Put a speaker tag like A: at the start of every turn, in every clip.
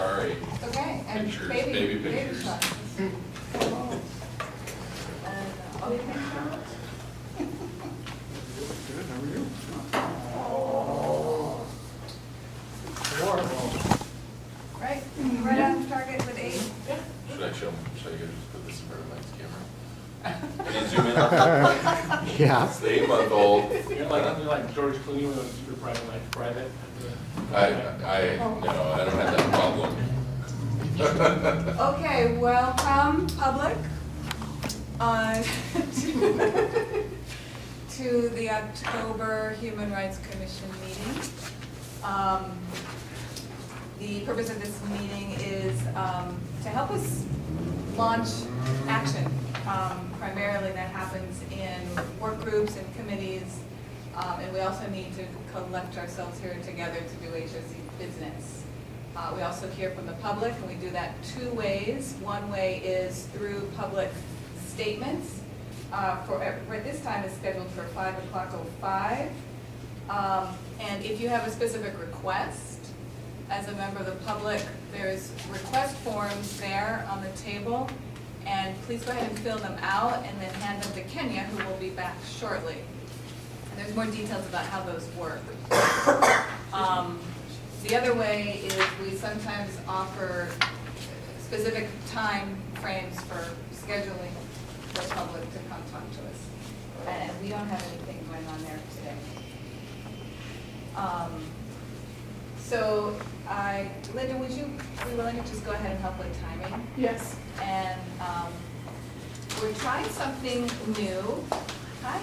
A: sorry.
B: It's okay. And
A: Pictures,
B: baby
A: pictures.
B: shots. And, oh, you think so?
C: Good, how are you?
B: Right, right on target with 8.
A: Should I show them, should I just put this in front of my camera? Can you zoom in on that?
C: Yeah.
A: It's the 8-month-old.
D: You're like George Clooney when it's super private, like private.
A: I don't have that problem.
B: Okay, welcome, public, to the October Human Rights Commission meeting. The purpose of this meeting is to help us launch action. Primarily that happens in work groups and committees, and we also need to collect ourselves here together to do HSE business. We also hear from the public, and we do that 2 ways. One way is through public statements. For this time is scheduled for 5:05. And if you have a specific request, as a member of the public, there's request forms there on the table, and please go ahead and fill them out and then hand them to Kenya, who will be back shortly. And there's more details about how those work. The other way is we sometimes offer specific time frames for scheduling the public to come talk to us. And we don't have anything going on there today. So Linda, would you be willing to just go ahead and help with timing?
E: Yes.
B: And we're trying something new. Hi.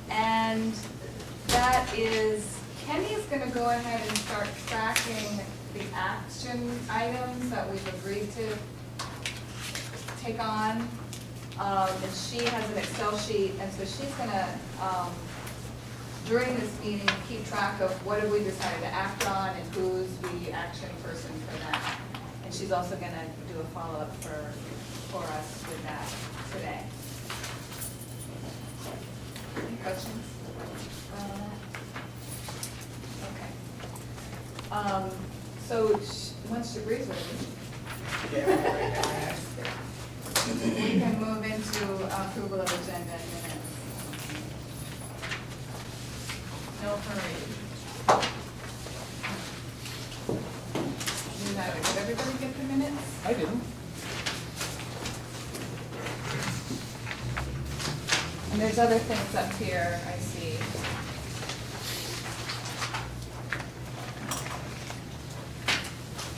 B: And that is, Kenny's going to go ahead and start tracking the action items that we've agreed to take on. And she has an Excel sheet, and so she's going to, during this meeting, keep track of what have we decided to act on and who's the action person for that. And she's also going to do a follow-up for us with that today. Any questions? Okay. So once she agrees with me, we can move into approval of agenda in minutes. No hurry. Did everybody get the minutes?
D: I didn't.
B: And there's other things up here, I see.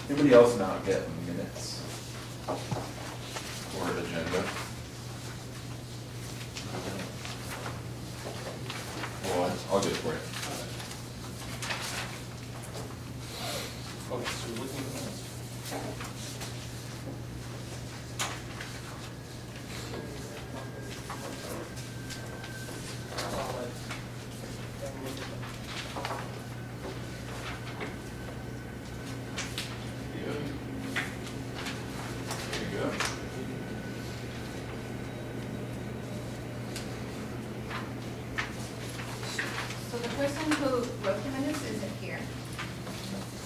A: Anybody else not getting minutes or agenda? Well, I'll get it for you.
D: Okay, so we're looking at this.
A: There you go.
B: So the person who wrote the minutes isn't here.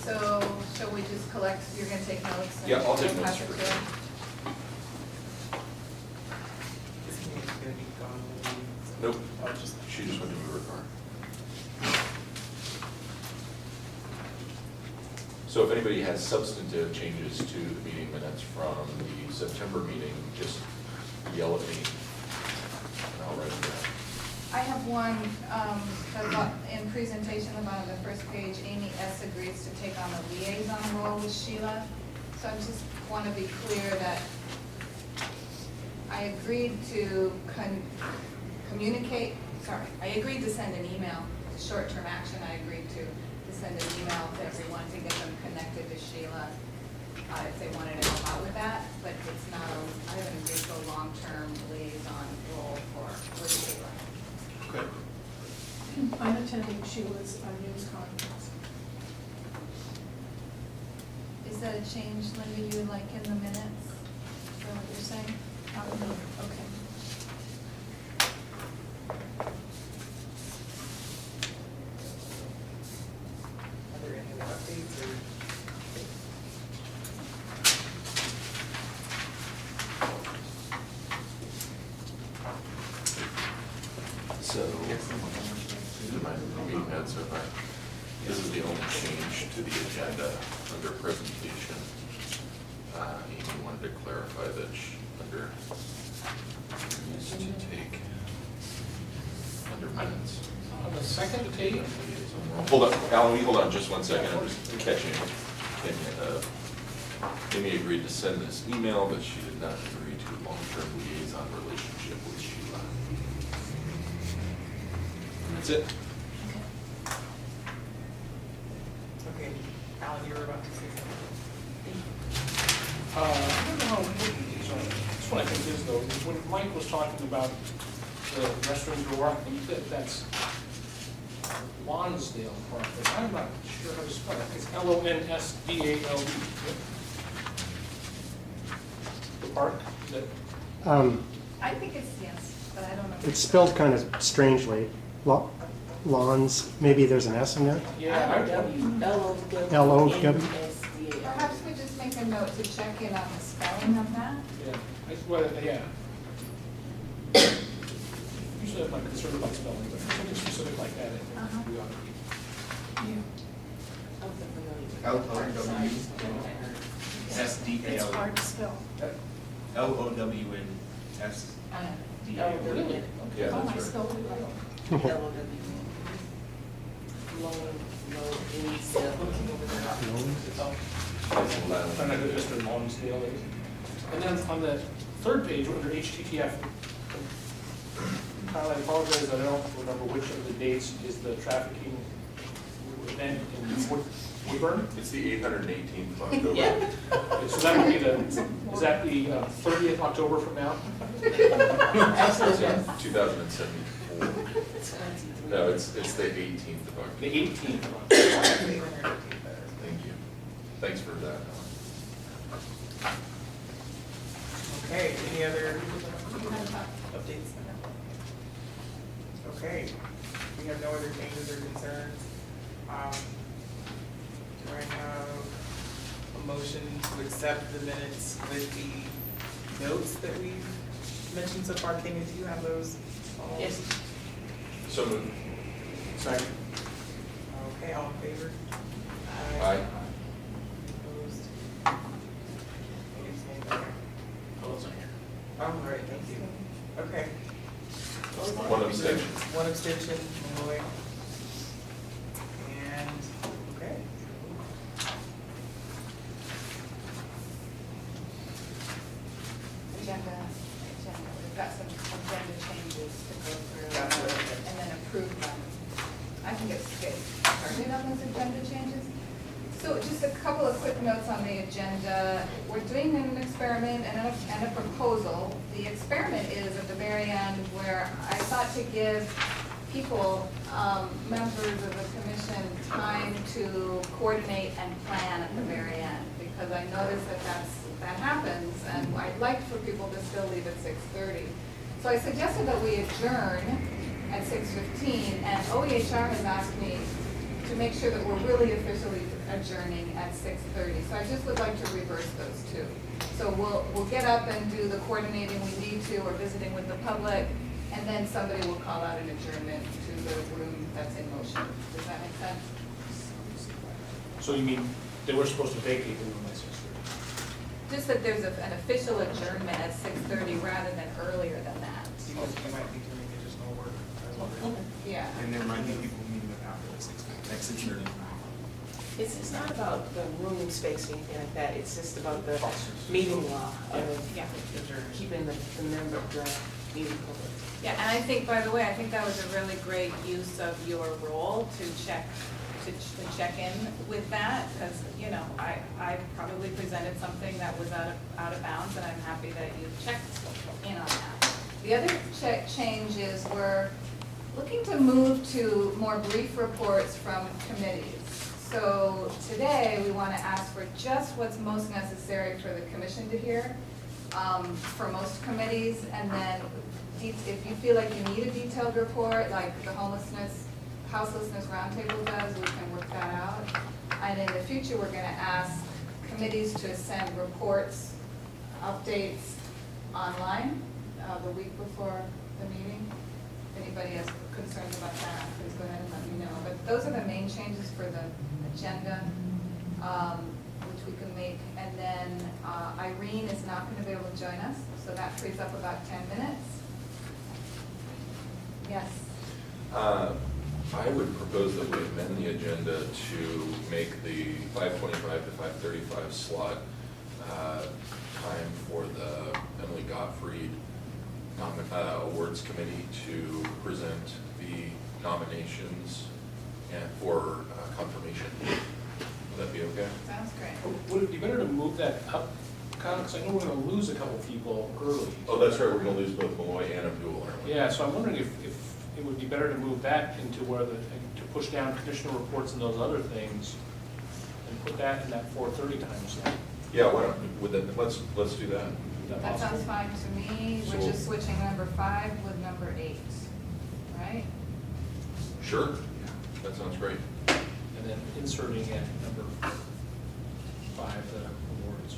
B: So shall we just collect, you're gonna take notes? and
A: Yeah, I'll take
B: we'll
A: notes
B: pass it
A: for
B: to
A: sure.
B: her?
A: Nope, she just went to move her car. So if anybody has substantive changes to the meeting minutes from the September meeting, just yell at me and I'll write it down.
B: I have one, in presentation about the first page, Amy S. agrees to take on the liaison role with Sheila. So I just want to be clear that I agreed to I agreed to send an email, short-term action, I agreed to send an email to everyone to get them connected to Sheila if they wanted to help out with that, but it's not I haven't agreed to a long-term liaison role with Sheila.
A: Okay.
E: I'm attending Sheila's news conference.
B: Is that a change, Linda, you would like in the minutes? Is that what you're saying? Okay.
F: Are there any updates or?
A: so this is the only change to the agenda under presentation. Amy wanted to clarify that under, needs to take, under minutes.
D: On the second page,
A: Hold on, Alan, will you hold on just one second, I'm just catching. Amy agreed to send this email, but she did not agree to long-term liaison relationship with Sheila. And that's it.
C: Okay, Alan, you were about to say something.
D: I don't know how important these are. This one I think is though, is when Mike was talking about the restaurant door, I think that's Lonsdale Park, but I'm not sure how to spell it. It's Lonsdale. The park, is that?
B: I think it's yes, but I don't know.
F: It's spelled kind of strangely. Lawns, maybe there's an S in there?
D: Yeah.
F: L-O-W.
B: Perhaps we just make a note to check in on the spelling of that.
D: Yeah, yeah. Usually I'm not concerned about spelling, but something specific like that, I think we ought to be.
E: It's hard to spell.
G: LOWNSDAL.
D: Really?
A: Yeah,
E: Oh, I
A: that's right.
E: spelled it right.
D: I'm not good Mr. Lonsdale is. And then on the third page, under HTTF, Kyle, I apologize, I don't remember which of the dates is the trafficking event in Woodburn.
A: It's the 818th of October.
G: Yeah.
D: So that would be is that the 30th October from now?
G: Absolutely.
A: 2074. No, it's the 18th of October.
D: The 18th of October.
A: Thank you. Thanks for that.
C: Okay, any other updates? Okay, we have no other changes or concerns. Do I have a motion to accept the minutes with the notes that we've mentioned so far? Kimmy, do you have those? all?
G: Yes.
A: So moved.
D: Second.
C: Okay, all in favor?
A: Aye.
C: Opposed? Any abstained? All right, thank you. Okay.
A: One abstention.
C: One abstention, Malloy. And, okay.
B: We've got some agenda changes to go through
C: Gotcha, okay.
B: and then approve them. I can get started on those agenda changes. So just a couple of quick notes on the agenda. We're doing an experiment and a proposal. The experiment is at the very end where I thought to give people, members of the commission, time to coordinate and plan at the very end. Because I noticed that happens, and I'd like for people to still leave at 6:30. So I suggested that we adjourn at 6:15, and OEHR has asked me to make sure that we're really officially adjourning at 6:30. So I just would like to reverse those two. So we'll get up and do the coordinating we need to, or visiting with the public, and then somebody will call out an adjournment to the room that's in motion. Does that make sense?
D: So you mean they were supposed to vacate the room at 6:30?
B: Just that there's an official adjournment at 6:30 rather than earlier than that.
C: You might need to make additional work.
B: Yeah.
H: And there might be people meeting after the 6:30.
G: It's not about the room space or anything like that, it's just about the meeting law of
B: Yeah.
G: keeping the member, the meeting public.
B: Yeah, and I think, by the way, I think that was a really great use of your role to check in with that, because, you know, I probably presented something that was out of bounds, and I'm happy that you checked in on that. The other change is we're looking to move to more brief reports from committees. So today, we want to ask for just what's most necessary for the commission to hear for most committees, and then if you feel like you need a detailed report, like the houselessness roundtable does, we can work that out. And in the future, we're going to ask committees to send reports, updates online the week before the meeting. If anybody has concerns about that, please go ahead and let me know. But those are the main changes for the agenda, which we can make. And then Irene is not going to be able to join us, so that frees up about 10 minutes. Yes.
A: I would propose that we amend the agenda to make the 5:25 to 5:35 slot time for the Emily Gottfried Awards Committee to present the nominations and for confirmation. Would that be okay?
B: Sounds great.
D: Would it be better to move that up, Kyle, because I know we're gonna lose a couple people early.
A: Oh, that's right, we're gonna lose both Malloy and Abdul, aren't we?
D: Yeah, so I'm wondering if it would be better to move that into where to push down commissioner reports and those other things, and put that in that 4:30 time slot.
A: Yeah, why don't, let's do that.
D: Is that
B: That sounds
D: possible?
B: fine to me. We're
A: So-
B: just switching number 5 with number 8, right?
A: Sure, that sounds great.
D: And then inserting at number 5, the awards.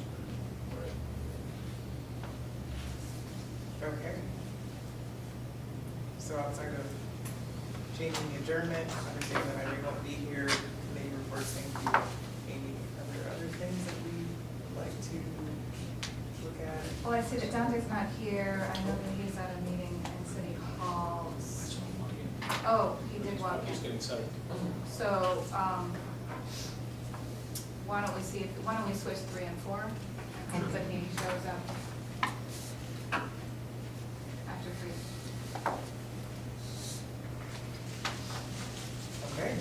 C: Okay. So outside of changing the adjournment, understanding that Irene won't be here, committee reports, thank you. Amy, are there other things that we would like to look at?
B: Well, I see that Dante's not here. I know that he's at a meeting in City Hall. Oh, he did walk
D: Just
B: in.
D: getting settled.
B: So, why don't we switch 3 and 4? And hope that he shows up after 3.
C: Okay.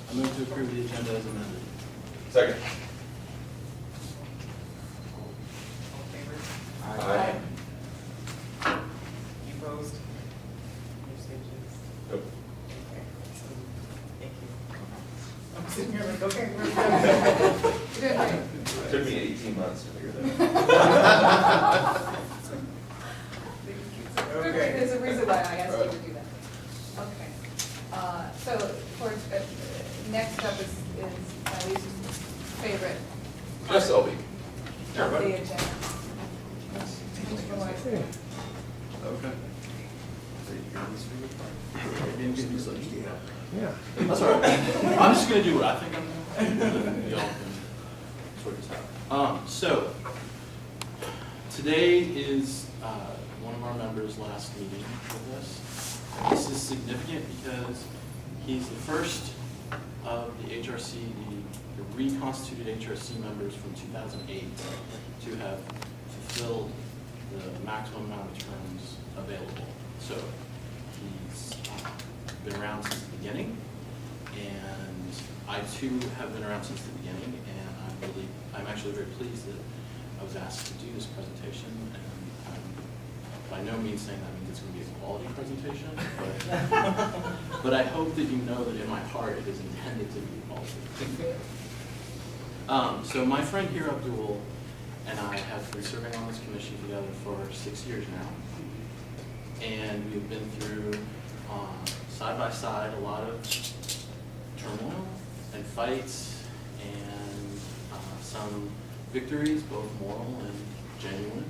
H: I move to approve the agenda as amended.
A: Second.
C: All in favor?
A: Aye.
C: You opposed? Any abstentions?
A: Nope.
C: Okay, so, thank you. I'm sitting here like, okay, we're done.
B: You're doing great.
A: Took me 18 months to figure that out.
C: Okay.
B: There's a reason why I asked you to do that. Okay. So for, next up is Lisa's favorite
A: Yes, Elby.
B: of the agenda. Mr. Malloy.
H: Okay.
F: Yeah.
H: That's all right. I'm just gonna do what I think I'm doing. Y'all can sort this out. So, today is one of our members' last meeting with us. This is significant because he's the first of the HRC, the reconstituted HRC members from 2008 to have fulfilled the maximum amount of terms available. So, he's been around since the beginning, and I too have been around since the beginning, and I'm actually very pleased that I was asked to do this presentation, and I'm by no means saying that means it's going to be a quality presentation, but I hope that you know that in my heart it is intended to be quality. So my friend here, Abdul, and I have been serving on this commission together for 6 years now, and we've been through side by side a lot of turmoil and fights and some victories, both moral and genuine.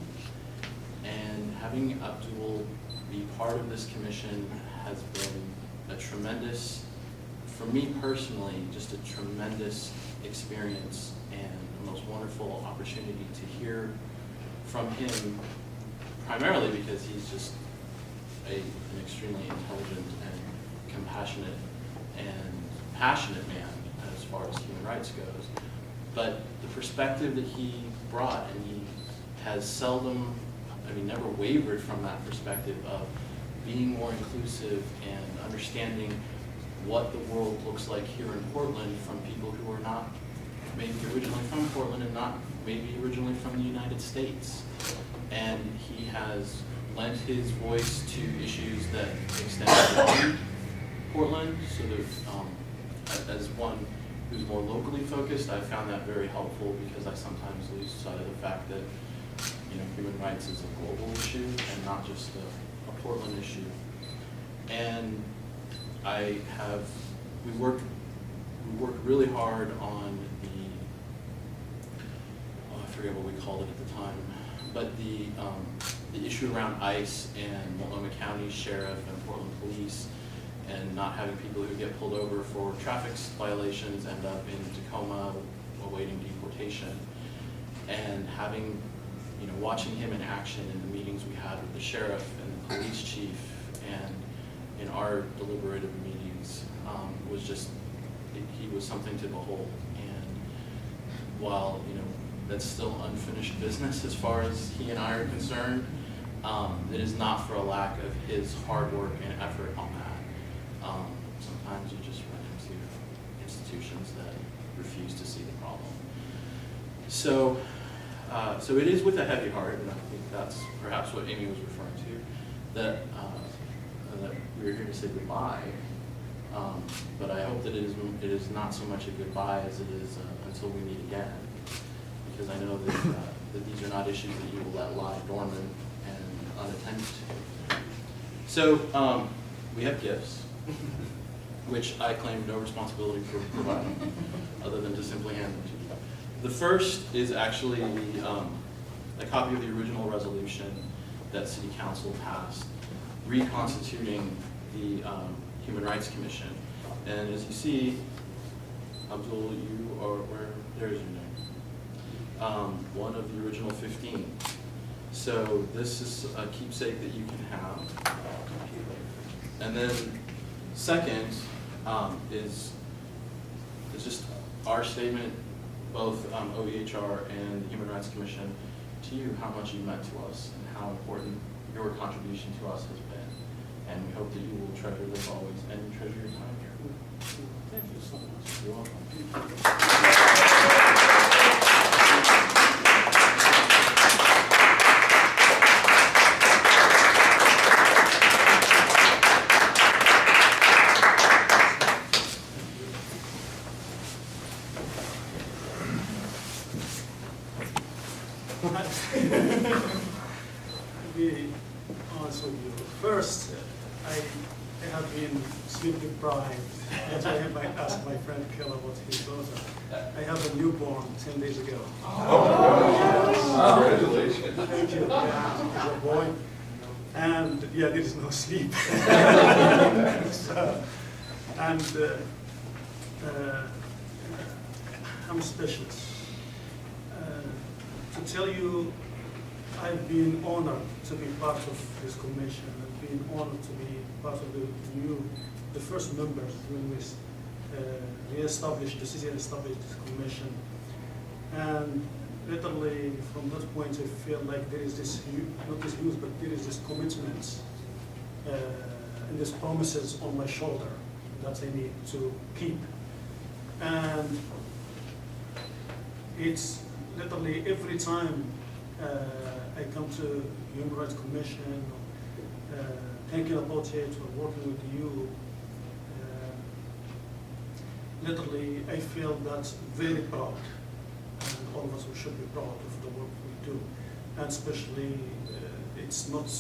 H: And having Abdul be part of this commission has been a tremendous, for me personally, just a tremendous experience and the most wonderful opportunity to hear from him, primarily because he's just an extremely intelligent and compassionate and passionate man as far as human rights goes. But the perspective that he brought, and he has seldom, never wavered from that perspective of being more inclusive and understanding what the world looks like here in Portland from people who are not maybe originally from Portland and not maybe originally from the United States. And he has lent his voice to issues that extend beyond Portland, so that as one who's more locally focused, I found that very helpful because I sometimes lose sight of the fact that human rights is a global issue and not just a Portland issue. And we worked really hard on I forget what we called it at the time, but the the issue around ICE and Multnomah County Sheriff and Portland Police, and not having people who get pulled over for traffic violations end up in Tacoma awaiting deportation, and having, watching him in action in the meetings we had with the sheriff and the police chief and in our deliberative meetings was just, he was something to behold. And while, that's still unfinished business as far as he and I are concerned, it is not for a lack of his hard work and effort on that. Sometimes you just run into institutions that refuse to see the problem. So it is with a heavy heart, and I think that's perhaps what Amy was referring to, that we're here to say goodbye. But I hope that it is not so much a goodbye as it is until we meet again, because I know that these are not issues that you will let lie dormant and unattended to. So we have gifts, which I claim no responsibility for providing, other than to simply hand them to you. The first is actually a copy of the original resolution that City Council passed, reconstituting the Human Rights Commission. And as you see, Abdul, you are, there's your name. One of the original 15. So this is a keepsake that you can have. And then second is just our statement, both OEHR and the Human Rights Commission, to you, how much you meant to us and how important your contribution to us has been. And we hope that you will treasure this always and treasure your time here.
D: Thank you so much.
H: You're welcome.
I: To be honest with you, first, I have been sleep deprived. That's why I asked my friend Kel about his daughter. I have a newborn 10 days ago.
A: Congratulations.
I: Thank you. Yeah, he's a boy. And yeah, there is no sleep. So, and I'm speechless. To tell you, I've been honored to be part of this commission. I've been honored to be part of the first members when we established, the city established this commission. And literally from that point I feel like there is this, not this huge, but there is this commitment and these promises on my shoulder that I need to keep. And it's literally every time I come to Human Rights Commission, thinking about it or working with you, literally I feel that's very proud, and all of us we should be proud of the work we do, and especially it's not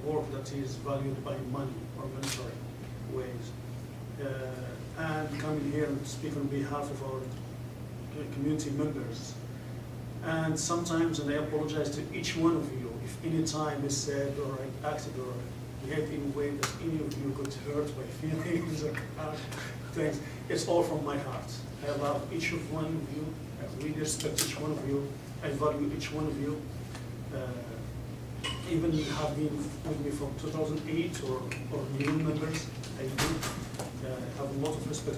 I: work that is valued by money or monetary ways. And coming here and speak on behalf of our community members. And sometimes, and I apologize to each one of you, if any time I said or I acted or behaved in a way that any of you could hurt my feelings or things, it's all from my heart. I love each of one of you, I really respect each one of you, I value each one of you. Even you have been with me from 2008 or new members, I do. Have a lot of respect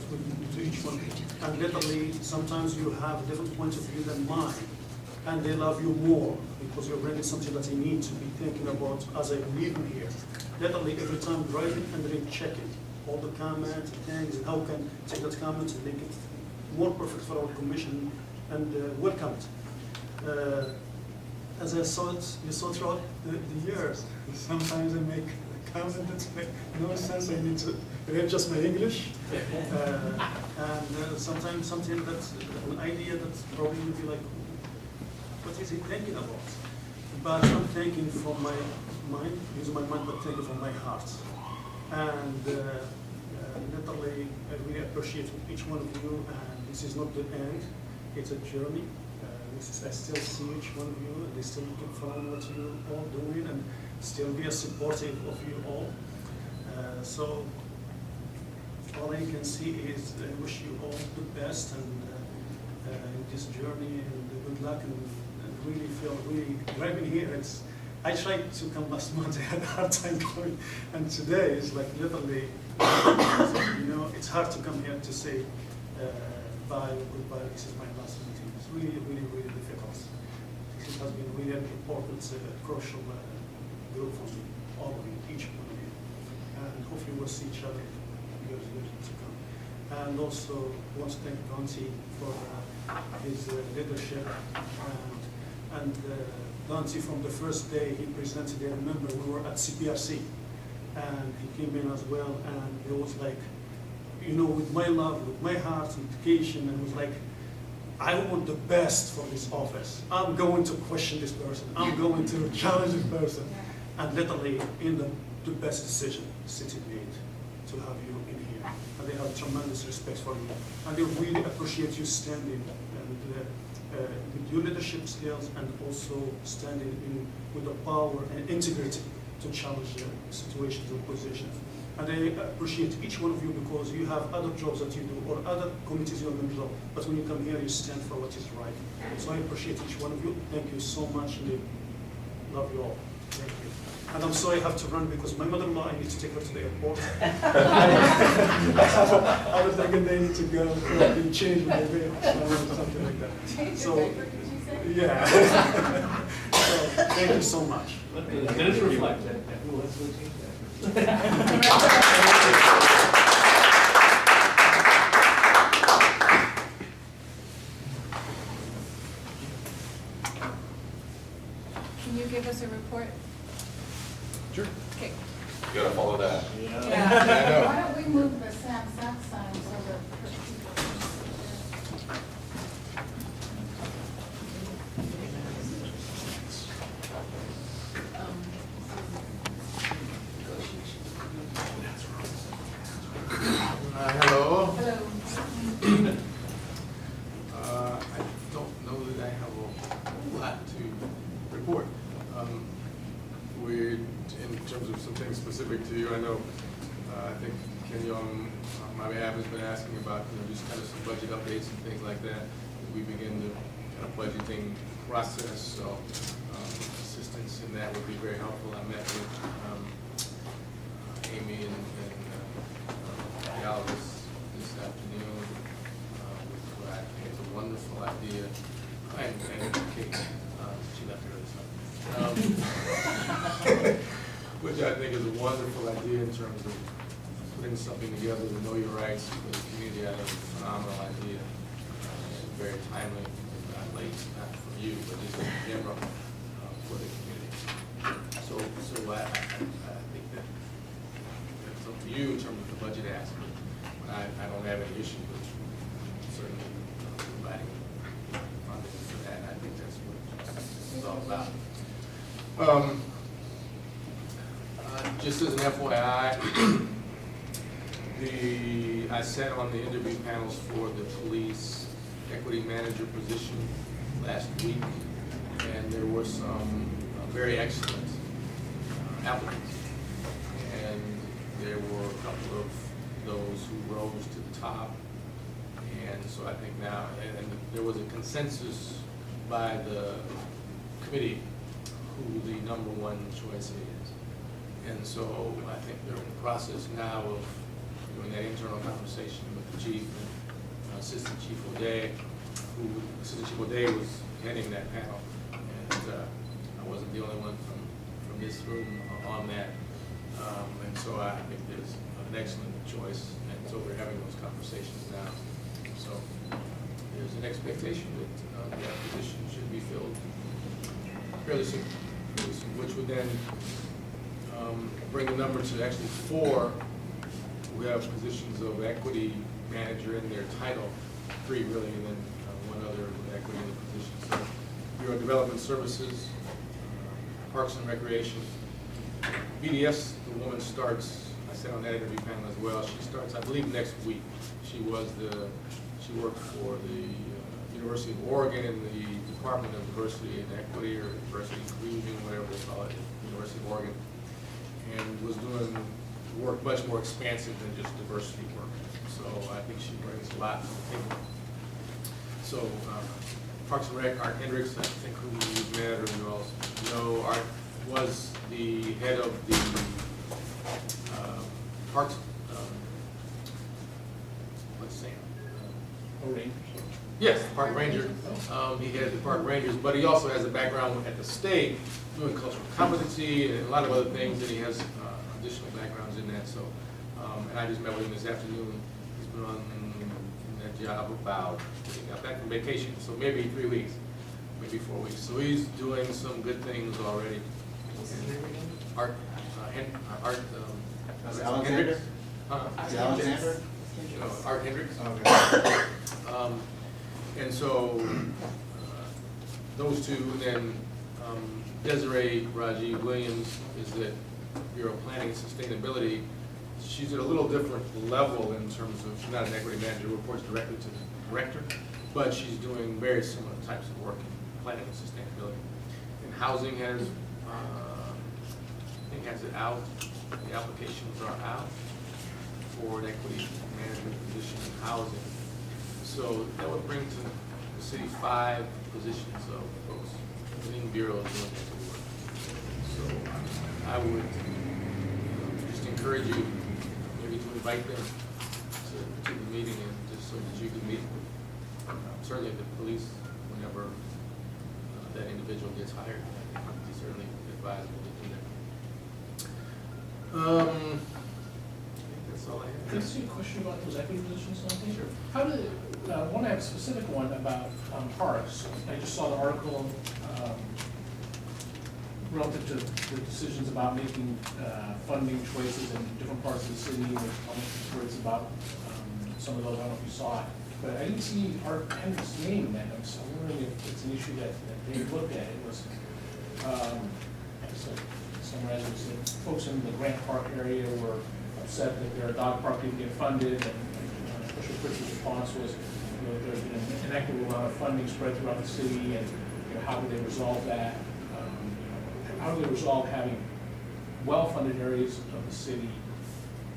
I: to each one. And literally, sometimes you have a different point of view than mine. And they love you more because you're bringing something that I need to be thinking about as I live here. Literally, every time driving and then checking all the comments and things, and how we can take that comment and make it more perfect for our commission and welcome it. As I saw it, you saw throughout the years, sometimes I make a comment that makes no sense. I need to readjust my English. And sometimes something that's an idea that probably would be like, what is he thinking about? But I'm thinking from my mind, using my mind, but thinking from my heart. And literally, I really appreciate each one of you. And this is not the end; it's a journey. I still see each one of you, and I still keep following what you all doing, and still be as supportive of you all. So all I can see is I wish you all the best and in this journey, and good luck, and really feel really driving here. I tried to come last month, I had a hard time coming, and today is like literally, you know, it's hard to come here to say bye or goodbye. This is my last meeting. It's really, really, really difficult. It has been really an important, crucial group for me, all of you, each one of you, and hopefully we'll see each other years to come. And also want to thank Dante for his leadership, and Dante, from the first day he presented, I remember we were at CPRC, and he came in as well, and it was like, you know, with my love, with my heart, and dedication, and it was like, I want the best for this office. I'm going to question this person. I'm going to challenge this person. And literally, in the best decision City made to have you in here. And they have tremendous respect for you. And they really appreciate you standing and with your leadership skills, and also standing in with the power and integrity to challenge situations and positions. And I appreciate each one of you, because you have other jobs that you do or other committees you're members of, but when you come here, you stand for what is right. So I appreciate each one of you. Thank you so much, and I love you all. Thank you. And I'm sorry I have to run, because my mother-in-law, I need to take her to the airport. I was thinking they need to go and change my veil, or something like that. So, yeah. So, thank you so much.
D: Minutes reflect that.
B: Can you give us a report?
A: Sure.
B: Okay.
A: You gotta follow that.
B: Yeah.
A: Yeah,
E: Why don't we move the Sam Sack sign so that
J: Hello.
B: Hello.
J: I don't know that I have a whole lot to report. We're, in terms of some things specific to you, I know, I think Ken Young, on my behalf, has been asking about, you know, just kind of some budget updates and things like that as we begin the kind of budgeting process. So assistance in that would be very helpful. I met with Amy and this afternoon, with what I think is a wonderful idea. And Kate, she left early, which I think is a wonderful idea in terms of putting something together to know your rights for the community. I think it's a phenomenal idea, and very timely, not late, not for you, but just in general for the community. So I think that it's up to you in terms of the budget aspect. I don't have any issue with certainly providing funding for that. I think that's what it's all about. Just as an FYI, I sat on the interview panels for the police equity manager position last week, and there were some very excellent applicants, and there were a couple of those who rose to the top, and so I think now, and there was a consensus by the committee who the #1 choice is. And so I think they're in the process now of doing that internal conversation with the chief and Assistant Chief O'Day, Assistant Chief O'Day was heading that panel, and I wasn't the only one from this room on that. And so I think there's an excellent choice, and so we're having those conversations now. So there's an expectation that that position should be filled fairly soon, which would then bring the number to actually 4. We have positions of equity manager in their title, 3 really, and then 1 other with equity in the position. So Bureau of Development Services, Parks and Recreation, BDS, the woman starts, I sat on that interview panel as well, she starts, I believe, next week. She worked for the University of Oregon and the Department of Diversity and Equity, or Diversity Inclusion, whatever they call it, University of Oregon, and was doing work much more expansive than just diversity work. So I think she brings a lot to the table. So Parks and Rec, Art Hendricks, I think who you've met or you all know, Art was the head of the Parks, what's Sam? Yes, Park Ranger. He had the Park Rangers, but he also has a background at the state doing cultural competency and a lot of other things, and he has additional backgrounds in that. So, and I just met with him this afternoon. He's been on that job about, he got back from vacation, so maybe 3 weeks, maybe 4 weeks. So he's doing some good things already.
H: What's his name again?
J: Art,
H: Alexander?
J: Hendricks?
H: Alexander?
J: No, Art Hendricks.
H: Okay.
J: And so, those two, and then Desiree Rajiv Williams is at Bureau of Planning and Sustainability. She's at a little different level in terms of, she's not an equity manager, reports directly to the director, but she's doing very similar types of work in planning and sustainability. And housing has, I think has it out, the applications are out for an equity management position in housing. So that would bring to the city 5 positions of folks within bureaus doing equity work. So I would just encourage you maybe to invite them to the meeting, and just so that you can meet with certainly the police whenever that individual gets hired. I think it's certainly advisable to do that. I think that's all I have.
D: Can I ask you a question about those equity positions, something?
J: Sure.
D: How did, I want to have a specific one about parks. I just saw the article relative to the decisions about making funding choices in different parts of the city, and there's words about some of those, I don't know if you saw it. But I didn't see Art Hendricks' name in that. I'm wondering if it's an issue that they looked at. It was, summarize it, was that folks in the Grant Park area were upset that their dog park didn't get funded, and Official Fritz's response was, there's been an inequitable amount of funding spread throughout the city, and how do they resolve that? How do they resolve having well-funded areas of the city,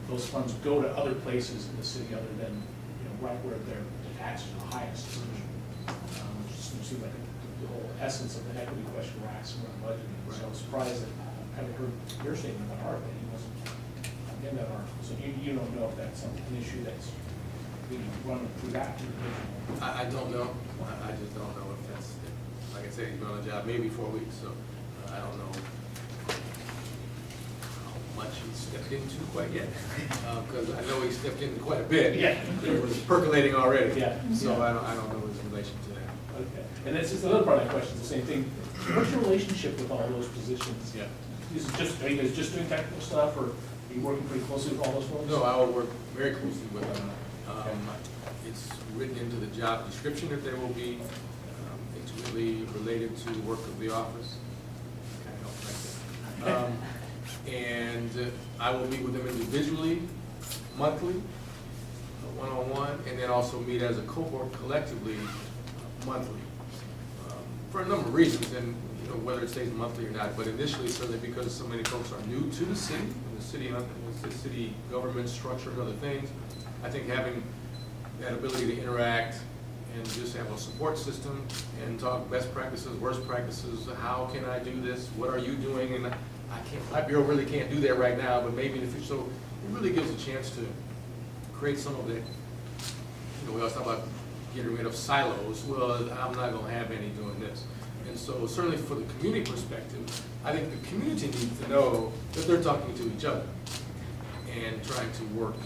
D: those funds go to other places in the city other than right where the taxes are the highest? Which just seems like the whole essence of the equity question we're asking around budgeting. So I was surprised that I haven't heard your statement about Art, that he wasn't in that article. So you don't know if that's an issue that's being run through that division?
J: I don't know. I just don't know if that's, like I said, he's been on the job maybe 4 weeks, so I don't know how much he's stepped into quite yet. Because I know he stepped into quite a bit.
D: Yeah.
J: It was percolating already.
D: Yeah.
J: So I don't know his relation to that.
D: Okay, and that's just another part of that question, the same thing. What's your relationship with all those positions?
J: Yeah.
D: Is it just, are you guys just doing technical stuff, or are you working pretty closely with all those folks?
J: No, I will work very closely with them. It's written into the job description that there will be. It's really related to the work of the office. Kind of helps like that. And I will meet with them individually, monthly, one-on-one, and then also meet as a cohort collectively, monthly. For a number of reasons, and whether it stays monthly or not, but initially certainly because so many folks are new to the city, and the city government structure and other things. I think having that ability to interact and just have a support system and talk best practices, worst practices, how can I do this, what are you doing, and my bureau really can't do that right now, but maybe in the future. So it really gives a chance to create some of the, we always talk about getting rid of silos. Well, I'm not gonna have any doing this. And so certainly for the community perspective, I think the community needs to know that they're talking to each other and trying to work,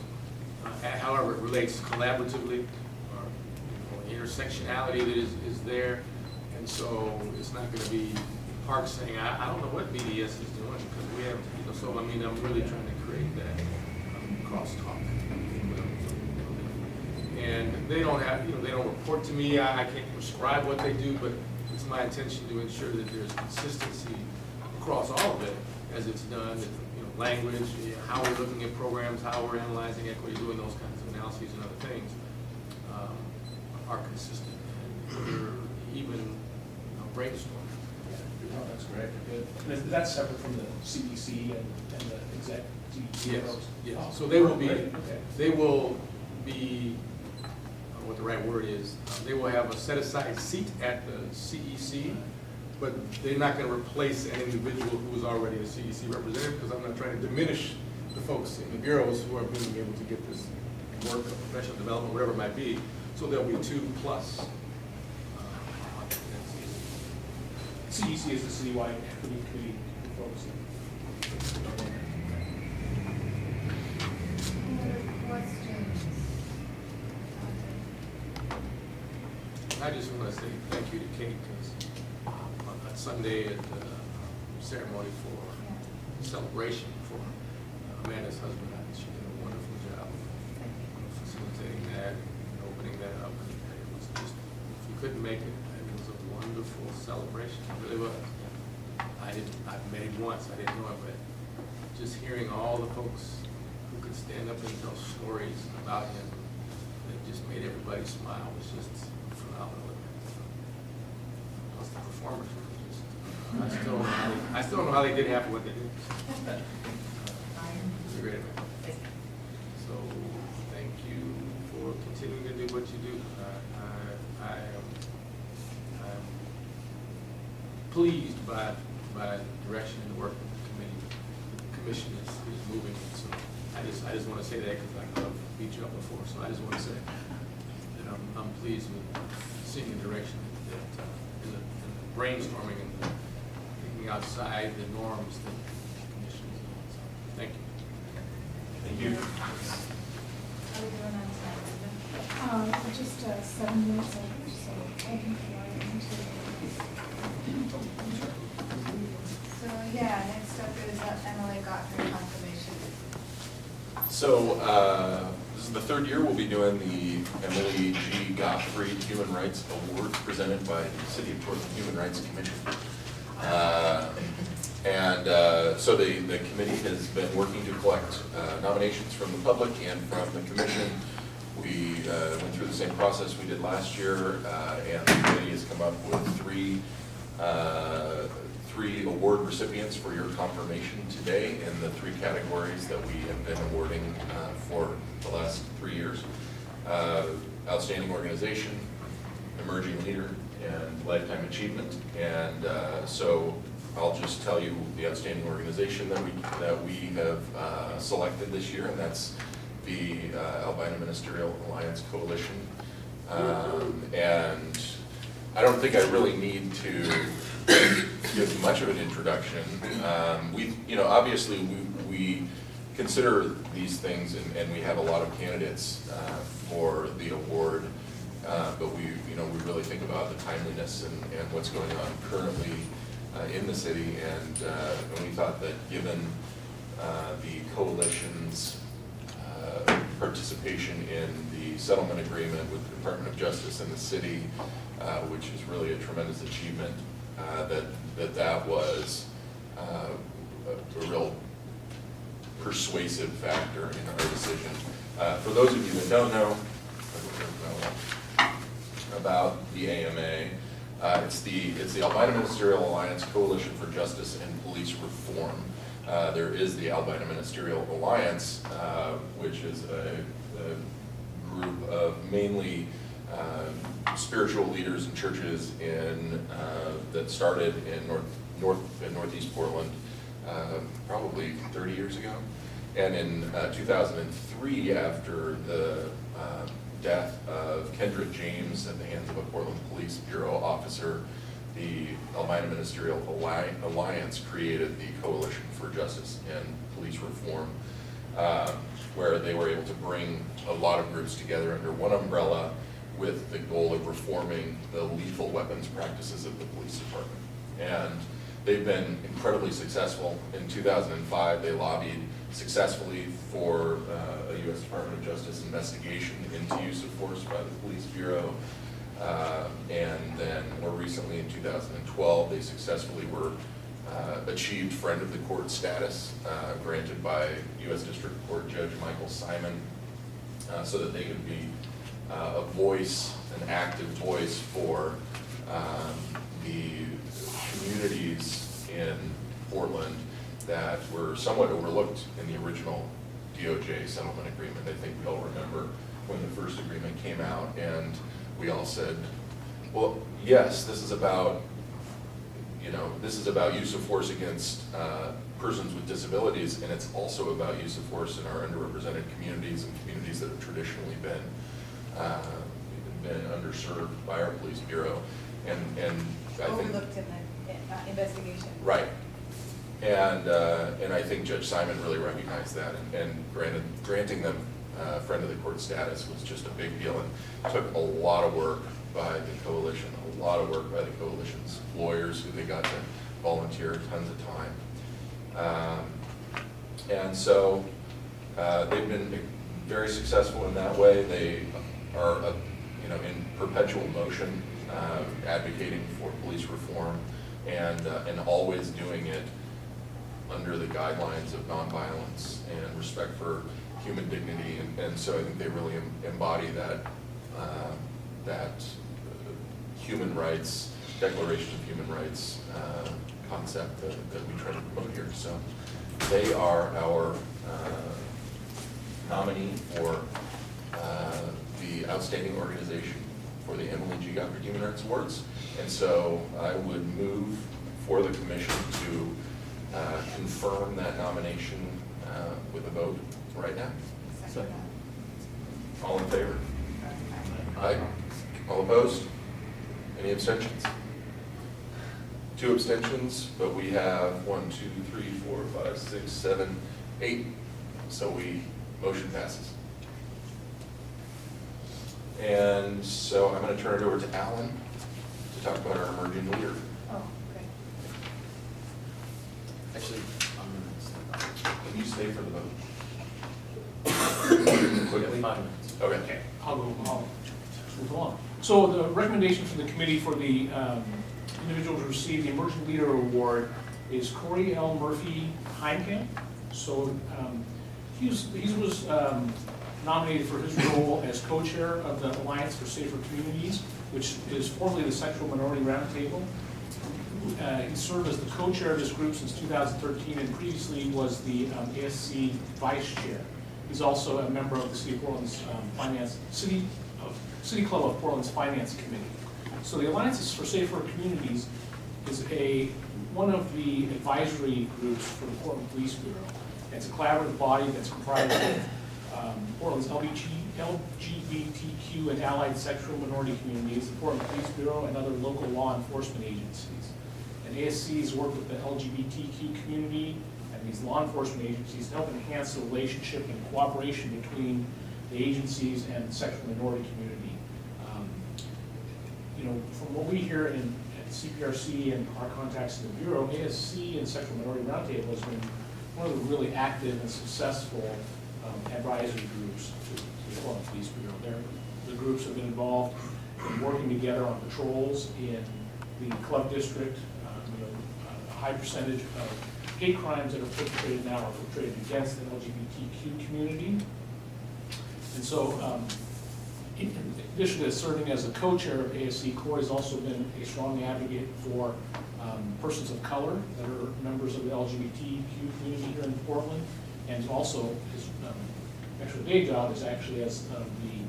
J: however it relates collaboratively, or intersectionality that is there. And so it's not gonna be Parks saying, I don't know what BDS is doing, because we have, so I mean, I'm really trying to create that crosstalk. And they don't have, they don't report to me, I can't prescribe what they do, but it's my intention to ensure that there's consistency across all of it as it's done, that, language, how we're looking at programs, how we're analyzing equity, doing those kinds of analyses and other things are consistent. And brainstorm.
D: Oh, that's great, good. And that's separate from the CEC and the exec CEC
J: Yes,
D: folks?
J: yes.
D: Oh,
J: So they will be,
D: great, okay.
J: they will be, I don't know what the right word is, they will have a set-aside seat at the CEC, but they're not going to replace an individual who is already a CEC representative, because I'm not trying to diminish the folks in the bureaus who are being able to get this work of professional development, whatever it might be. So there'll be 2+.
D: CEC is the citywide equity committee folks.
E: Any other questions?
J: I just want to say thank you to Kate, because on Sunday at the ceremony for celebration for Amanda's husband, I think she did a wonderful job of facilitating that and opening that up. And it was just, if you couldn't make it, it was a wonderful celebration. It really was. I've met him once, I didn't know it, but just hearing all the folks who could stand up and tell stories about him, it just made everybody smile. It was just phenomenal. Plus the performers were just, I still don't know how they did half of what they did. It was a great event. So, thank you for continuing to do what you do. I am pleased by the direction and the work that the commission is moving. So I just want to say that because I've beat you up before. So I just want to say that I'm pleased with seeing the direction that in the brainstorming and thinking outside the norms that the commission is on. So thank you.
A: Thank you.
E: How are we doing on time?
K: Just 7 minutes over, so I can provide
B: So, yeah, next up is Emily Gottfried confirmation.
A: So, this is the third year we'll be doing the Emily G. Gottfried Human Rights Award presented by the City of Portland Human Rights Commission. So the committee has been working to collect nominations from the public and from the commission. We went through the same process we did last year, and the committee has come up with three award recipients for your confirmation today in the 3 categories that we have been awarding for the last 3 years. Outstanding organization, emerging leader, and lifetime achievement. And so I'll just tell you the outstanding organization that we have selected this year, and that's the Albina Ministerial Alliance Coalition. And I don't think I really need to give much of an introduction. Obviously we consider these things, and we have a lot of candidates for the award, but we really think about the timeliness and what's going on currently in the city, and we thought that given the coalition's participation in the settlement agreement with the Department of Justice and the city, which is really a tremendous achievement, that was a real persuasive factor in our decision. For those of you that don't know about the AMA, it's the Albina Ministerial Alliance Coalition for Justice and Police Reform. There is the Albina Ministerial Alliance, which is a group of mainly spiritual leaders and churches that started in northeast Portland probably 30 years ago. And in 2003, after the death of Kendra James at the hands of a Portland Police Bureau officer, the Albina Ministerial Alliance created the Coalition for Justice and Police Reform, where they were able to bring a lot of groups together under one umbrella with the goal of reforming the lethal weapons practices of the police department. And they've been incredibly successful. In 2005, they lobbied successfully for a U.S. Department of Justice investigation into use of force by the Police Bureau. And then more recently in 2012, they successfully achieved friend of the court status granted by U.S. District Court Judge Michael Simon, so that they could be a voice, an active voice for the communities in Portland that were somewhat overlooked in the original DOJ settlement agreement. I think we all remember when the first agreement came out, and we all said, well, yes, this is about, this is about use of force against persons with disabilities, and it's also about use of force in our underrepresented communities and communities that have traditionally been underserved by our police bureau. And I think
B: Overlooked in the investigation.
A: right. And I think Judge Simon really recognized that, and granting them friend of the court status was just a big deal, and took a lot of work by the coalition, a lot of work by the coalition's lawyers who they got to volunteer tons of time. And so they've been very successful in that way. They are, in perpetual motion, advocating for police reform, and always doing it under the guidelines of nonviolence and respect for human dignity, and so I think they really embody that human rights, Declaration of Human Rights concept that we try to promote here. So they are our nominee for the Outstanding Organization for the Emily G. Gottfried Human Rights Awards, and so I would move for the commission to confirm that nomination with a vote right now.
B: Second.
A: All in favor? Aye. All opposed? Any abstentions? 2 abstentions, but we have 1, 2, 3, 4, 5, 6, 7, 8. So motion passes. And so I'm going to turn it over to Alan to talk about our emerging leader.
B: Oh, great.
H: Actually, I'm going to step out.
A: Can you stay for the vote?
H: We
A: Quickly?
H: have 5 minutes.
A: Okay.
D: I'll move along. So the recommendation from the committee for the individual to receive the Emerging Leader Award is Corey L. Murphy Heineken. So he was nominated for his role as co-chair of the Alliance for Safer Communities, which is formerly the Sexual Minority Roundtable. He served as the co-chair of this group since 2013, and previously was the ASC vice chair. He's also a member of the City of Portland's City Club of Portland's Finance Committee. So the Alliances for Safer Communities is one of the advisory groups for the Portland Police Bureau. It's a collaborative body that's comprised of Portland's LGBTQ and allied sexual minority communities, the Portland Police Bureau, and other local law enforcement agencies. And ASC's work with the LGBTQ community and these law enforcement agencies to help enhance the relationship and cooperation between the agencies and the sexual minority community. From what we hear at CPRC and our contacts in the Bureau, ASC and Sexual Minority Roundtable has been one of the really active and successful advisory groups to the Portland Police Bureau. The groups have been involved in working together on patrols in the club district. A high percentage of hate crimes that are perpetrated now are perpetrated against the LGBTQ community. And so, in addition to serving as the co-chair of ASC, Corey has also been a strong advocate for persons of color that are members of the LGBTQ community here in Portland, and also his actual day job is actually as the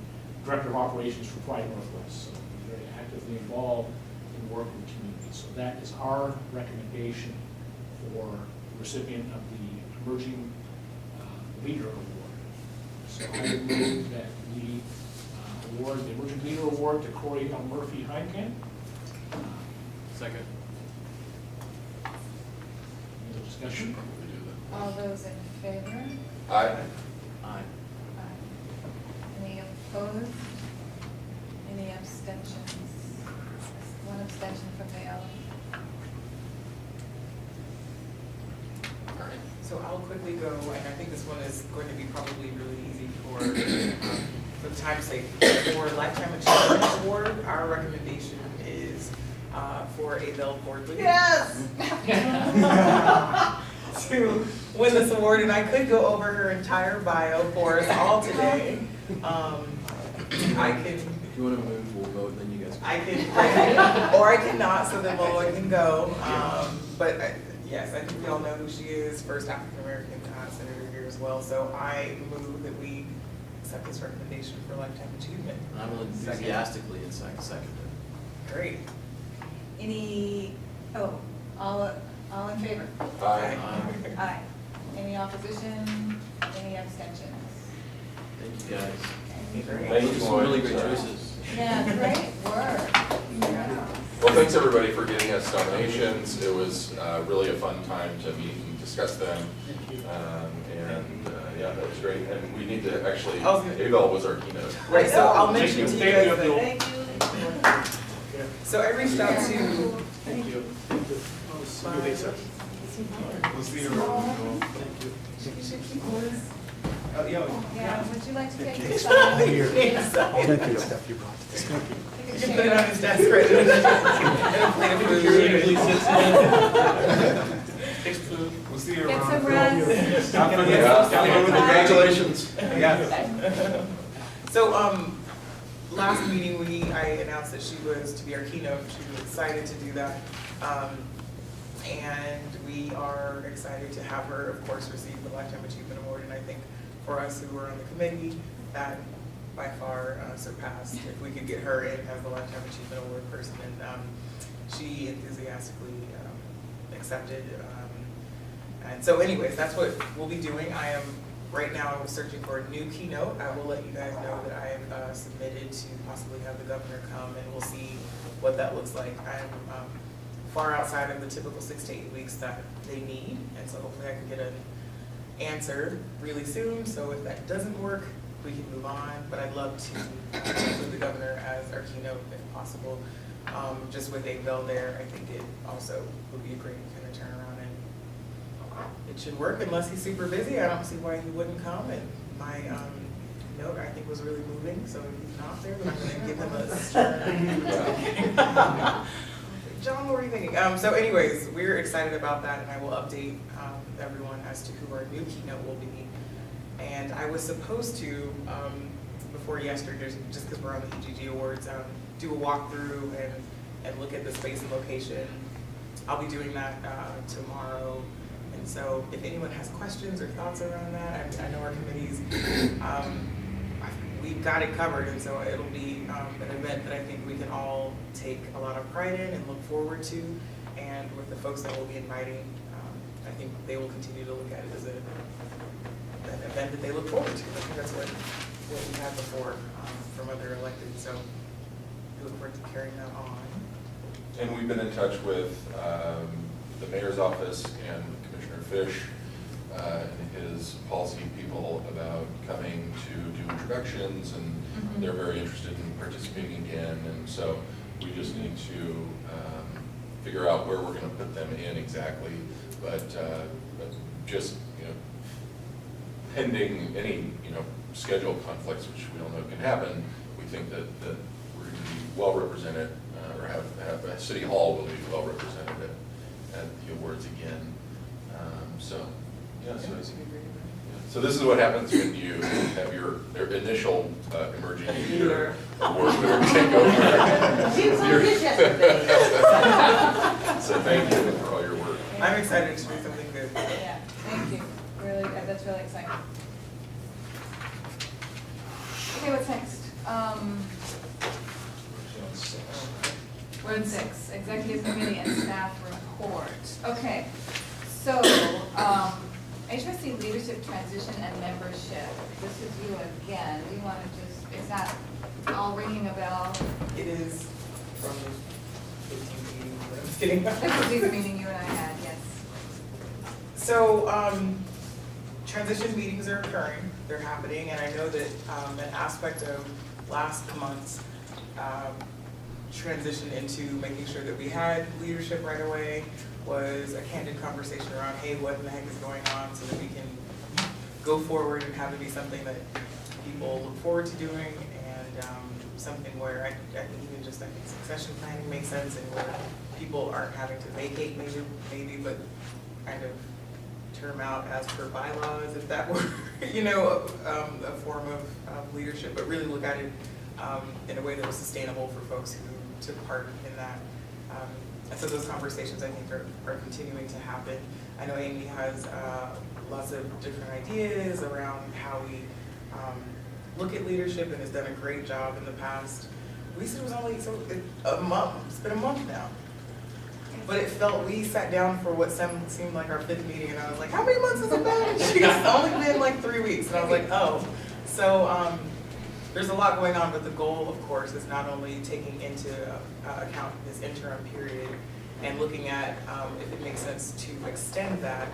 D: Director of Operations for Pride Northwest. So he's very actively involved in work with the community. So that is our recommendation for the recipient of the Emerging Leader Award. So I would move that we award the Emerging Leader Award to Corey L. Murphy Heineken.
H: Second.
D: Any other discussion?
A: Probably do that.
B: All those in favor?
A: Aye.
H: Aye.
B: Aye. Any opposed? Any abstentions? 1 abstention from Viola.
A: All right.
C: So I'll quickly go, and I think this one is going to be probably really easy for the time's sake. For Lifetime Achievement Award, our recommendation is for Abel Fordley. Yes! To win this award, and I could go over her entire bio for us all today. I can
H: you want to move, we'll vote, and then you guys can.
C: I can, or I cannot, so then Lola can go. But yes, I think we all know who she is, first African-American senator here as well. So I move that we accept this recommendation for lifetime achievement.
H: And I will enthusiastically and second it.
C: Great.
B: All in favor?
A: Aye.
B: Aye. Any opposition? Any abstentions?
H: Thank you, guys.
A: Thank you,
H: Some really great
A: Lauren.
H: choices.
B: Yeah, great work. Yeah.
A: Well, thanks everybody for getting us nominations. It was really a fun time to meet and discuss them. Yeah, that was great. And we need to actually, Abel was our keynote.
C: Right, so I'll mention to you
D: Thank you.
C: guys that,
B: Thank you.
C: so I reached out to,
D: Thank you.
I: See you later.
J: We'll see you around. Thank you.
C: you should keep this.
B: Yeah, would you like to take this side?
F: Thank you, stuff you brought to this.
C: You can put it on his desk right there.
J: Thanks, food. We'll see you
B: Get
J: around.
B: some rest.
A: Congratulations.
J: Yes.
C: So, last meeting, I announced that she was to be our keynote. She was excited to do that. And we are excited to have her, of course, receive the Lifetime Achievement Award. And I think for us who were on the committee, that by far surpassed if we could get her in as the Lifetime Achievement Award person. And she enthusiastically accepted. And so anyways, that's what we'll be doing. I am right now searching for a new keynote. I will let you guys know that I have submitted to possibly have the governor come, and we'll see what that looks like. I'm far outside of the typical 6 to 8 weeks that they need, and so hopefully I can get an answer really soon. So if that doesn't work, we can move on, but I'd love to include the governor as our keynote if possible. Just with Abel there, I think it also would be a great kind of turnaround, and it should work unless he's super busy. I don't see why he wouldn't come, and my note I think was really moving, so if he's not there, then I'm gonna give him a stern. John, what were you thinking? So anyways, we're excited about that, and I will update everyone as to who our new keynote will be. And I was supposed to, before yesterday, just because we're on the EGG Awards, do a walkthrough and look at the space and location. I'll be doing that tomorrow. And so if anyone has questions or thoughts around that, I know our committees, we've got it covered, and so it'll be an event that I think we can all take a lot of pride in and look forward to. And with the folks that we'll be inviting, I think they will continue to look at it as an event that they look forward to. I think that's what we had before from other elected, so we look forward to carrying that on.
A: And we've been in touch with the mayor's office and Commissioner Fish and his policy people about coming to do introductions, and they're very interested in participating again. And so we just need to figure out where we're going to put them in exactly. But just, pending any, schedule conflicts, which we all know can happen, we think that we're going to be well represented, or have City Hall will be well represented at the awards again. So this is what happens when you have your initial emerging leader award winner take over.
E: She was on this yesterday.
A: So thank you for all your work.
C: I'm excited to do something good.
B: Yeah, thank you. Really, that's really exciting. Okay, what's next? We're in 6, Executive Committee and Staff Report. Okay, so, HRC Leadership Transition and Membership. This is you again. Do you want to just, is that all ringing a bell?
C: It is from the 15th meeting, I'm just kidding.
B: This is the meeting you and I had, yes.
C: So, transition meetings are occurring, they're happening, and I know that an aspect of last month's transition into making sure that we had leadership right away was a candid conversation around, hey, what in the heck is going on, so that we can go forward and have it be something that people look forward to doing, and something where I think even just, I think succession planning makes sense, and where people aren't having to vacate maybe, but kind of term out as per bylaws, if that were, a form of leadership, but really look at it in a way that was sustainable for folks who took part in that. And so those conversations, I think, are continuing to happen. I know Amy has lots of different ideas around how we look at leadership and has done a great job in the past. We said it was only a month. It's been a month now. But it felt, we sat down for what seemed like our 5th meeting, and I was like, how many months has it been? It's only been like 3 weeks. And I was like, oh. So there's a lot going on, but the goal, of course, is not only taking into account this interim period and looking at if it makes sense to extend that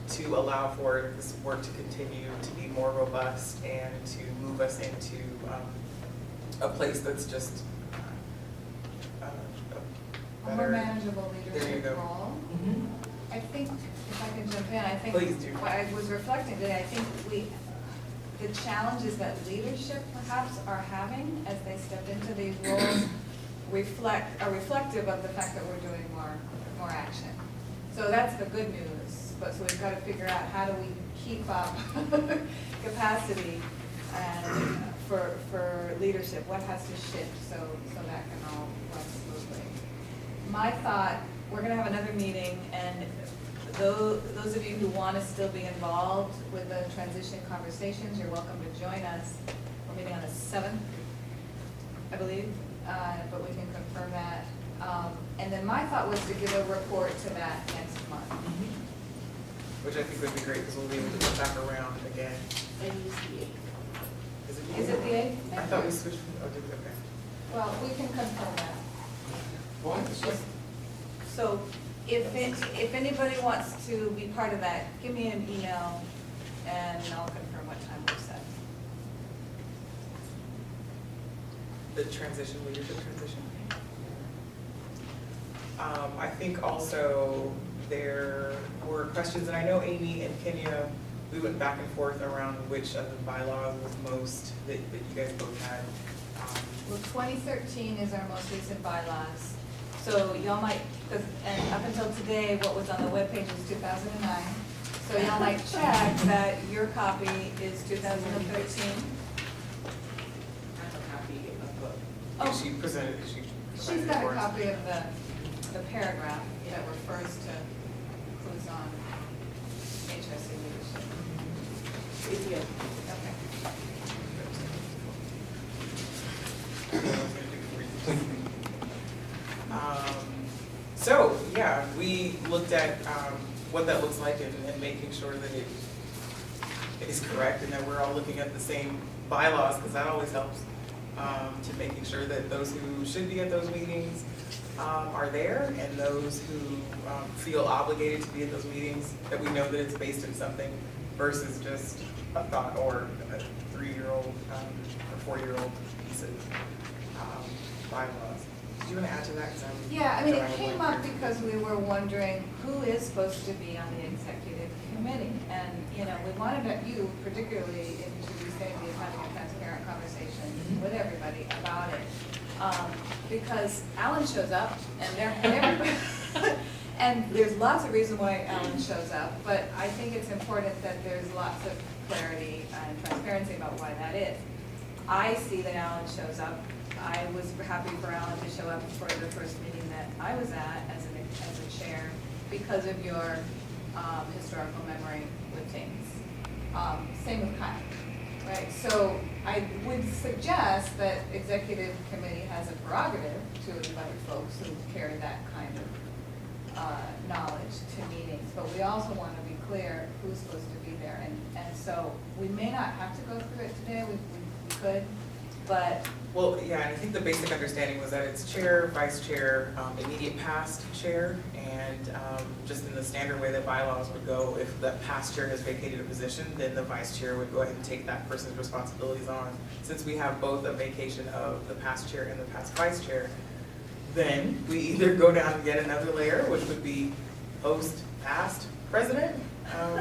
C: to allow for this work to continue to be more robust and to move us into a place that's just
B: A more manageable
C: There you
B: leadership
C: go.
B: role.
C: Mhm.
B: I think, if I can jump in, I think,
C: Please do.
B: what I was reflecting today, I think the challenges that leadership perhaps are having as they step into these roles are reflective of the fact that we're doing more action. So that's the good news, but so we've got to figure out how do we keep up capacity and for leadership, what has to shift so that can all run smoothly. My thought, we're gonna have another meeting, and those of you who want to still be involved with the transition conversations, you're welcome to join us. We're meeting on the 7th, I believe, but we can confirm that. And then my thought was to give a report to that next month.
C: Which I think would be great, because we'll be able to come back around again.
G: And use the 8th.
B: Is it the 8th?
C: I thought we switched from, oh, did we? Okay.
B: Well, we can confirm that.
J: What?
B: So if anybody wants to be part of that, give me an email and I'll confirm what time we've set.
C: The transition, leadership transition. I think also there were questions, and I know Amy and Kenya, we went back and forth around which of the bylaws was most, that you guys both had.
B: Well, 2013 is our most recent bylaws. So y'all might, and up until today, what was on the webpage was 2009. So y'all might check that your copy is 2013.
G: I have a copy of the book.
B: Oh.
C: She presented, she
B: She's
C: provided
B: got
C: it
B: a
C: for us.
B: copy of the paragraph that refers to who's on HRC leadership.
G: If you have
B: Okay.
C: So, yeah, we looked at what that looks like and making sure that it is correct and that we're all looking at the same bylaws, because that always helps, to making sure that those who should be at those meetings are there, and those who feel obligated to be at those meetings, that we know that it's based in something versus just a thought or a 3-year-old or 4-year-old piece of bylaws. Do you want to add to that?
B: Yeah, I mean, it came up because we were wondering who is supposed to be on the executive committee. And, you know, we wanted you particularly to be saying we having a transparent conversation with everybody about it. Because Alan shows up and everybody, and there's lots of reasons why Alan shows up, but I think it's important that there's lots of clarity and transparency about why that is. I see that Alan shows up. I was happy for Alan to show up for the first meeting that I was at as a chair because of your historical memory with things. Same with Kyle, right? So I would suggest that executive committee has a prerogative to invite folks who carry that kind of knowledge to meetings, but we also want to be clear who's supposed to be there. And so we may not have to go through it today, we could, but.
C: Well, yeah, and I think the basic understanding was that it's chair, vice chair, immediate past chair, and just in the standard way that bylaws would go, if the past chair has vacated a position, then the vice chair would go ahead and take that person's responsibilities on. Since we have both a vacation of the past chair and the past vice chair, then we either go down and get another layer, which would be post-past president, or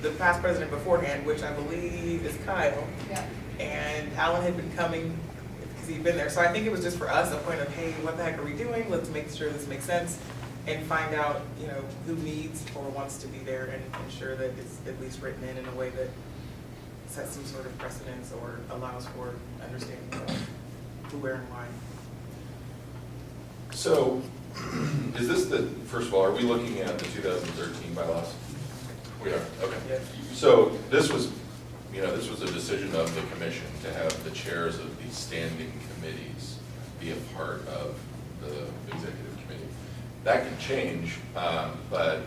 C: the past president beforehand, which I believe is Kyle.
B: Yeah.
C: And Alan had been coming because he'd been there. So I think it was just for us a point of, hey, what the heck are we doing? Let's make sure this makes sense and find out, you know, who needs or wants to be there and ensure that it's at least written in a way that sets some sort of precedence or allows for understanding of who, where, and why.
A: So, is this first of all, are we looking at the 2013 bylaws? We are, okay.
C: Yes.
A: So this was a decision of the commission to have the chairs of these standing committees be a part of the executive committee. That can change, but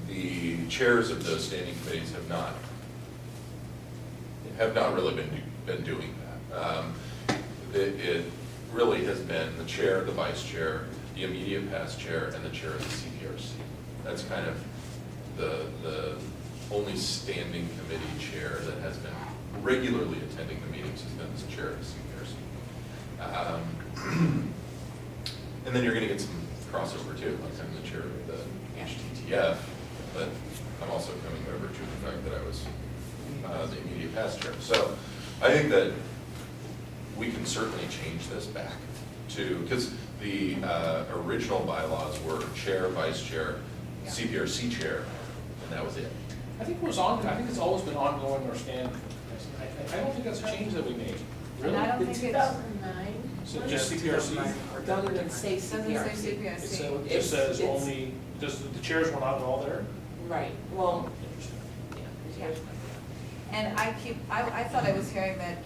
A: the chairs of those standing committees have not really been doing that. It really has been the chair, the vice chair, the immediate past chair, and the chair of the CPRC. That's kind of the only standing committee chair that has been regularly attending the meetings has been the chair of the CPRC. And then you're going to get some crossover too, like I'm the chair of the HTTF, but I'm also coming over to the fact that I was the immediate past chair. So I think that we can certainly change this back to, because the original bylaws were chair, vice chair, CPRC chair, and that was it.
D: I think it's always been ongoing or standing. I don't think that's a change that we made.
B: And I don't
G: The
B: think it's,
G: 2009.
D: So just CPRC?
G: Don't even say
B: doesn't say
G: CPRC.
B: CPSC.
D: It just says
G: It's-
D: only, does the chairs were not all there?
G: Right, well,
D: Interesting.
G: yeah, the chairs.
B: and I thought I was hearing that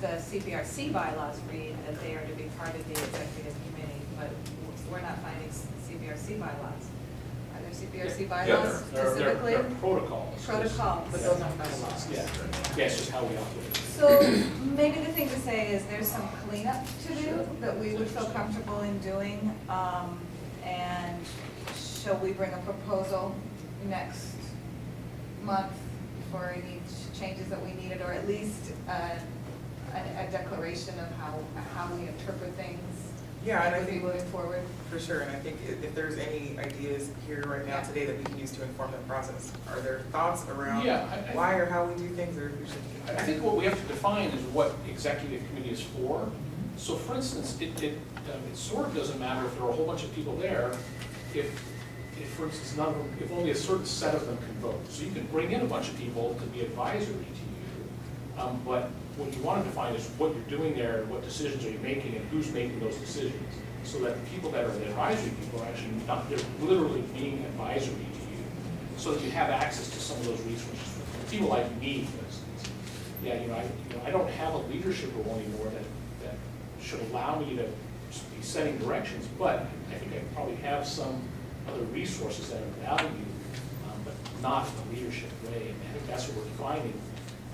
B: the CPRC bylaws read that they are to be part of the executive committee, but we're not finding CPRC bylaws. Are there CPRC bylaws specifically?
D: They're protocols.
B: Protocols.
G: But those aren't bylaws.
D: Yeah, it's just how we operate.
B: So maybe the thing to say is there's some cleanup to do that we would feel comfortable in doing. And shall we bring a proposal next month for any changes that we needed, or at least a declaration of how we interpret things?
C: Yeah, and I
B: would be
C: think
B: moving forward.
C: for sure, and I think if there's any ideas here right now today that we can use to inform the process, are there thoughts around why or how we do things, or we should?
D: I think what we have to define is what executive committee is for. So for instance, it sort of doesn't matter if there are a whole bunch of people there, if for instance, if only a certain set of them can vote. So you can bring in a bunch of people to be advisory to you, but what you want to define is what you're doing there, and what decisions are you making, and who's making those decisions. So that the people that are the advisory people are actually not, they're literally being advisory to you, so that you have access to some of those resources. For people like me, for instance, I don't have a leadership role anymore that should allow me to be setting directions, but I think I probably have some other resources that are valued, but not in a leadership way, and I think that's what we're defining.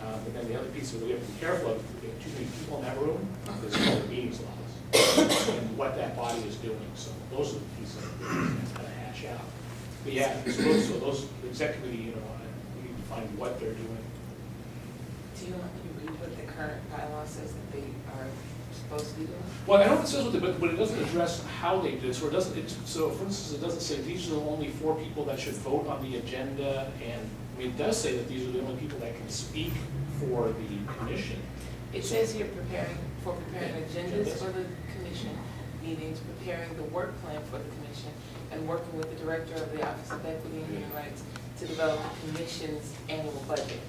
D: But then the other piece that we have to be careful of, if we have too many people in that room, is called the meetings laws, and what that body is doing. So those are the pieces that we have to kind of hash out. But yeah, so those, the exec committee, we need to find what they're doing.
G: Do you want me to read what the current bylaw says that they are supposed to be doing?
D: Well, I know it says what but it doesn't address how they do it. So so for instance, it doesn't say these are the only 4 people that should vote on the agenda, and I mean, it does say that these are the only people that can speak for the commission.
G: It says here preparing agendas for the commission meetings, preparing the work plan for the commission, and working with the director of the Office of Equity and Human Rights to develop the commission's annual budget.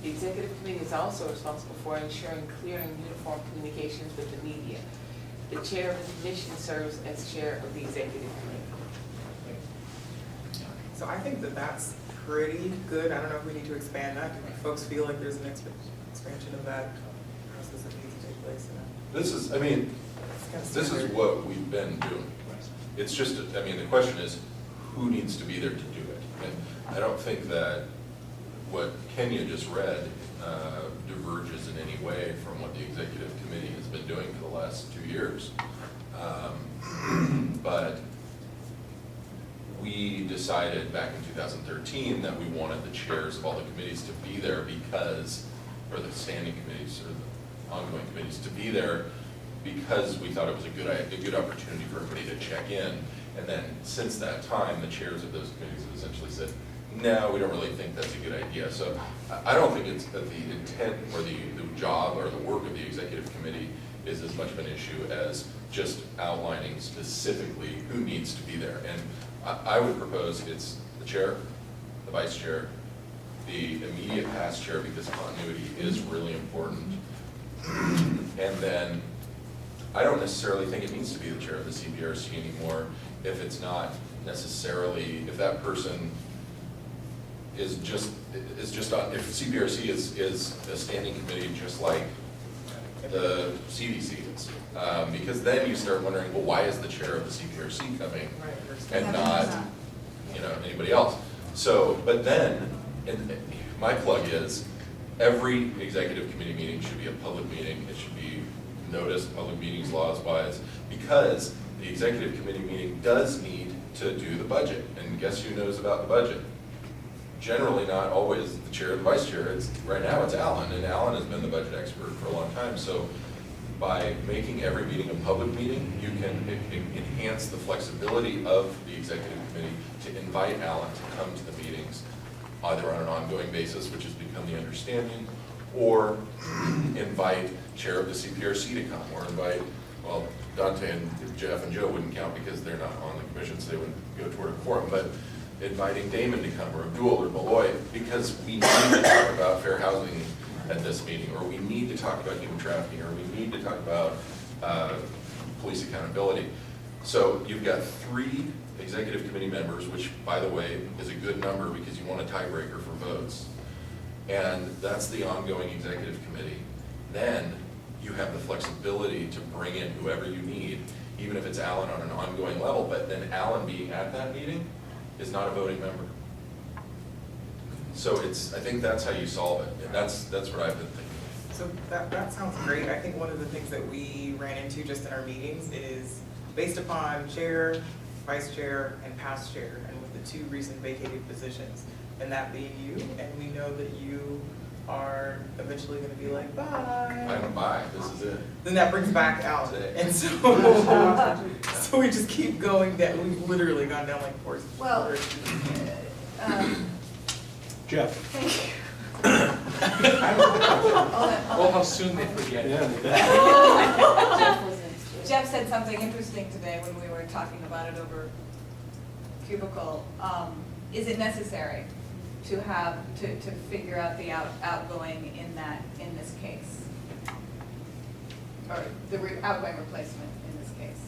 G: The executive committee is also responsible for ensuring clear and uniform communications with the media. The chair of the commission serves as chair of the executive committee.
C: So I think that that's pretty good. I don't know if we need to expand that. Do folks feel like there's an expansion of that process that needs to take place?
A: This is,
C: It's kind of
A: this is
C: standard.
A: what we've been doing. It's just, the question is, who needs to be there to do it? And I don't think that what Kenya just read diverges in any way from what the executive committee has been doing for the last 2 years. But we decided back in 2013 that we wanted the chairs of all the committees to be there because, or the standing committees or the ongoing committees to be there because we thought it was a good opportunity for everybody to check in. And then since that time, the chairs of those committees have essentially said, no, we don't really think that's a good idea. So I don't think it's that the intent or the job or the work of the executive committee is as much of an issue as just outlining specifically who needs to be there. And I would propose it's the chair, the vice chair, the immediate past chair because continuity is really important. And then, I don't necessarily think it needs to be the chair of the CPRC anymore if it's not necessarily, if that person is just on, if CPRC is a standing committee just like the CDC is. Because then you start wondering, well, why is the chair of the CPRC coming and not, you know, anybody else? So, but then, and my plug is, every executive committee meeting should be a public meeting. It should be noticed, public meetings laws wise, because the executive committee meeting does need to do the budget. And guess who knows about the budget? Generally not always the chair or the vice chair. Right now it's Alan, and Alan has been the budget expert for a long time. So by making every meeting a public meeting, you can enhance the flexibility of the executive committee to invite Alan to come to the meetings, either on an ongoing basis, which has become the understanding, or invite chair of the CPRC to come, or invite, well, Dante and Jeff and Joe wouldn't count because they're not on the commission, so they wouldn't go toward a quorum, but inviting Damon to come, or Abdul or Malloy, because we need to talk about fair housing at this meeting, or we need to talk about human trafficking, or we need to talk about police accountability. So you've got 3 executive committee members, which, by the way, is a good number because you want a tiebreaker for votes. And that's the ongoing executive committee. Then you have the flexibility to bring in whoever you need, even if it's Alan on an ongoing level, but then Alan being at that meeting is not a voting member. So I think that's how you solve it. And that's what I've been thinking.
C: So that sounds great. I think one of the things that we ran into just in our meetings is based upon chair, vice chair, and past chair, and with the 2 recent vacated positions, and that being you, and we know that you are eventually gonna be like, bye.
A: I'm bye, this is it.
C: Then that brings back Alan.
A: That's it.
C: And so, so we just keep going down, we've literally gone down like horse.
B: Well,
D: Jeff.
B: thank you.
D: Oh, how soon they forget.
E: Jeff was in.
B: Jeff said something interesting today when we were talking about it over cubicle. Is it necessary to have, to figure out the outgoing in this case? Or the outgoing replacement in this case?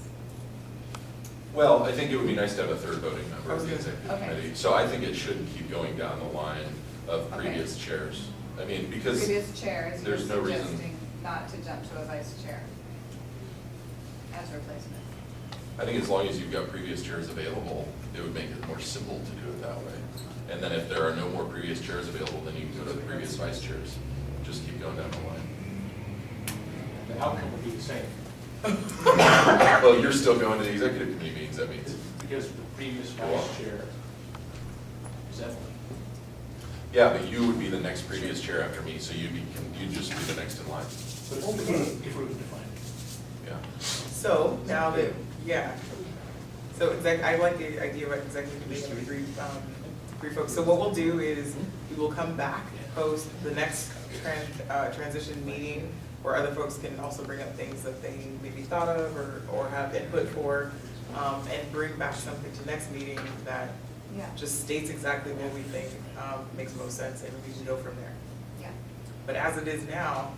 A: Well, I think it would be nice to have a 3rd voting member of the executive
B: Okay.
A: committee. So I think it should keep going down the line of
B: Okay.
A: previous chairs. I mean, because
B: Previous chairs, you're
A: there's no reason.
B: suggesting not to jump to a vice chair as a replacement.
A: I think as long as you've got previous chairs available, it would make it more simple to do it that way. And then if there are no more previous chairs available, then you can go to the previous vice chairs. Just keep going down the line.
D: The outcome would be the same,
A: Well, you're still going to the executive committee meetings, that means.
D: because the previous vice chair is Evelyn.
A: Yeah, but you would be the next previous chair after me, so you'd just be the next in line.
D: But only if we would define it.
A: Yeah.
C: So now that, yeah, so I like the idea of executive committee of 3 folks. So what we'll do is we will come back post the next transition meeting where other folks can also bring up things that they maybe thought of or have input for, and bring back something to next meeting that
B: Yeah,
C: just states exactly what we think makes most sense, and we can go from there.
B: yeah.
C: But as it is now,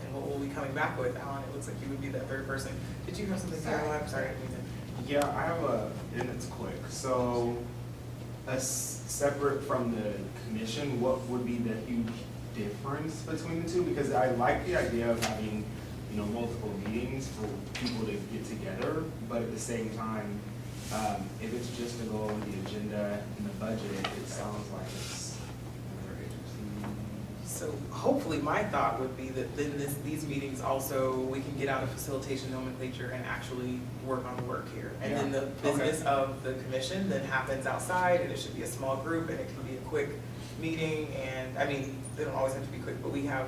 C: and what we'll be coming back with, Alan, it looks like you would be that 3rd person. Did you have something, Carol? I'm sorry, I didn't mean to.
L: Yeah, I have and it's quick. So, separate from the commission, what would be the huge difference between the 2? Because I like the idea of having, multiple meetings for people to get together, but at the same time, if it's just to go over the agenda and the budget, it sounds like it's very interesting.
C: So hopefully my thought would be that then these meetings also, we can get out of facilitation nomenclature and actually work on the work here. And then the business of the commission then happens outside, and it should be a small group, and it can be a quick meeting. And I mean, they don't always have to be quick, but we have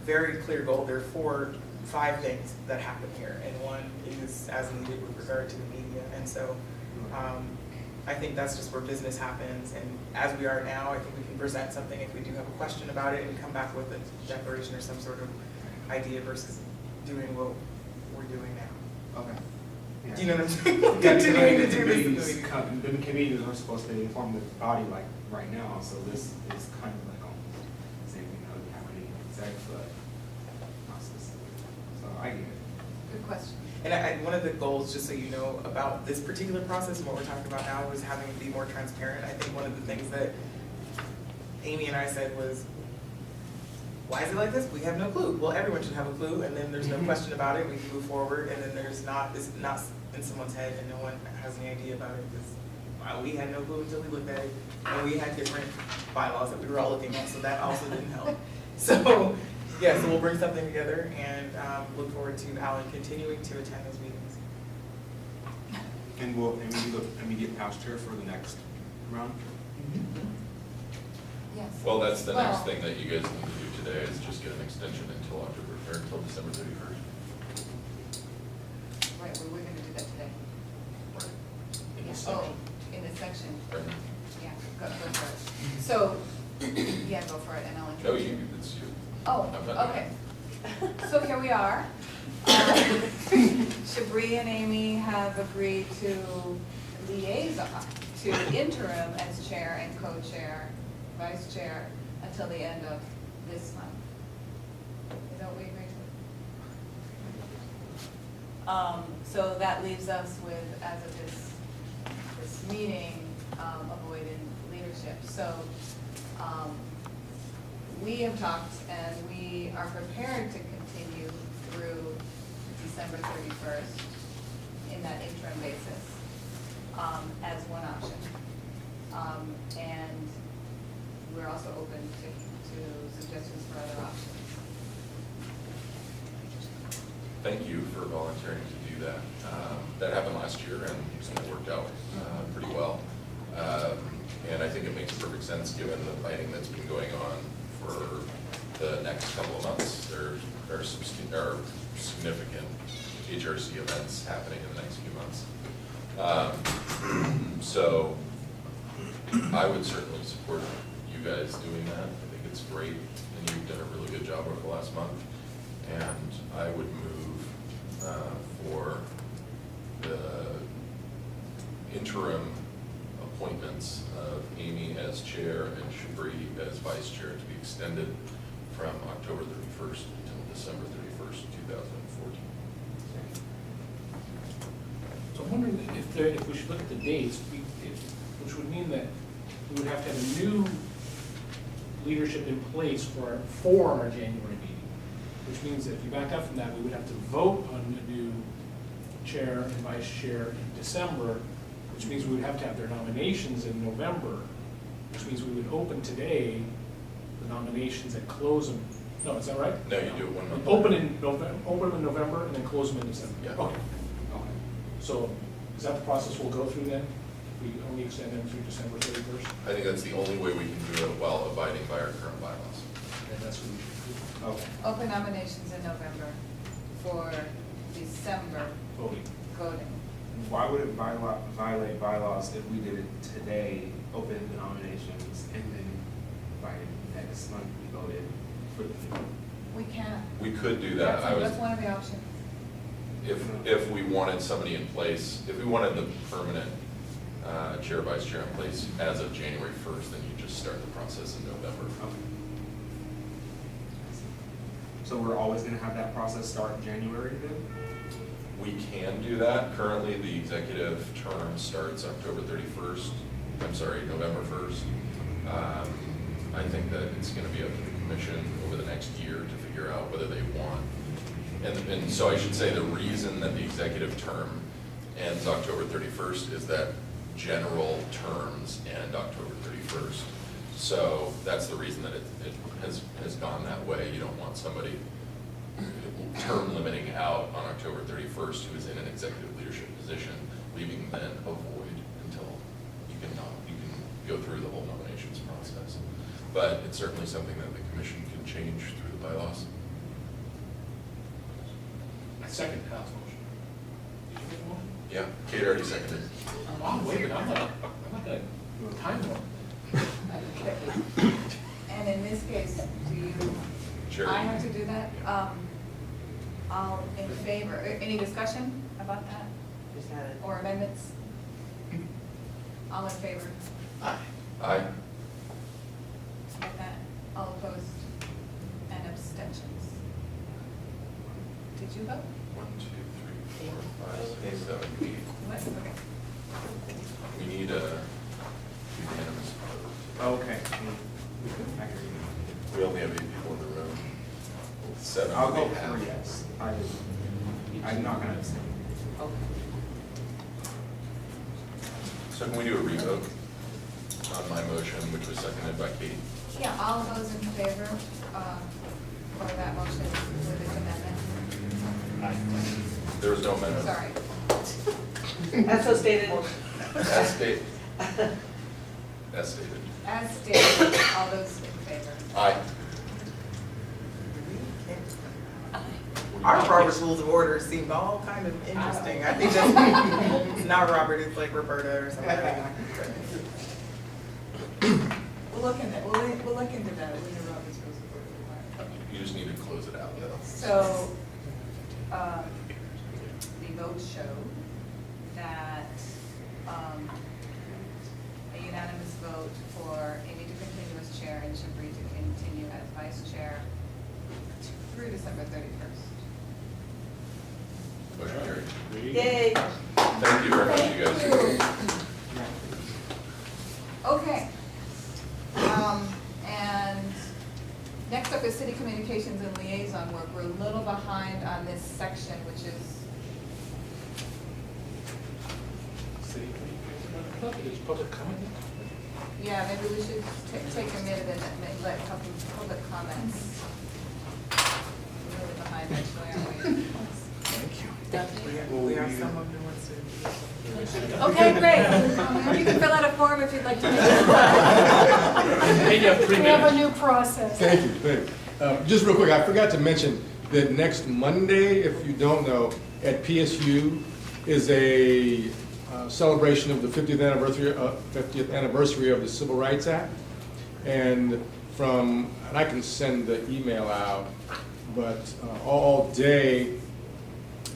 C: very clear goal. There are 5 things that happen here, and one is as needed with regard to the media. And so I think that's just where business happens, and as we are now, I think we can present something if we do have a question about it and come back with a declaration or some sort of idea versus doing what we're doing now.
L: Okay. Yeah.
C: Do you know what I'm saying?
L: Yeah, because
C: Continuing
L: the
C: to do this in the
L: committees,
C: meeting.
L: the committees are supposed to inform the body like right now, so this is kind of like almost the same thing that would happen in exec, but not specific. So I get it.
B: Good question.
C: And one of the goals, just so you know, about this particular process and what we're talking about now is having it be more transparent. I think one of the things that Amy and I said was, why is it like this? We have no clue. Well, everyone should have a clue, and then there's no question about it. We can move forward, and then it's not in someone's head, and no one has any idea about it because we had no clue until we looked at it, and we had different bylaws that we were all looking at, so that also didn't help. So, yeah, so we'll bring something together and look forward to Alan continuing to attend those meetings.
L: And we get past here for the next round?
B: Yes.
A: Well, that's the next
B: Well-
A: thing that you guys need to do today, is just get an extension until October, or until December 31st.
B: Right, we were gonna do that today.
A: In this
B: Yeah.
A: section.
B: Oh, in this section,
A: Right.
B: yeah, go for it. So, yeah, go for it, and I'll
A: No,
B: introduce you.
A: it's you.
B: Oh,
A: I'm not doing
B: okay. So here we are. Shabri and Amy have agreed to liaison, to interim as chair and co-chair, vice chair, until the end of this month. Is that what we agreed to? So that leaves us with, as of this meeting, avoided leadership. So, we have talked and we are prepared to continue through December 31st in that interim basis, as one option. And we're also open to suggestions for other options.
A: Thank you for volunteering to do that. That happened last year and it worked out pretty well. And I think it makes perfect sense given the planning that's been going on for the next couple of months. There are significant HRC events happening in the next few months. So I would certainly support you guys doing that. I think it's great, and you've done a really good job over the last month. And I would move for the interim appointments of Amy as chair and Shabri as vice chair to be extended from October 31st until December 31st, 2014.
D: So I'm wondering if we should look at the dates, which would mean that we would have to have a new leadership in place for our January meeting, which means that if you backed up from that, we would have to vote on a new chair and vice chair in December, which means we would have to have their nominations in November, which means we would open today the nominations and close them. No, is that right?
A: No, you do it one month.
D: Open them in November and then close them in December?
A: Yeah.
D: Okay. So is that the process we'll go through then? We only extend them through December 31st?
A: I think that's the only way we can do it while abiding by our current bylaws.
D: And that's what we should do.
L: Okay.
B: Open nominations in November for December
D: Voting.
B: voting.
L: Why would it violate bylaws if we did it today, open the nominations, and then by next month we voted for the
B: We can't.
A: We could do that.
B: That's one of the options.
A: If we wanted somebody in place, if we wanted the permanent chair, vice chair in place as of January 1st, then you just start the process in November.
L: Okay. So we're always gonna have that process start in January then?
A: We can do that. Currently, the executive term starts October 31st, I'm sorry, November 1st. I think that it's gonna be up to the commission over the next year to figure out whether they want. And so I should say the reason that the executive term ends October 31st is that general terms end October 31st. So that's the reason that it has gone that way. You don't want somebody term limiting out on October 31st who is in an executive leadership position, leaving then a void until you can go through the whole nominations process. But it's certainly something that the commission can change through the bylaws.
D: I second Kyle's motion. Did you make a motion?
A: Yeah, Kate already seconded.
D: I'm waiting, I'm not gonna time warp.
B: And in this case, do you,
A: Sure.
B: I have to do that? I'll in favor, any discussion about that? or amendments? All in favor?
A: Aye.
B: Like that, all opposed, and abstentions. Did you vote?
A: 1, 2, 3, 4, 5, 6, 7, 8.
B: What? Okay.
A: We need a unanimous vote.
L: Okay.
A: We only have 8 people in the room. 7.
L: I'll go
A: we have.
L: for yes. I'm not gonna abstain.
A: So can we do a revote on my motion, which was seconded by Katie?
B: Yeah, all those in favor for that motion with this amendment?
A: There was no amendment.
B: Sorry.
E: As so stated.
A: As stated. As stated.
B: As stated, all those in favor?
A: Aye.
C: Our Robert's Rules of Order seemed all kind of interesting. I think that's, it's not Robert, it's like Roberta or something.
B: We'll look into, we'll look into that, in the Robert's Rules of Order.
A: You just need to close it out, though.
B: So, the vote showed that a unanimous vote for Amy to continue as chair and Shabri to continue as vice chair through December 31st.
A: Motion carried.
E: Yay.
A: Thank you very much, you guys.
B: Okay. And next up is city communications and liaison work. We're a little behind on this section, which is,
D: Is public comment?
B: yeah, maybe we should take a minute and let a couple public comments. We're really behind actually, aren't we?
C: We have someone who wants to.
B: Okay, great. You can fill out a form if you'd like to make it.
D: Maybe have 3
K: We have a
D: minutes.
K: new process.
M: Thank you. Just real quick, I forgot to mention that next Monday, if you don't know, at PSU is a celebration of the 50th anniversary of the Civil Rights Act. And I can send the email out, but all day,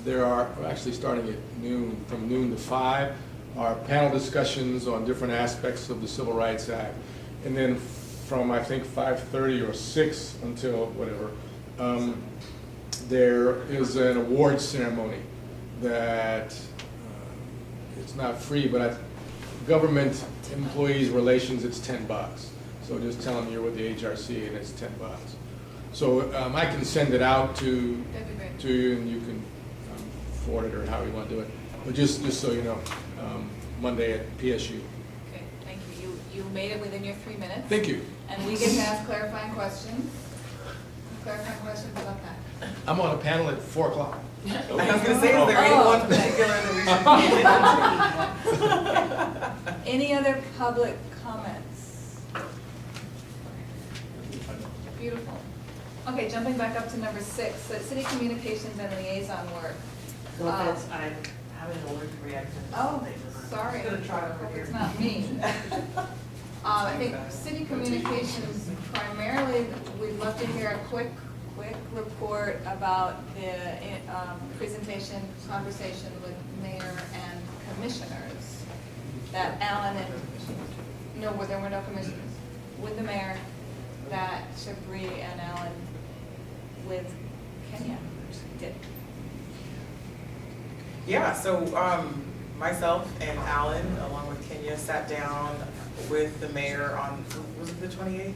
M: there are, actually starting at noon, from noon to 5, are panel discussions on different aspects of the Civil Rights Act. And then from, I think, 5:30 or 6 until whatever, there is an awards ceremony that it's not free, but government employees relations, it's $10. So just tell them you're with the HRC and it's $10. So I can send it out to you, and you can forward it or how you want to do it. But just so you know, Monday at PSU.
B: Okay, thank you. You made it within your 3 minutes.
M: Thank you.
B: And we get to ask clarifying questions. Clarifying questions about that.
M: I'm on a panel at 4 o'clock.
C: I was gonna say, is there anyone particular that we should be?
B: Any other public comments? Beautiful. Okay, jumping back up to number 6, so city communications and liaison work.
E: No offense, I'm having an allergic reaction.
B: Oh, sorry.
E: I'm gonna try over here.
B: It's not me. I think city communications primarily, we'd love to hear a quick report about the presentation, conversation with mayor and commissioners that Alan and, no, there were no commissioners, with the mayor, that Shabri and Alan with Kenya did.
C: Yeah, so myself and Alan, along with Kenya, sat down with the mayor on, was it the 28th?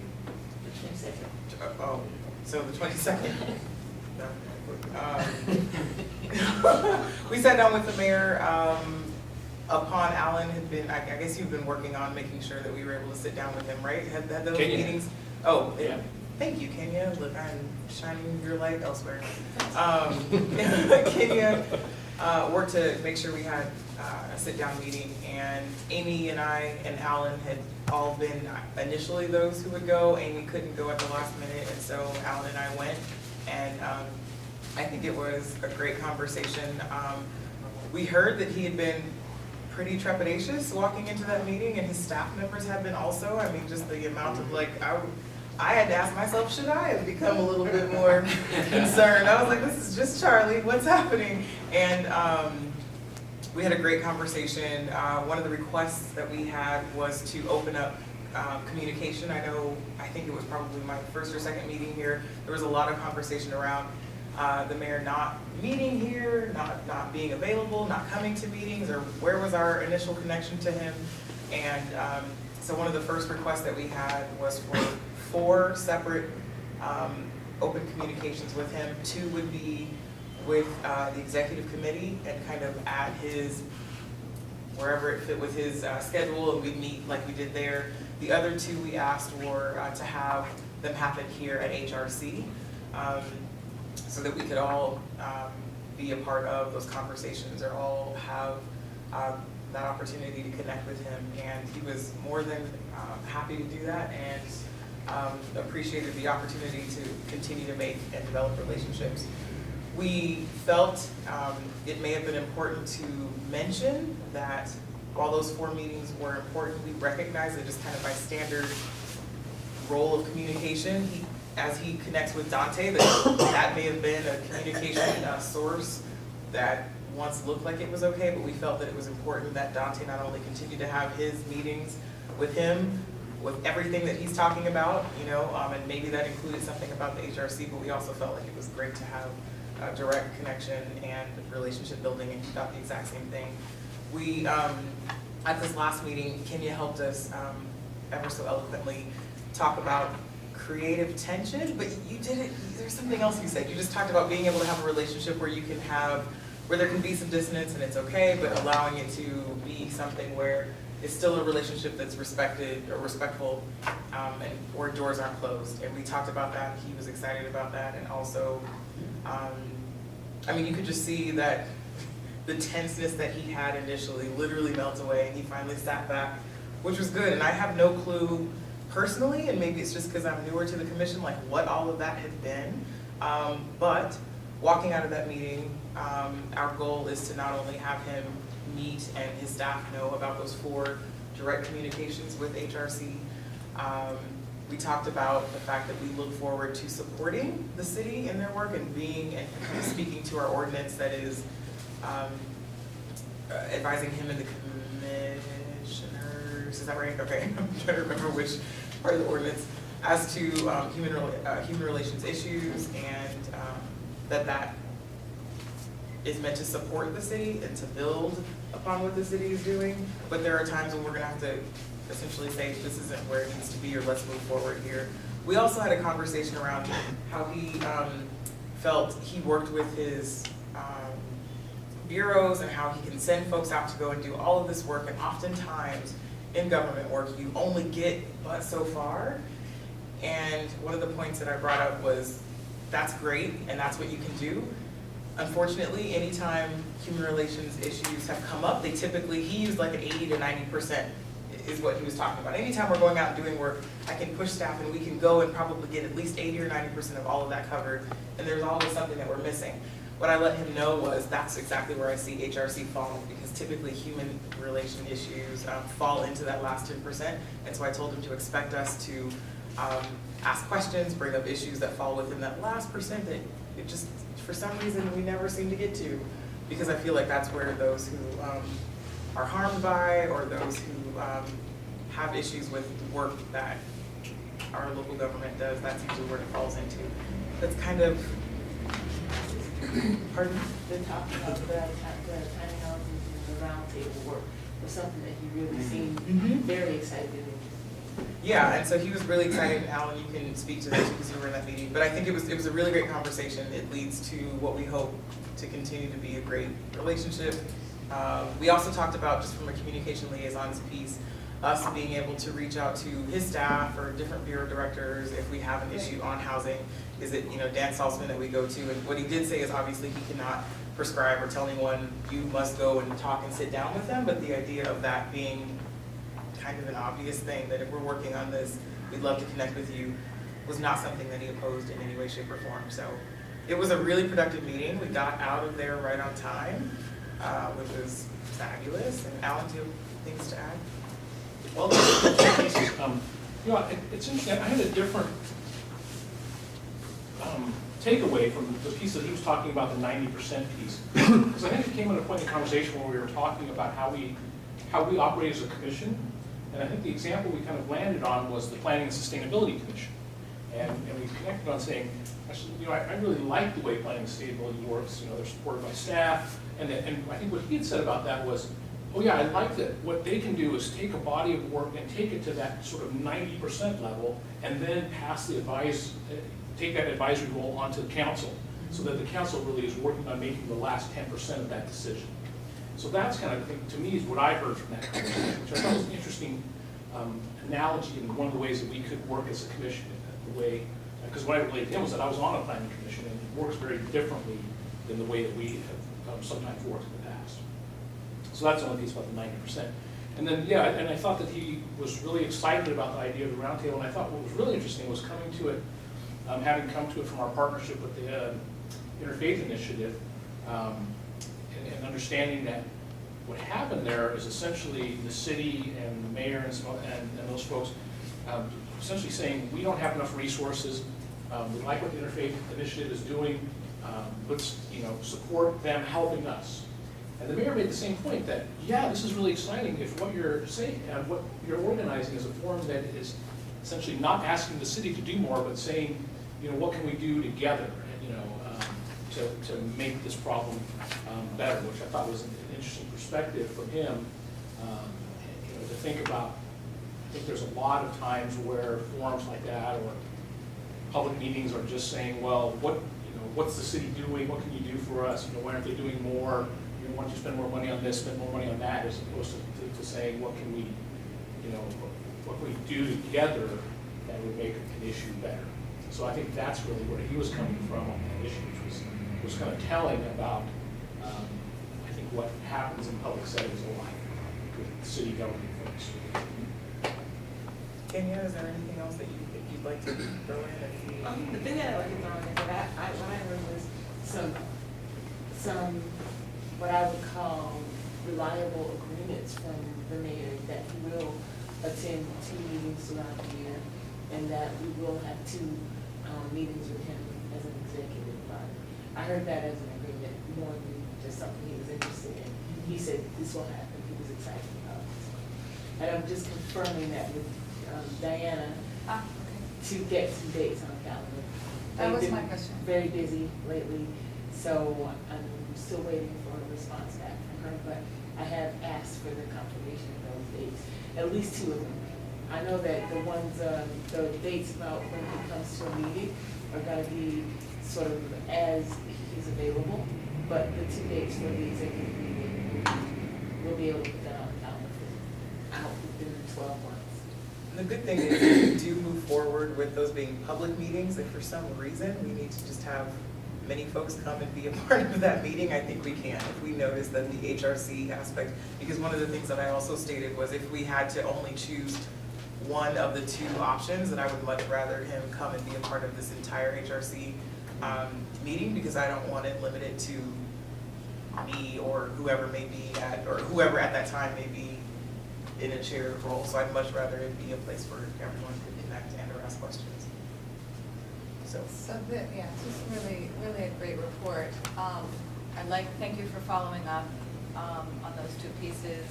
E: The 22nd.
C: Oh, so the 22nd. We sat down with the mayor upon Alan had been, I guess you've been working on making sure that we were able to sit down with him, right? Had those
D: Kenya.
C: meetings? Oh,
D: Yeah.
C: Thank you, Kenya. Look, I'm shining your light elsewhere. Kenya worked to make sure we had a sit-down meeting, and Amy and I and Alan had all been initially those who would go. Amy couldn't go at the last minute, and so Alan and I went, and I think it was a great conversation. We heard that he had been pretty trepidatious walking into that meeting, and his staff members had been also. I mean, just the amount of I had to ask myself, should I have become a little bit more concerned? I was like, this is just Charlie, what's happening? And we had a great conversation. One of the requests that we had was to open up communication. I think it was probably my first or second meeting here. There was a lot of conversation around the mayor not meeting here, not being available, not coming to meetings, or where was our initial connection to him. And so one of the first requests that we had was for 4 separate open communications with him. 2 would be with the executive committee and kind of at his, wherever it fit with his schedule, and we'd meet like we did there. The other 2 we asked were to have them happen here at HRC, so that we could all be a part of those conversations or all have that opportunity to connect with him. And he was more than happy to do that, and appreciated the opportunity to continue to make and develop relationships. We felt it may have been important to mention that while those 4 meetings were important, we recognize that just kind of by standard role of communication, as he connects with Dante, that may have been a communication source that once looked like it was okay, but we felt that it was important that Dante not only continue to have his meetings with him, with everything that he's talking about, and maybe that included something about the HRC, but we also felt like it was great to have a direct connection and relationship building, and he thought the exact same thing. We, at this last meeting, Kenya helped us ever so eloquently talk about creative tension, but you did it, there's something else you said. You just talked about being able to have a relationship where you can have, where there can be some dissonance and it's okay, but allowing it to be something where it's still a relationship that's respected or respectful, and where doors aren't closed. And we talked about that, he was excited about that, and also, you could just see that the tenseness that he had initially literally melts away, and he finally sat back, which was good. And I have no clue personally, and maybe it's just because I'm newer to the commission, like what all of that had been. But walking out of that meeting, our goal is to not only have him meet and his staff know about those 4 direct communications with HRC. We talked about the fact that we look forward to supporting the city in their work and being and kind of speaking to our ordinance that is advising him and the commissioners, is that right? Okay, I'm trying to remember which part of the ordinance, as to human relations issues, and that is meant to support the city and to build upon what the city is doing. But there are times when we're gonna have to essentially say, this isn't where it needs to be, or let's move forward here. We also had a conversation around how he felt he worked with his bureaus and how he can send folks out to go and do all of this work, and oftentimes in government work you only get but so far. And one of the points that I brought up was, that's great and that's what you can do. Unfortunately, anytime human relations issues have come up, he used like an 80 to 90% is what he was talking about. Anytime we're going out and doing work, I can push staff and we can go and probably get at least 80 or 90% of all of that covered, and there's always something that we're missing. What I let him know was that's exactly where I see HRC falling, because typically human relation issues fall into that last 10%, and so I told him to expect us to ask questions, bring up issues that fall within that last percent that it just, for some reason, we never seem to get to, because I feel like that's where those who are harmed by, or those who have issues with work that our local government does, that's usually where it falls into. That's kind of, pardon?
G: The talking about the tiny houses and the round table work was something that he really seemed very excited in.
C: Yeah, and so he was really excited. Alan, you can speak to this because you were in that meeting. But I think it was a really great conversation. It leads to what we hope to continue to be a great relationship. We also talked about, just from a communication liaisons piece, us being able to reach out to his staff or different bureau directors if we have an issue on housing. Is it, Dan Salzman that we go to? And what he did say is obviously he cannot prescribe or tell anyone you must go and talk and sit down with them, but the idea of that being kind of an obvious thing, that if we're working on this, we'd love to connect with you, was not something that he opposed in any way, shape, or form. So it was a really productive meeting. We got out of there right on time, which was fabulous. And Alan, do you have things to add?
D: Well, it's interesting. I had a different takeaway from the piece that he was talking about, the 90% piece. Because I think it came at a point in the conversation where we were talking about how we operate as a commission. And I think the example we kind of landed on was the Planning and Sustainability Commission. And we connected on saying, actually, you know, I really like the way Planning and Sustainability works. You know, they're supported by staff. And I think what he had said about that was, oh yeah, I like that. What they can do is take a body of work and take it to that sort of 90% level, and then pass the take that advisory role onto the council, so that the council really is working on making the last 10% of that decision. So that's kind of, to me, is what I heard from that conversation, which I thought was an interesting analogy and one of the ways that we could work as a commission. The way, because what I related to him was that I was on a planning commission, and it works very differently than the way that we have sometimes worked in the past. So that's the only piece about the 90%. And then, yeah, and I thought that he was really excited about the idea of the roundtable, and I thought what was really interesting was coming to it, having come to it from our partnership with the Interfaith Initiative, and understanding that what happened there is essentially the city and the mayor and those folks essentially saying, we don't have enough resources, we like what the Interfaith Initiative is doing, let's support them helping us. And the mayor made the same point that, yeah, this is really exciting if what you're saying, what you're organizing is a forum that is essentially not asking the city to do more, but saying, what can we do together, to make this problem better, which I thought was an interesting perspective from him. To think about, I think there's a lot of times where forums like that or public meetings are just saying, well, what's the city doing? What can you do for us? Why aren't they doing more? Why don't you spend more money on this, spend more money on that, as opposed to saying, what can we do together that would make an issue better? So I think that's really where he was coming from on that issue, which was kind of telling about, I think, what happens in public settings alike with city government folks.
C: Kenya, is there anything else that you'd like to throw in?
G: The thing that I like to throw in is that what I heard was some what I would call reliable agreements from the mayor that he will attend 2 meetings throughout the year, and that we will have 2 meetings with him as an executive body. I heard that as an agreement more than just something he was interested in. He said this will happen. He was excited about it. And I'm just confirming that with Diana to get some dates on the calendar.
B: That was
G: They've
B: my
G: been
B: question.
G: very busy lately, so I'm still waiting for a response back from her, but I have asked for the confirmation of those dates, at least 2 of them. I know that the dates about when he comes to a meeting are gonna be sort of as he's available, but the 2 dates for the executive meeting, we'll be able to put that on the calendar out within 12 months.
C: The good thing is, if we do move forward with those being public meetings, if for some reason we need to just have many folks come and be a part of that meeting, I think we can, if we notice that the HRC aspect, because one of the things that I also stated was if we had to only choose one of the 2 options, then I would much rather him come and be a part of this entire HRC meeting, because I don't want it limited to me or whoever may be or whoever at that time may be in a chair role. So I'd much rather it be a place where everyone could connect and or ask questions. So
B: Yeah, it's just really, really a great report. Thank you for following up on those 2 pieces.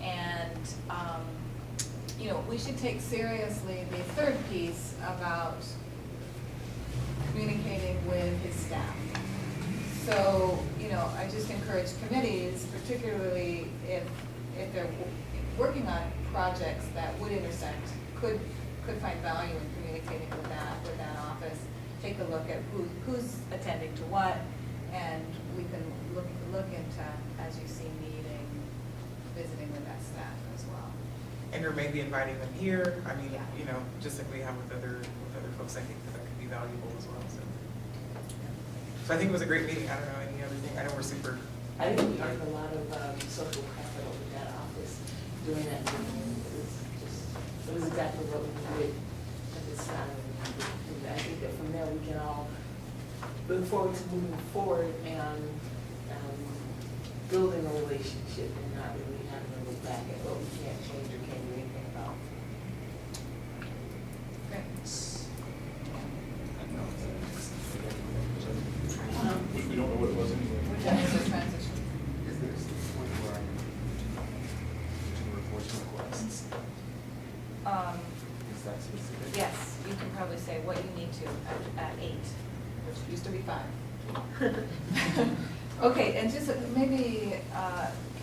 B: And, we should take seriously the 3rd piece about communicating with his staff. So, I just encourage committees, particularly if they're working on projects that would intersect, could find value in communicating with that office. Take a look at who's attending to what, and we can look into, as you see, meeting, visiting with that staff as well.
C: and or maybe inviting them here. I mean,
B: Yeah.
C: just like we have with other folks, I think that could be valuable as well. So I think it was a great meeting. I don't know any other thing. I know we're super.
G: I think we earned a lot of social capital in that office during that meeting. It was exactly what we did at this time. And I think that from there we can all look forward to moving forward and building a relationship and not really having to look back at what we can't change or can't do anything about.
B: Great. 55. Okay, and just maybe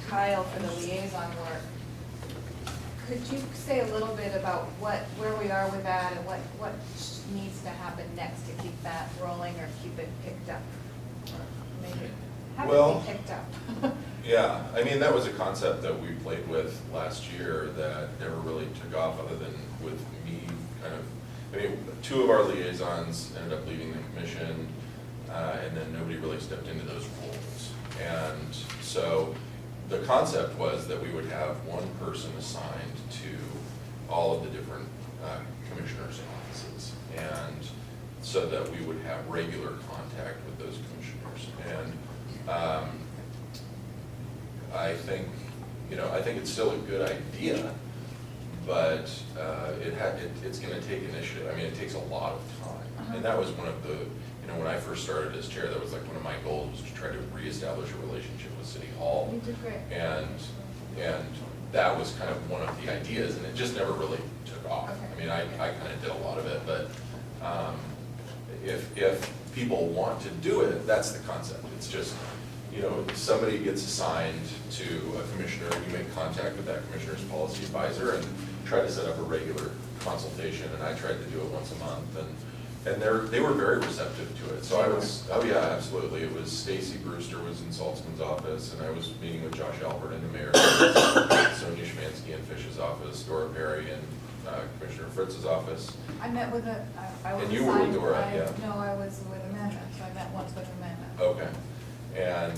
B: Kyle, for the liaison work, could you say a little bit about where we are with that and what needs to happen next to keep that rolling or keep it picked up? Or maybe have
A: Well,
B: it be picked up.
A: Yeah, I mean, that was a concept that we played with last year that never really took off, other than with me kind of, I mean, 2 of our liaisons ended up leaving the commission, and then nobody really stepped into those roles. And so the concept was that we would have one person assigned to all of the different commissioners' offices, and so that we would have regular contact with those commissioners. And I think, I think it's still a good idea, but it's gonna take initiative. I mean, it takes a lot of time. And that was one of the, when I first started as chair, that was like one of my goals, was to try to reestablish a relationship with City Hall.
B: You did great.
A: And that was kind of one of the ideas, and it just never really took off.
B: Okay.
A: I mean, I kind of did a lot of it, but if people want to do it, that's the concept. It's just, somebody gets assigned to a commissioner, and you make contact with that commissioner's policy advisor and try to set up a regular consultation, and I tried to do it once a month, and they were very receptive to it. So I was, oh yeah, absolutely. It was Stacy Brewster was in Saltzman's office, and I was meeting with Josh Alpert in the mayor's office, Sonia Schmansky in Fish's office, Dora Perry in Commissioner Fritz's office.
B: I met with I was
A: And you were with
B: assigned-
A: Dora, yeah.
B: No, I was with Amanda, so I met once with Amanda.
A: Okay. And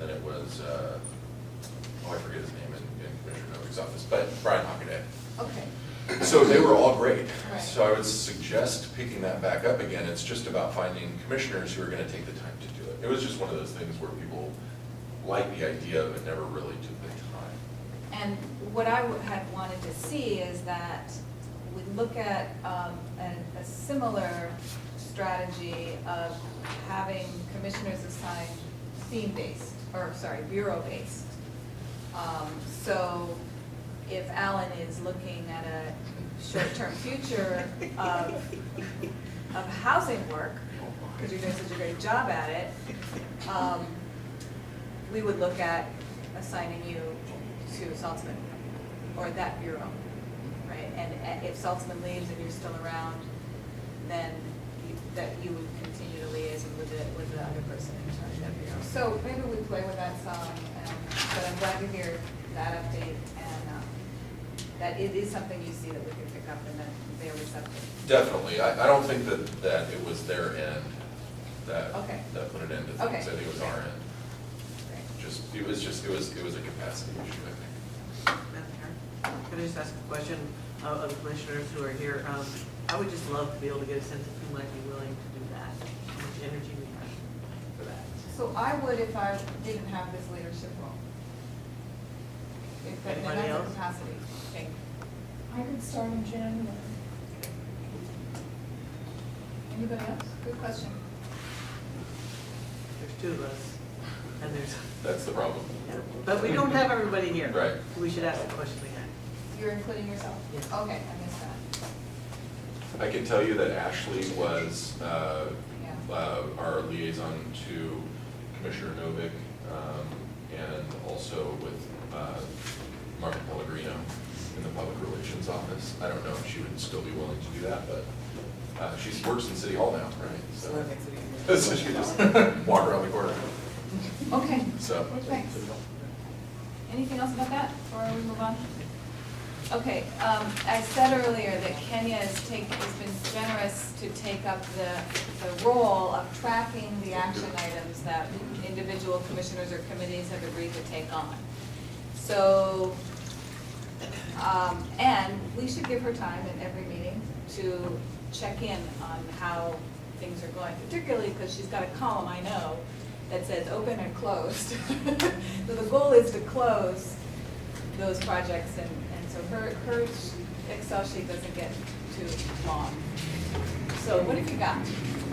A: then it was, I forget his name in Commissioner Novick's office, but Brian Hockaday.
B: Okay.
A: So they were all great.
B: Right.
A: So I would suggest picking that back up again. It's just about finding commissioners who are gonna take the time to do it. It was just one of those things where people liked the idea of it, never really took the time.
B: And what I had wanted to see is that we look at a similar strategy of having commissioners assigned theme-based, bureau-based. So if Alan is looking at a short-term future of housing work, because you're doing such a great job at it, we would look at assigning you to Saltzman or that bureau, right? And if Saltzman leaves and you're still around, then you would continue to liaise with the other person in charge of that bureau. So maybe we play with that some, but I'm glad to hear that update, and that it is something you see that we can pick up and that they're receptive.
A: Definitely. I don't think that it was their end that
B: Okay.
A: put it into things.
B: Okay.
A: I think it was our end.
B: Great.
A: It was a capacity issue, I think.
N: Madam Chair, can I just ask a question of the commissioners who are here? I would just love to be able to get a sense of who might be willing to do that, how much energy we have for that.
B: So I would if I didn't have this leadership role. If that,
N: Anybody
B: that's a
N: else?
B: capacity thing.
K: I could start in January.
B: Anybody else? Good question.
N: There's 2 of us, and there's,
A: That's the problem.
N: yeah, but we don't have everybody here.
A: Right.
N: We should ask the question again.
B: You're including yourself?
N: Yes.
B: Okay, I missed that.
A: I can tell you that Ashley was
B: Yeah.
A: our liaison to Commissioner Novick, and also with Martin Pellegrino in the Public Relations Office. I don't know if she would still be willing to do that, but she works in City Hall now, right?
C: So that makes it easier.
A: So she can just walk around the corner.
B: Okay,
A: So,
B: thanks. Anything else about that before we move on? Okay, I said earlier that Kenya has been generous to take up the role of tracking the action items that individual commissioners or committees have agreed to take on. So, and we should give her time in every meeting to check in on how things are going, particularly because she's got a column, I know, that says open and closed. So the goal is to close those projects, and so her Excel sheet doesn't get too long. So what have you got?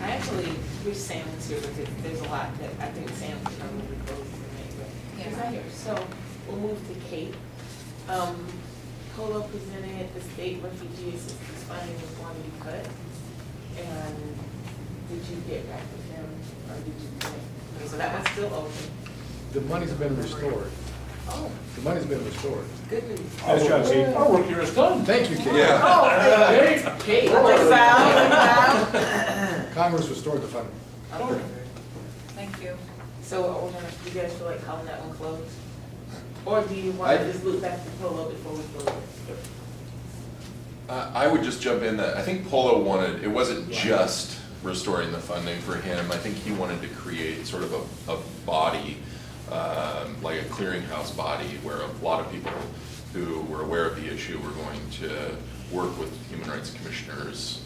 G: I actually wish Sam was here because there's a lot that I think Sam can probably close for me, but he's
B: Yeah.
G: not here. So we'll move to Kate. COLA presented the state refugee assistance funding was going to be cut. And did you get back with him, or did you connect? Okay, so that one's still open.
M: The money's been restored.
G: Oh,
M: The money's been restored.
G: good news.
D: Nice job, Chief. Our work here is done.
M: Thank you, Ken.
A: Yeah.
G: Oh,
D: Hey,
G: hey, project filed.
M: Congress restored the funding.
G: Okay.
B: Thank you.
G: So, we're gonna, you guys feel like calling that one closed? Or do you want to just look back to Polo before we close it?
A: I would just jump in that I think Polo wanted, it wasn't just restoring the funding for him. I think he wanted to create sort of a body, like a clearinghouse body, where a lot of people who were aware of the issue were going to work with human rights commissioners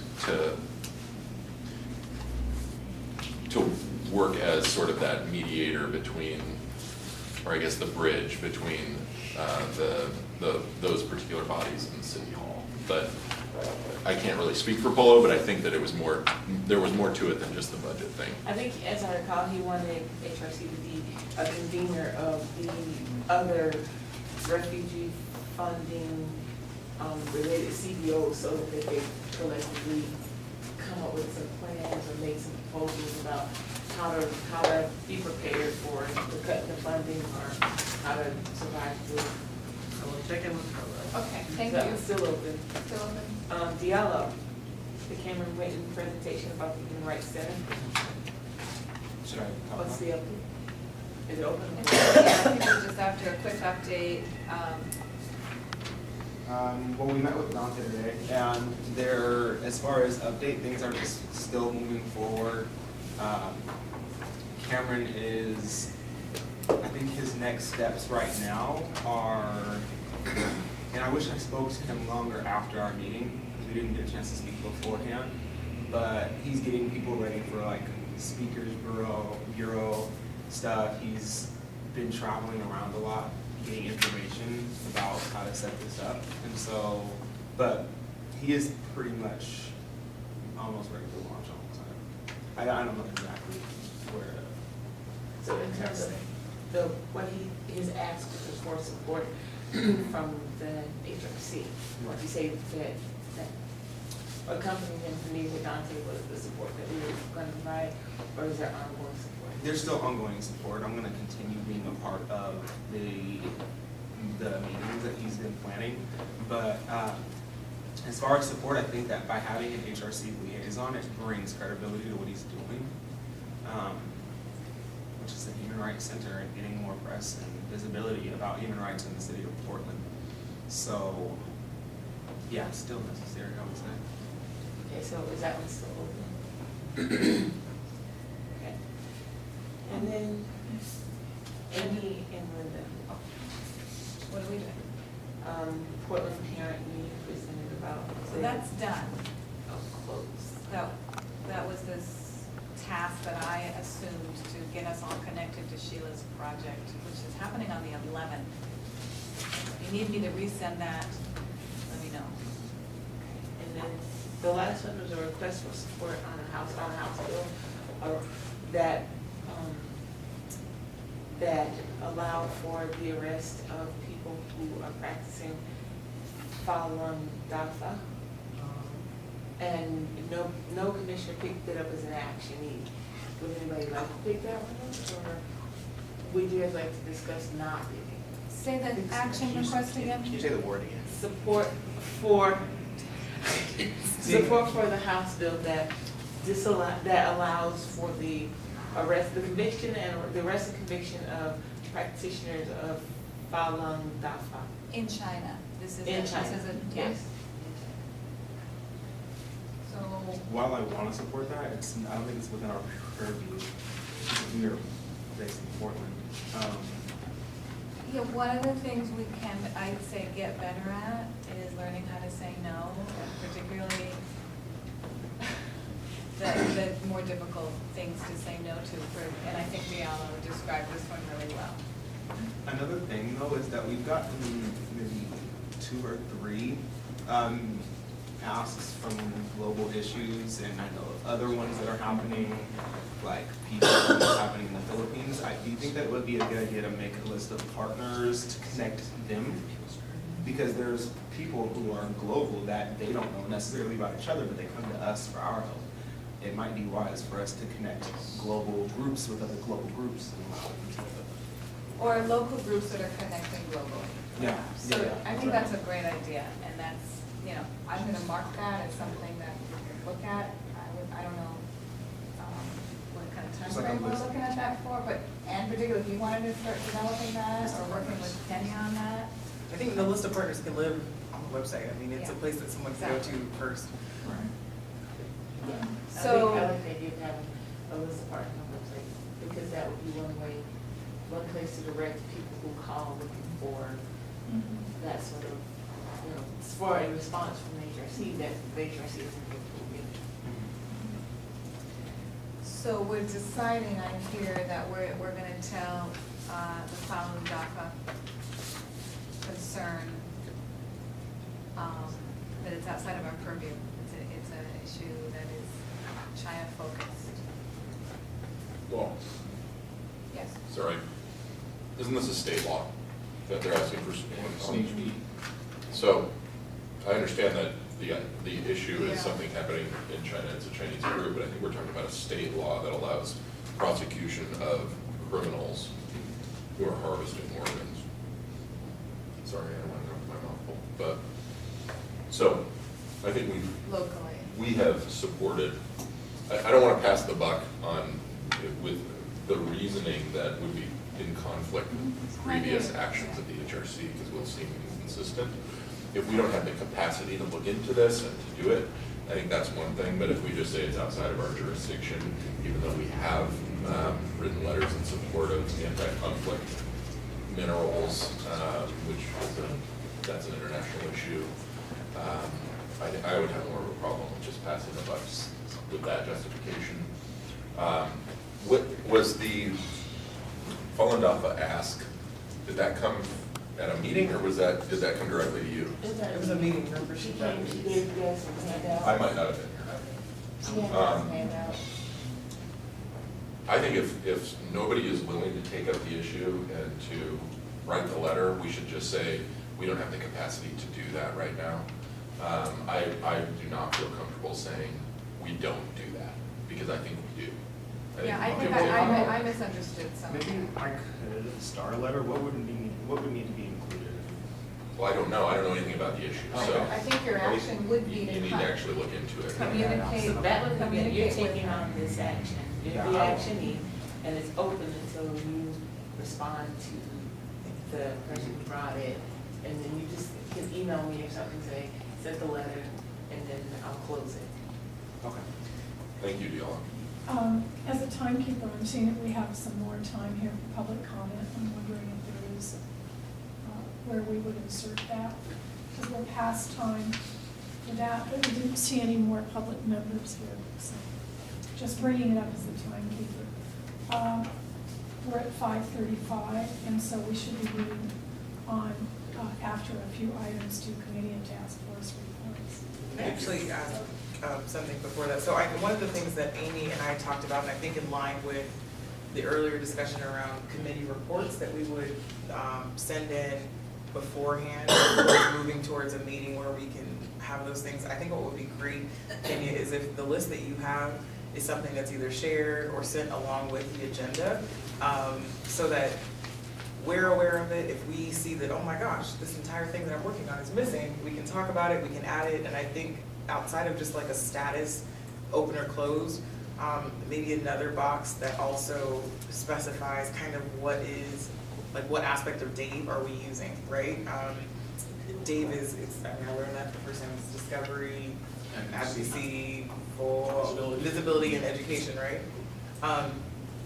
A: to work as sort of that mediator between, or I guess the bridge between those particular bodies and City Hall. But I can't really speak for Polo, but I think that there was more to it than just the budget thing.
G: I think, as I recall, he wanted HRC to be a convener of the other refugee funding related CBOs so that they could collectively come up with some plans or make some proposals about how to be prepared for the cut in the funding or how to survive through.
N: I will check in with Carla.
B: Okay, thank
G: That
B: you.
G: one's still open.
B: Still open?
G: Diallo, the Cameron Witten presentation about the Human Rights Center.
L: Should I talk
G: What's
L: about
G: the open? Is it open?
B: Yeah, I think we're just after a quick update.
L: Well, we met with Dante today, and there, as far as update, things are just still moving forward. Cameron is, I think his next steps right now are, and I wish I spoke to him longer after our meeting, because we didn't get a chance to speak beforehand, but he's getting people ready for like speakers bureau stuff. He's been traveling around a lot, getting information about how to set this up, and so, but he is pretty much almost ready to launch almost. I don't know exactly where.
G: So in terms of his ask was for support from the HRC,
L: Right.
G: you say that accompanying him to meet with Dante was the support that we were going to provide, or is there ongoing support?
L: There's still ongoing support. I'm gonna continue being a part of the meetings that he's been planning. But as far as support, I think that by having an HRC liaison, it brings credibility to what he's doing, which is the Human Rights Center, and getting more press and visibility about human rights in the city of Portland. So, yeah, it's still necessary, I would say.
G: Okay, so is that one still open? Okay. And then Amy and Linda,
B: What are we doing?
G: Portland parent meeting presented about.
B: So that's done.
G: Close.
B: That was this task that I assumed to get us all connected to Sheila's project, which is happening on the 11th. If you need me to resend that, let me know.
G: And then the last one was a request for support on a house bill, that allowed for the arrest of people who are practicing Falun Dafa. And no commissioner picked it up as an action need. Would anybody like to pick that one up, or would you guys like to discuss not picking?
B: Say the action request again?
L: Can you say the word again?
G: Support for the House bill that allows for the arrest, the conviction and the arrest and conviction of practitioners of Falun Dafa.
B: In China. This is
G: In
B: This
G: China,
B: is
G: yes.
B: So,
L: While I want to support that, I don't think it's within our purview. We are based in Portland.
B: yeah, one of the things we can, I'd say, get better at is learning how to say no, particularly the more difficult things to say no to. And I think Rihanna described this one really well.
L: Another thing though is that we've gotten maybe 2 or 3 asks from global issues, and I know of other ones that are happening, like people happening in the Philippines. Do you think that it would be a good idea to make a list of partners to connect them? Because there's people who are global that they don't know necessarily about each other, but they come to us for our help. it might be wise for us to connect global groups with other global groups and allow them to.
B: Or local groups that are connecting globally.
L: Yeah,
B: So
L: yeah,
B: I think that's a great idea, and that's, you know, I'm gonna mark that as something that we can look at. I don't know, what kind of
L: Just like a
B: timeframe we're
L: list.
B: looking at that for, but, and particularly if you wanted to start developing that, or working with Kenny on that.
C: I think the list of partners can live on the website. I mean, it's a
B: Yeah.
C: place that someone can go to
B: Exactly.
C: first.
B: So-
G: I would think you'd have a list of partners on the website, because that would be one way, one place to direct people who call looking for that sort of, you know, for a response from the HRC, that the HRC isn't able to give.
B: So we're deciding on here that we're gonna tell, the Falun Dafa concern, that it's outside of our purview. It's an issue that is China focused.
A: Well,
B: Yes.
A: sorry, isn't this a state law that they're asking for? So, I understand that the issue is
B: Yeah.
A: something happening in China, it's a Chinese group, but I think we're talking about a state law that allows prosecution of criminals who are harvesting organs. Sorry, I don't want to go my mouth full, but, so, I think
B: Locally.
A: we have supported, I don't want to pass the buck on, with the reasoning that would be in conflict with previous actions of the HRC, because we'll seem inconsistent. If we don't have the capacity to look into this and to do it, I think that's one thing, but if we just say it's outside of our jurisdiction, even though we have written letters in support of anti-conflict minerals, which is that's an international issue, I would have more of a problem with just passing the buck with that justification. What was the Falun Dafa ask, did that come at a meeting, or did that come directly to you?
C: It was a meeting, remember?
G: She came, she gave you guys some handouts.
A: I might not have been
G: She
A: here.
G: had some handouts.
A: I think if nobody is willing to take up the issue and to write the letter, we should just say, we don't have the capacity to do that right now. I do not feel comfortable saying we don't do that, because I think we do.
B: Yeah, I think
A: we do.
B: I misunderstood some of
L: Maybe
B: that.
L: I could start a letter, what would need to be included?
A: Well, I don't know anything about the issue,
B: I
A: so.
B: I think your action would be
A: You
B: to
A: need to actually look into it.
B: communicate,
G: So that would mean that you're
B: communicate with
G: taking on
B: her.
G: this action, you're
L: Yeah,
G: the
L: I will.
G: actionee, and it's open until you respond to the person who brought it. And then you just can email me or something, say, send the letter, and then I'll close it.
L: Okay.
A: Thank you, Deanna.
K: As a timekeeper, I'm seeing that we have some more time here for public comment. I'm wondering if there is, where we would insert that. Because we're past time for that, but we didn't see any more public members here. So just bringing it up as a timekeeper. We're at 5:35, and so we should be moving on after a few items to committee and task force reports.
C: Can I actually ask something before that? So one of the things that Amy and I talked about, and I think in line with the earlier discussion around committee reports that we would send in beforehand, moving towards a meeting where we can have those things. I think what would be great, Kenya, is if the list that you have is something that's either shared or sent along with the agenda, so that we're aware of it. If we see that, oh my gosh, this entire thing that I'm working on is missing, we can talk about it, we can add it, and I think outside of just like a status, open or close, maybe another box that also specifies kind of what is, like what aspect of Dave are we using, right? Dave I learned that the first time, it's discovery, advocacy, visibility and education, right?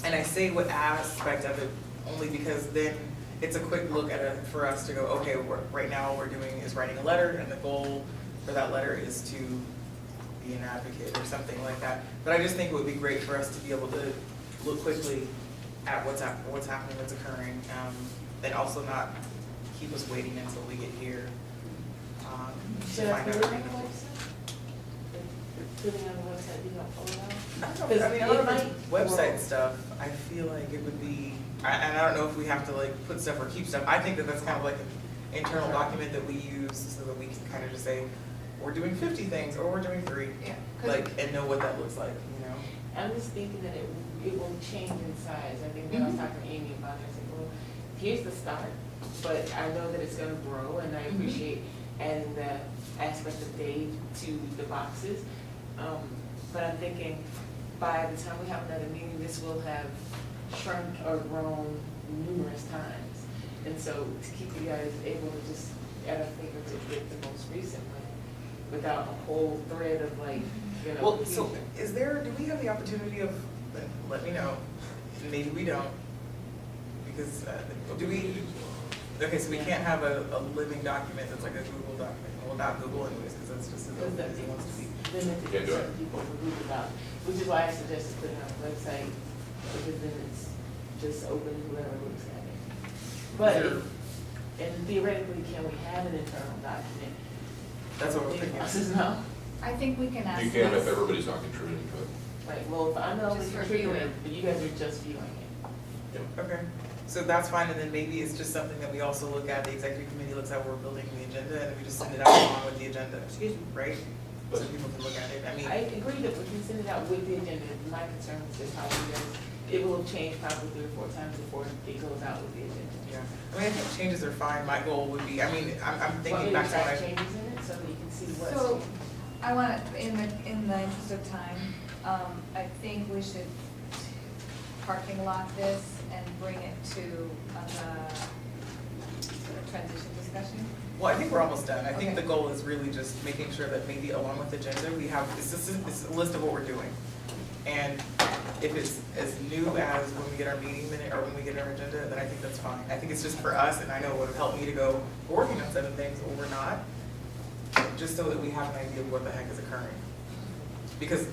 C: And I say what aspect of it only because then it's a quick look at it for us to go, okay, right now all we're doing is writing a letter, and the goal for that letter is to be an advocate or something like that. But I just think it would be great for us to be able to look quickly at what's happening, what's occurring, and also not keep us waiting until we get here to
G: Should I
C: find
G: put
C: out.
G: it on the website? Putting on the website, you don't pull it out?
C: I mean, a lot of
G: Because
C: the website stuff, I feel like it would be, and I don't know if we have to like put stuff or keep stuff. I think that that's kind of like an internal document that we use so that we can kind of just say, we're doing 50 things or we're doing 3.
B: Yeah, 'cause-
C: Like, and know what that looks like, you know?
G: I'm just thinking that it will change in size. I think when I was talking to Amy about it, I said, well, here's the start, but I know that it's gonna grow, and I appreciate adding the aspect of Dave to the boxes. But I'm thinking, by the time we have another meeting, this will have shrunk or grown numerous times. And so to keep you guys able to just at a fingertip get the most recent one, without a whole thread of like, you know.
C: Well, so do we have the opportunity of, let me know, maybe we don't, because, do we, okay, so we can't have a living document that's like a Google document, well, not Google anyways, because that's just as
G: Because
C: open as it wants to be.
G: limited
A: Can't
G: to
A: do it.
G: certain people to read about, which is why I suggested putting it on the website, because then it's just open to whoever looks at it. But, and theoretically, can we have an internal document?
C: That's what we're thinking.
G: No.
B: I think we can ask.
A: You can if
B: this.
A: everybody's not contributing to it.
G: Like, well, if I'm the only
B: Just for
G: contributor,
B: viewing.
G: but you guys are just viewing it.
C: Okay, so that's fine, and then maybe it's just something that we also look at, the executive committee looks at, we're building the agenda, and then we just send it out along with the agenda,
G: Excuse me.
C: right? So people can look at it, I mean.
G: I agree that we can send it out with the agenda. My concern is just how you guys, it will have changed probably 3 or 4 times before it goes out with the agenda.
C: Yeah, I mean, I think changes are fine, my goal would be, I mean, I'm thinking back to
G: track
C: what I.
G: changes in it so that you can see what's.
B: So, I want to, in the interest of time, I think we should parking lot this and bring it to sort of transition discussion.
C: Well, I think we're almost done. I think
B: Okay.
C: the goal is really just making sure that maybe along with the agenda, we have, it's a list of what we're doing. And if it's as new as when we get our meeting minute, or when we get our agenda, then I think that's fine. I think it's just for us, and I know it would have helped me to go, we're working on 7 things, or we're not, just so that we have an idea of what the heck is occurring. Because,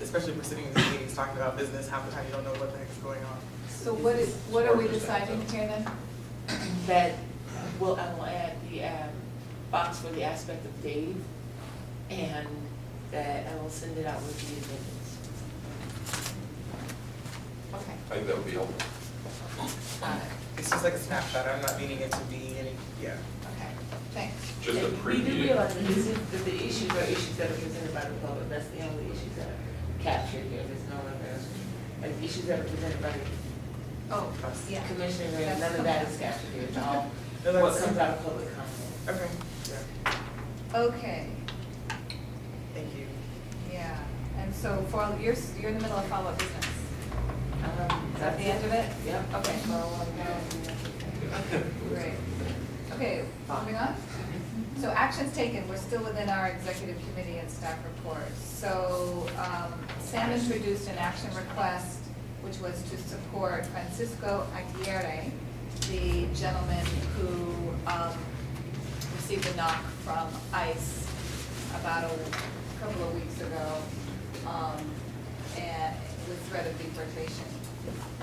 C: especially if we're sitting in these meetings talking about business, half the time you don't know what the heck is going on.
B: So what are we deciding here then?
G: That I will add the box for the aspect of Dave, and that I will send it out with the agendas.
B: Okay.
A: I think that would be helpful.
C: It's just like a snapshot, I'm not meaning it to be any, yeah.
B: Okay, thanks.
A: Just a
G: And we do
A: preview.
G: realize that that the issues are issues that are presented by the public. That's the only issues that are captured here. There's no other, like, issues that are presented by the
B: Oh, yeah.
G: commissioner, and none of that is captured here. It's all
C: No,
G: what
C: that's-
G: comes out of public comment.
C: Okay, yeah,
B: Okay,
C: thank you.
B: yeah. And so you're in the middle of follow-up business. Is that the end of it?
G: Yep.
B: Okay. Great. Okay, moving on. So actions taken, we're still within our executive committee and staff reports. So Sam introduced an action request, which was to support Francisco Aguirre, the gentleman who received a knock from ICE about a couple of weeks ago, and with threat of deportation.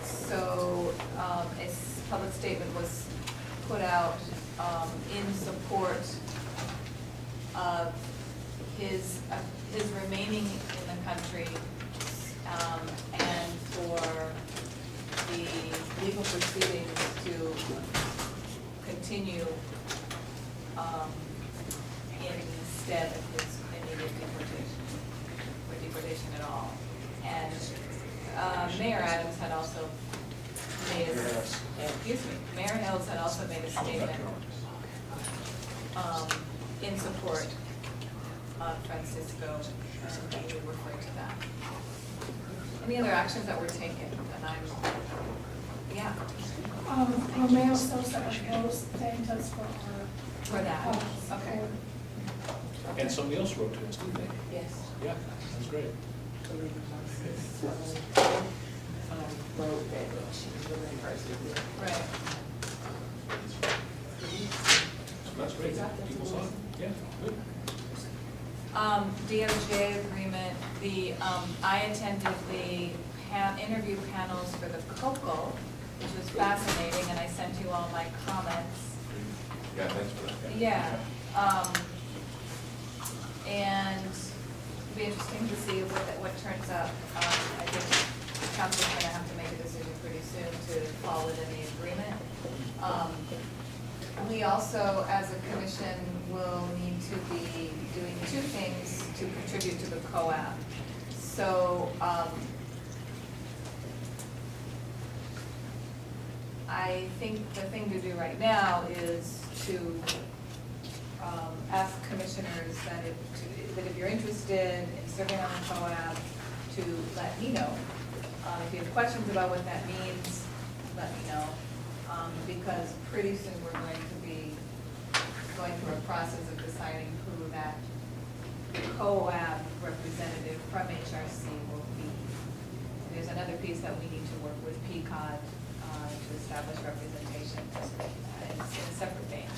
B: So a public statement was put out in support of his remaining in the country, and for the legal proceedings to continue instead of his immediate deportation, or deportation at all. And Mayor Adams had also made Mayor Hills had also made a statement in support of Francisco, and he would refer to that. Any other actions that were taken? And yeah,
K: Romeo Sosa opposed, thanked us for our.
B: for that, okay.
D: And somebody else wrote to us, didn't they?
G: Yes.
D: Yeah, that's great.
G: Wrote that she was really impressed with it.
B: Right.
D: That's great. People saw it. Yeah, good.
B: DOJ agreement, I attended the interview panels for the COCO, which was fascinating, and I sent you all my comments.
A: Yeah, thanks for that.
B: Yeah, and it'll be interesting to see what turns up. I think the council's gonna have to make a decision pretty soon to fall within the agreement. We also, as a commission, will need to be doing 2 things to contribute to the COAP. So, I think the thing to do right now is to ask commissioners that if you're interested in serving on the COAB, to let me know. If you have questions about what that means, let me know. Because pretty soon we're going to be going through a process of deciding who that COAB representative from HRC will be. There's another piece that we need to work with PCOD to establish representation in a separate vein.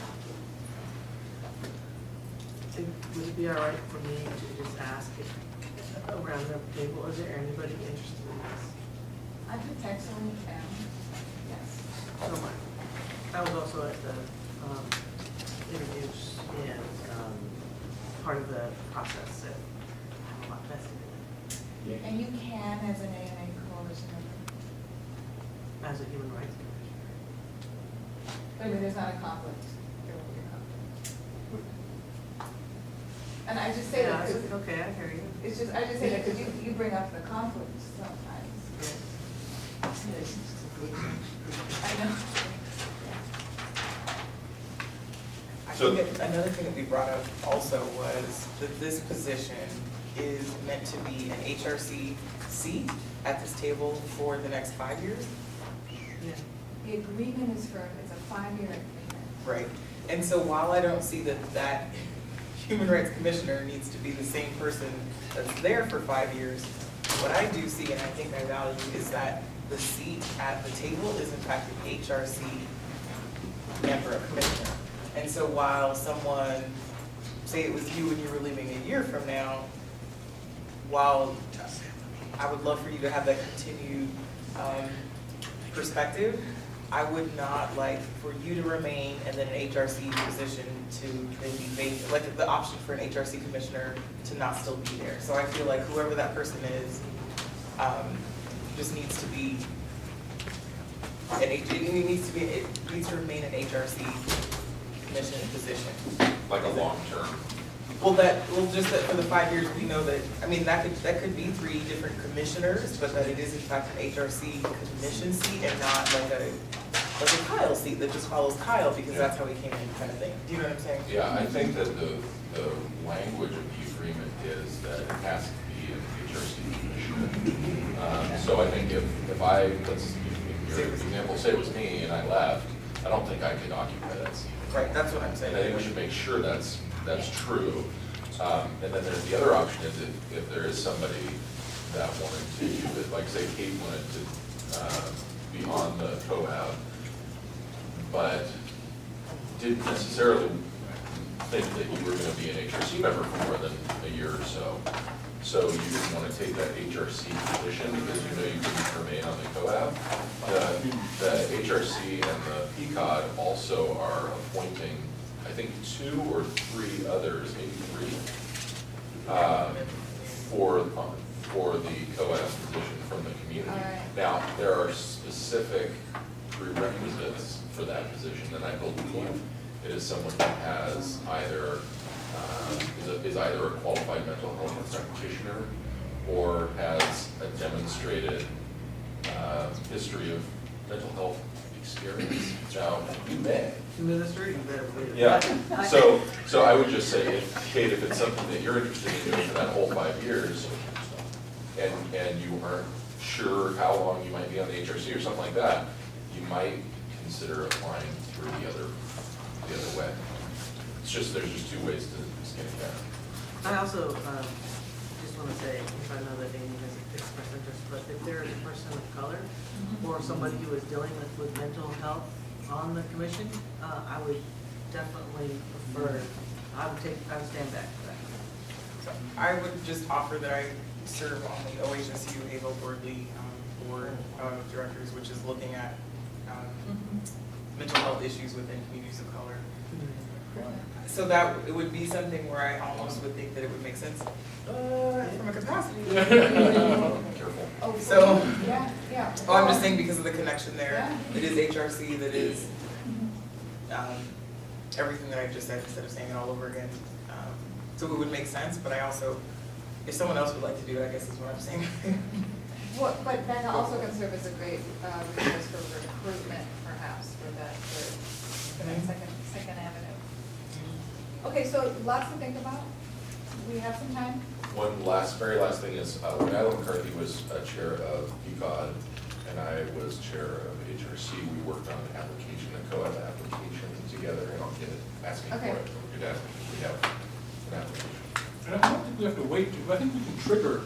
N: Would it be all right for me to just ask if around the table, is there anybody interested in this?
B: I potentially am, yes.
N: So much. I was also at the interviews and part of the process, so I'm a lot vested in
B: And you can as an ANA coalition member.
N: it as a human rights commissioner.
B: I mean, there's not a conflict. There won't be a conflict. And I just say that, because
N: Okay, I hear you.
B: it's just, I just say that because you bring up the conflict sometimes.
N: Yes.
B: I know.
C: I
A: So-
C: think that another thing that we brought up also was that this position is meant to be an HRC seat at this table for the next 5 years.
N: Yeah.
B: The agreement is it's a 5-year agreement.
C: Right. And so while I don't see that human rights commissioner needs to be the same person that's there for 5 years, what I do see and I think I value is that the seat at the table is in fact an HRC member of commissioner. And so while someone, say it was you and you were leaving a year from now, while I would love for you to have that continued perspective, I would not like for you to remain and then an HRC position to then be vacant, like the option for an HRC commissioner to not still be there. So I feel like whoever that person is, just needs to be, it needs to remain an HRC commission position.
A: Like a long-term.
C: Well, just that for the 5 years, we know that, I mean, that could be 3 different commissioners, but that it is in fact an HRC commission seat and not like a Kyle seat that just follows Kyle because that's how he came in kind of thing. Do you know what I'm saying?
A: Yeah, I think that the language of the agreement is that it has to be an HRC commissioner. So I think if I, let's, in your example, say it was me and I left, I don't think I could occupy that seat.
C: Right, that's what I'm saying.
A: And I think we should make sure that's true. And then there's the other option is if there is somebody that wanted to, like say Kate wanted to be on the COAB, but didn't necessarily think that you were going to be an HRC member for more than a year or so. So you didn't want to take that HRC position because you know you couldn't remain on the COAB. The HRC and the PCOD also are appointing, I think, 2 or 3 others, maybe 3, for the COAB position from the community.
B: Right.
A: Now, there are specific prerequisites for that position, and I believe it is someone who has either is either a qualified mental health practitioner or has a demonstrated history of mental health experience. Now, you may.
N: Minister, you better believe it.
A: Yeah, so I would just say, Kate, if it's something that you're interested in doing for that whole 5 years, and you aren't sure how long you might be on the HRC or something like that, you might consider applying through the other way. There's just 2 ways to skin it down.
N: I also just want to say, if I know that Amy has expressed interest, but if there is a person of color or somebody who is dealing with mental health on the commission, I would definitely prefer, I would stand back for that.
C: So I would just offer that I serve on the OHSU Ava Wordley Board of Directors, which is looking at mental health issues within communities of color. So that it would be something where I almost would think that it would make sense from a capacity.
A: Careful.
B: Oh,
C: So,
B: yeah.
C: oh, I'm just saying because of the connection there.
B: Yeah.
C: It is HRC that is everything that I just said instead of saying it all over again. So it would make sense, but I also if someone else would like to do it, I guess is what I'm saying.
B: What, but that also can serve as a great resource for recruitment, perhaps, for that second avenue. Okay, so lots to think about. We have some time?
A: One very last thing is, when Alan McCarthy was chair of PCOD and I was chair of HRC, we worked on an application, a co-op application together, and I'll get it, asking for
B: Okay.
A: it. We'd ask if we have an application.
D: And I don't think we have to wait, I think we can trigger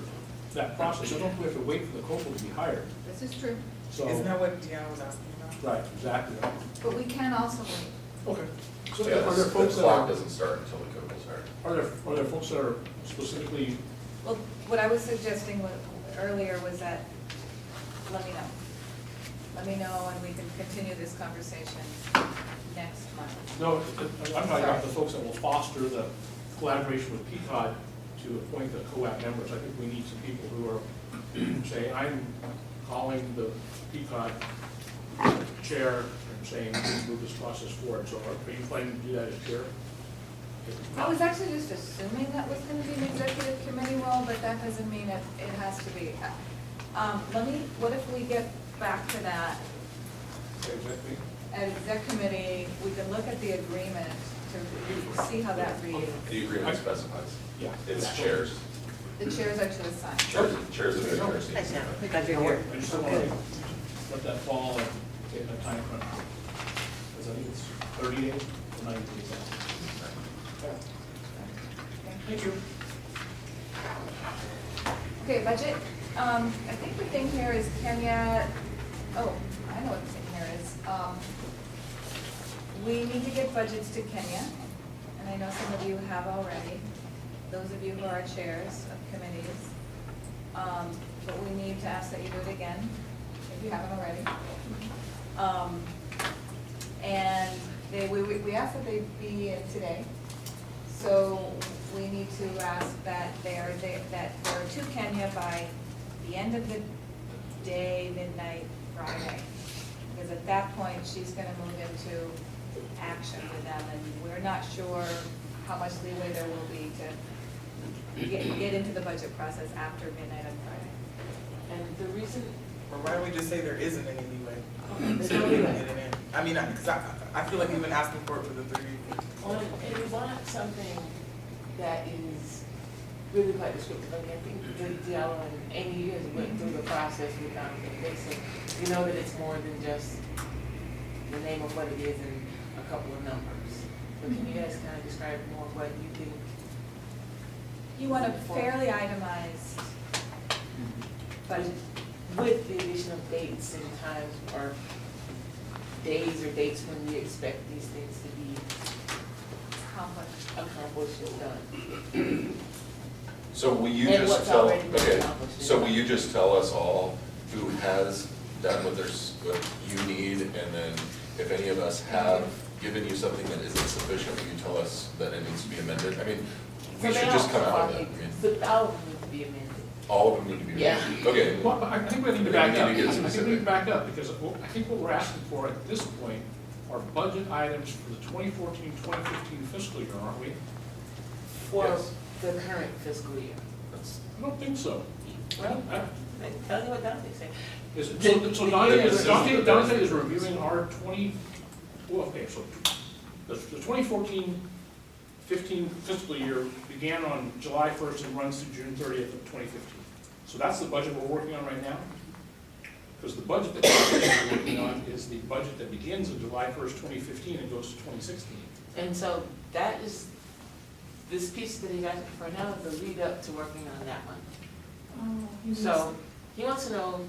D: that process, I don't think we have to wait for the COPA to be hired.
B: This is true,
D: So,
C: Isn't that what Deanna was asking about?
D: right, exactly.
B: but we can also wait.
D: Okay. So
A: Yeah,
D: are there
A: the
D: folks that
A: clock
D: are,
A: doesn't start until the code is hired.
D: are there folks that are specifically,
B: Well, what I was suggesting earlier was that, let me know. Let me know and we can continue this conversation next month.
D: no, I'm talking about the folks that will foster the collaboration with PCOD to appoint the COAP members. I think we need some people who are, say, I'm calling the PCOD chair and saying, move this process forward. So are you planning to do that as chair?
B: I was actually just assuming that was gonna be an executive committee role, but that doesn't mean it has to be. What if we get back to that
D: Exactly.
B: at exec committee, we can look at the agreement to see how that reads.
A: The agreement specifies.
D: Yeah.
A: It's chairs.
B: The chairs are to assign.
A: Chairs of the HRC.
N: Thanks, Sam.
D: I just don't want to let that fall and get in a time crunch. Because I think it's 30 days or 90 days. Thank you.
B: Okay, budget. I think the thing here is Kenya, oh, I know what the thing here is. We need to get budgets to Kenya, and I know some of you have already, those of you who are chairs of committees. But we need to ask that you do it again, if you haven't already. And we asked that they be in today. So we need to ask that they're to Kenya by the end of the day, midnight Friday. Because at that point, she's gonna move into action with them, and we're not sure how much leeway there will be to get into the budget process after midnight on Friday.
G: And the reason,
C: Or why don't we just say there isn't any leeway?
G: there's
C: So
G: no
C: we can
G: leeway.
C: get it in. I mean, because I feel like we've been asking for it for the 30 weeks.
G: And we want something that is really quite descriptive. Like I think Diallo and Amy, you guys went through the process with so you know that it's more than just the name of what it is and a couple of numbers. But can you guys kind of describe more what you think?
B: You want a fairly itemized budget.
G: With the addition of dates and times or days or dates when we expect these things to be accomplished and done.
A: So will you
G: And
A: just
G: what's
A: tell,
G: already been
A: okay,
G: accomplished.
A: so will you just tell us all who has done what you need, and then if any of us have given you something that isn't sufficient, will you tell us that it needs to be amended? I mean, we should just come out of it. I mean,
G: So all of them need to be amended.
A: all of them need to be
G: Yeah.
A: amended. Okay.
D: Well, I think we need to
A: We
D: back
A: need
D: up.
A: to get
D: I think we need
A: specific.
D: to back up because I think what we're asking for at this point are budget items for the 2014-2015 fiscal year, aren't we?
G: For
A: Yes.
G: the current fiscal year.
A: That's-
D: I don't think so.
G: Well, tell you what Dante said.
D: So Dante is reviewing our so the 2014-15 fiscal year began on July 1st and runs through June 30th of 2015. So that's the budget we're working on right now? Because the budget that we're working on is the budget that begins on July 1st, 2015 and goes to 2016.
G: And so that is, this piece that he got for now is the lead up to working on that one.
K: Oh, you
G: So he wants to know,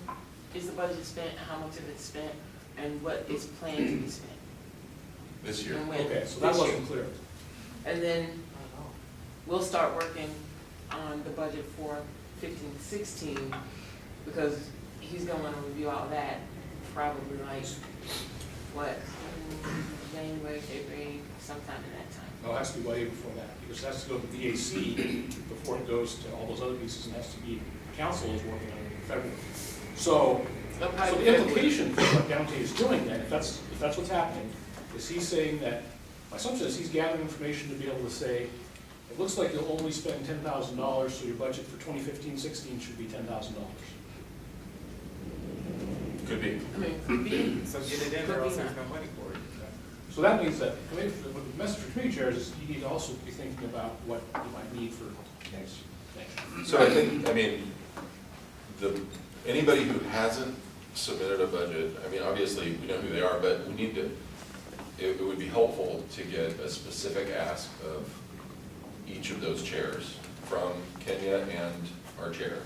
G: is the budget spent, how much of it's spent, and what is planned to be spent?
A: This year.
G: And when.
D: Okay, so that
G: This year.
D: wasn't clear.
G: And then we'll start working on the budget for 15-16, because he's gonna wanna review all that, probably like, what, January, February, sometime in that time.
D: No, it has to be way before that, because it has to go to VAC before it goes to all those other pieces, and has to be, council is working on it in February. So the implication for what Dante is doing then, if that's what's happening, is he's saying that, my assumption is he's gathering information to be able to say, It looks like you'll only spend $10,000, so your budget for 2015-16 should be $10,000.
A: Could be.
G: I mean, could be.
C: So get it in, or else there's no money for it.
D: So that means that, the message for committee chairs is you need to also be thinking about what you might need for next thing.
A: So I think, I mean, anybody who hasn't submitted a budget, I mean, obviously, we know who they are, but we need to, it would be helpful to get a specific ask of each of those chairs from Kenya and our chair.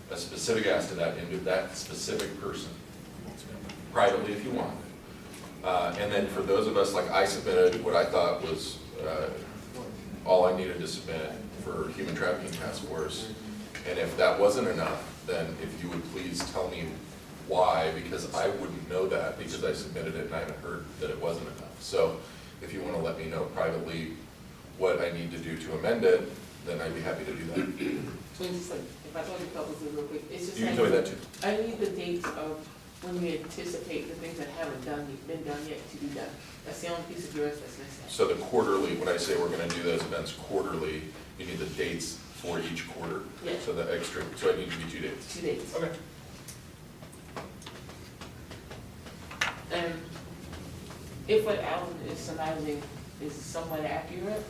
A: A specific ask to that specific person, privately if you want. And then for those of us, like I submitted what I thought was all I needed to submit for Human Trafficking Task Force. And if that wasn't enough, then if you would please tell me why, because I wouldn't know that because I submitted it and I haven't heard that it wasn't enough. So if you want to let me know privately what I need to do to amend it, then I'd be happy to do that.
G: So it's just like, if I told you couples real quick, it's just
A: You
G: like.
A: can tell me that too.
G: I need the dates of when we anticipate the things that haven't been done yet to be done. That's the only piece of yours that's missing.
A: So the quarterly, when I say we're gonna do those events quarterly, you need the dates for each quarter?
G: Yeah.
A: So the extra, so it needs to be 2 dates?
G: 2 dates.
A: Okay.
G: And if what Alan is surmising is somewhat accurate,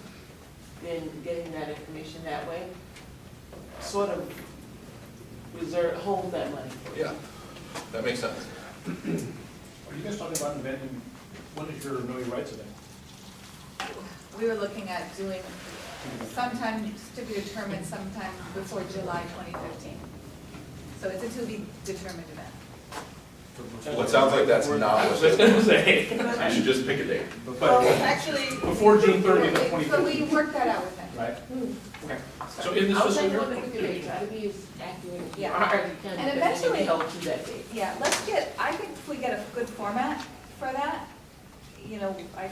G: then getting that information that way sort of hold that money for you.
A: Yeah, that makes sense.
D: Are you guys talking about inventing, when is your Know Your Rights event?
B: We were looking at doing sometime to be determined sometime before July 2015. So it's a to be determined event.
A: Well, it sounds like that's not
D: I
A: what
D: was
A: it
D: gonna
A: is.
D: say.
A: You should just pick a date.
B: Well, actually.
D: Before June 30th of
B: But
D: 2015.
B: we worked that out with him.
D: Right? Okay. So in this
G: I'll
D: fiscal
G: take
D: year?
G: one to pick a date, try to be as accurate as you
B: Yeah.
G: can.
B: And
G: but then
B: eventually-
G: be held to that date.
B: Yeah, I think if we get a good format for that, you know, I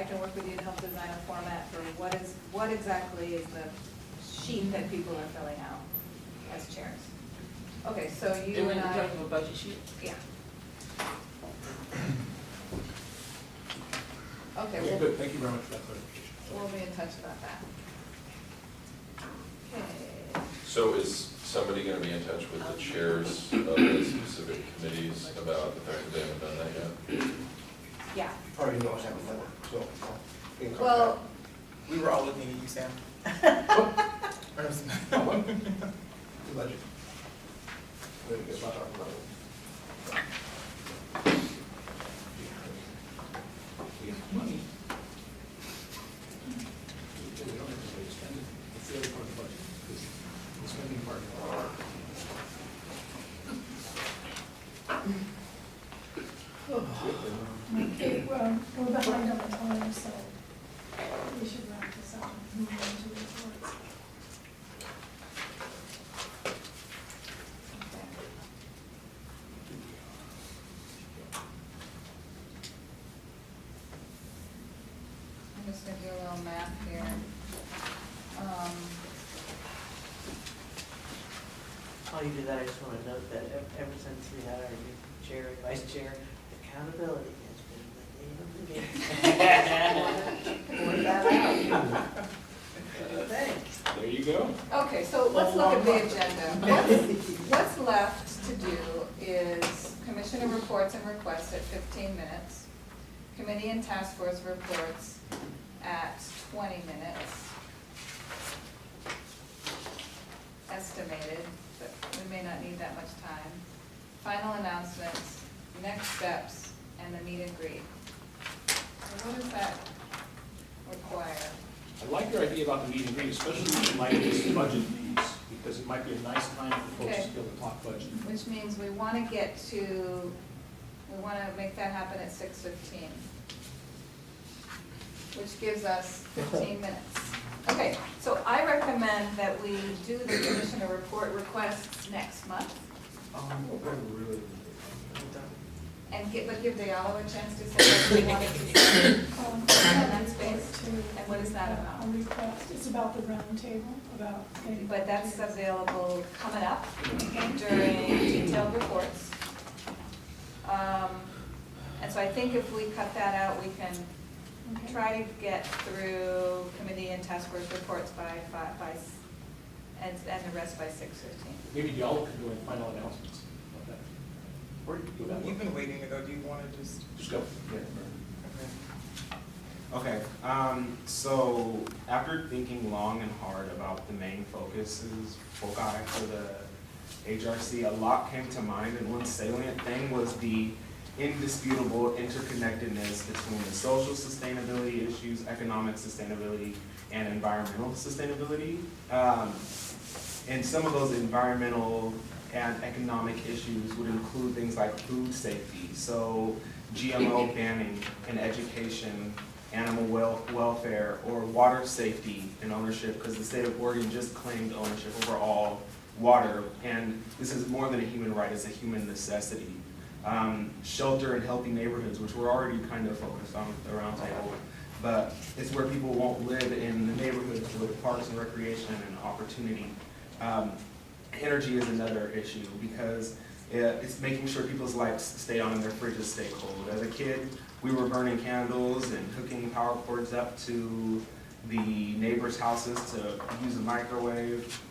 B: can work with you to help design a format for what exactly is the sheet that people are filling out as chairs. Okay, so you
G: And
B: and
G: in
B: I,
G: terms of a budget sheet?
B: yeah. Okay,
D: Okay, good, thank you very much for that clarification.
B: we'll be in touch about that. Okay.
A: So is somebody gonna be in touch with the chairs of the specific committees about the fact that they haven't done that yet?
B: Yeah,
L: Already know what's happening, so.
B: well,
C: We were all looking at you, Sam. Ernest.
L: Budget.
D: Money. We don't have to spend it. It's the other part of the budget, it's the spending part.
K: Okay, well, we're behind on the time, so we should wrap this up and move on to reports.
B: I'm just gonna do a little math here.
N: While you do that, I just want to note that ever since we had our new chair and vice chair, accountability has been the name of the game. Point that out. Thanks.
D: There you go.
B: Okay, so let's look at the agenda. What's left to do is commissioner reports and requests at 15 minutes, committee and task force reports at 20 minutes, estimated, but we may not need that much time. Final announcements, next steps, and the meet and greet. So what does that require?
D: I like your idea about the meet and greet, especially in light of this budget piece, because it might be a nice time for folks to be able to talk budget.
B: Which means we want to we want to make that happen at 6:15, which gives us 15 minutes. Okay, so I recommend that we do the commissioner report requests next month, and give Diallo a chance to say what he wanted to say on that space. And what is that about?
K: A request, it's about the round table, about getting.
B: But that's available coming up during detailed reports. And so I think if we cut that out, we can
K: Okay.
B: try to get through committee and task force reports by and the rest by 6:15.
D: Maybe y'all could go and final announcements. Okay. Or you can go that way.
C: You've been waiting to go, do you want to just?
D: Just go.
C: Okay.
L: Okay, so after thinking long and hard about the main foci for the HRC, a lot came to mind, and one salient thing was the indisputable interconnectedness between the social sustainability issues, economic sustainability, and environmental sustainability. And some of those environmental and economic issues would include things like food safety, so GMO banning and education, animal welfare, or water safety and ownership, because the state of Oregon just claimed ownership over all water, and this is more than a human right, it's a human necessity. Shelter and healthy neighborhoods, which we're already kind of focused on with the roundtable, but it's where people won't live in the neighborhoods with parks and recreation and opportunity. Energy is another issue because it's making sure people's lights stay on and their fridges stay cold. As a kid, we were burning candles and hooking power cords up to the neighbors' houses to use a microwave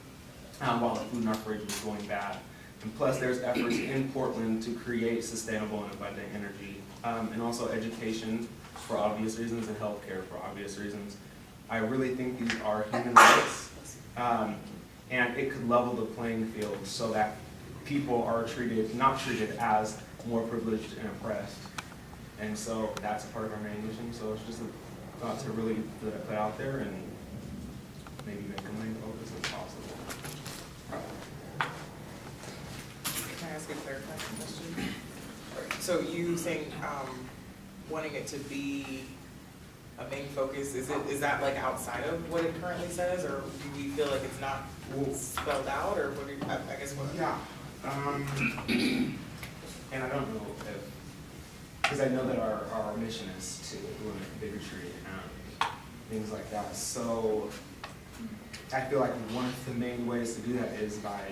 L: while the food in our fridge was going bad. And plus, there's efforts in Portland to create sustainable and abundant energy, and also education for obvious reasons and healthcare for obvious reasons. I really think these are human rights, and it could level the playing field so that people are not treated as more privileged and oppressed. And so that's a part of our main mission. So it's just a thought to really put out there and maybe make the main focus as possible.
C: Can I ask a clarifying question? So you saying, wanting it to be a main focus, is that like outside of what it currently says, or do we feel like it's not spelled out, or what do you, I guess what?
L: Yeah. And I don't know if, because I know that our mission is to eliminate bigotry and things like that. So I feel like one of the main ways to do that is by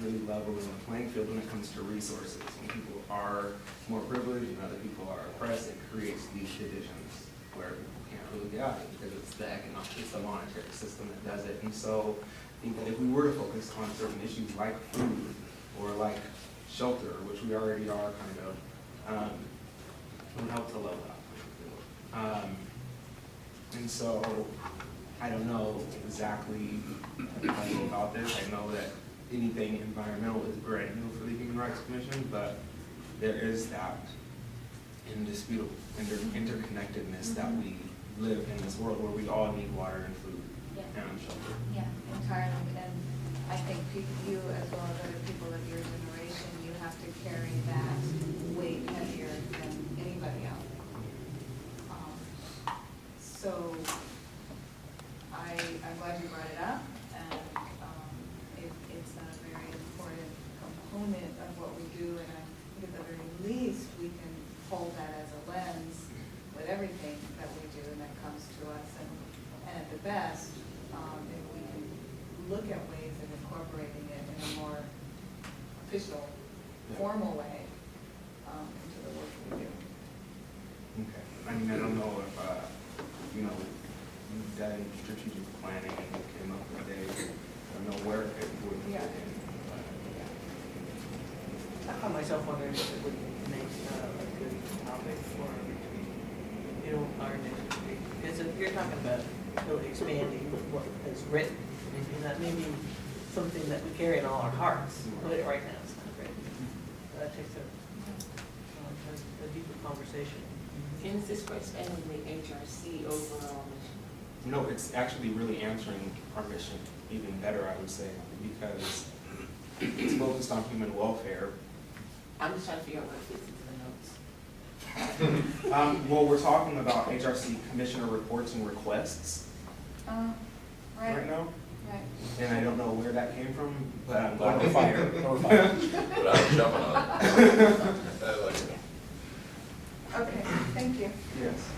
L: really leveling the playing field when it comes to resources. When people are more privileged and other people are oppressed, it creates these divisions where people can't really get out of it because it's the monetary system that does it. And so I think that if we were to focus on certain issues like food or like shelter, which we already are kind of, it would help to level out. And so I don't know exactly how to go about this. I know that anything environmental is brand new for the Human Rights Commission, but there is that indisputable interconnectedness that we live in this world where we all need water and food and shelter.
B: Yeah, entirely. And I think you, as well as other people of your generation, you have to carry that weight heavier than anybody else. So I'm glad you brought it up, and it's a very important component of what we do, and I think at the very least we can hold that as a lens with everything that we do and that comes to us, and at the best, if we can look at ways of incorporating it in a more official, formal way into the work we do.
L: Okay. I mean, I don't know if, you've done strategic planning and came up with days. I don't know where it would fit in.
N: I found myself wondering if it would make a good topic for, our next week. Because if you're talking about really expanding what is written, and that may be something that we carry in all our hearts, but right now it's not written. That takes a deeper conversation.
G: And is this for expanding the HRC overall mission?
L: No, it's actually really answering our mission even better, I would say, because it's focused on human welfare.
G: I'm just trying to figure out what fits into the notes.
L: Well, we're talking about HRC commissioner reports and requests
B: Right
L: now.
B: Right.
L: And I don't know where that came from, but I'm glad
M: Over
L: to
M: fire.
L: hear.
M: Over fire.
A: But I'm jumping on it. I like it.
B: Okay, thank you.
L: Yes.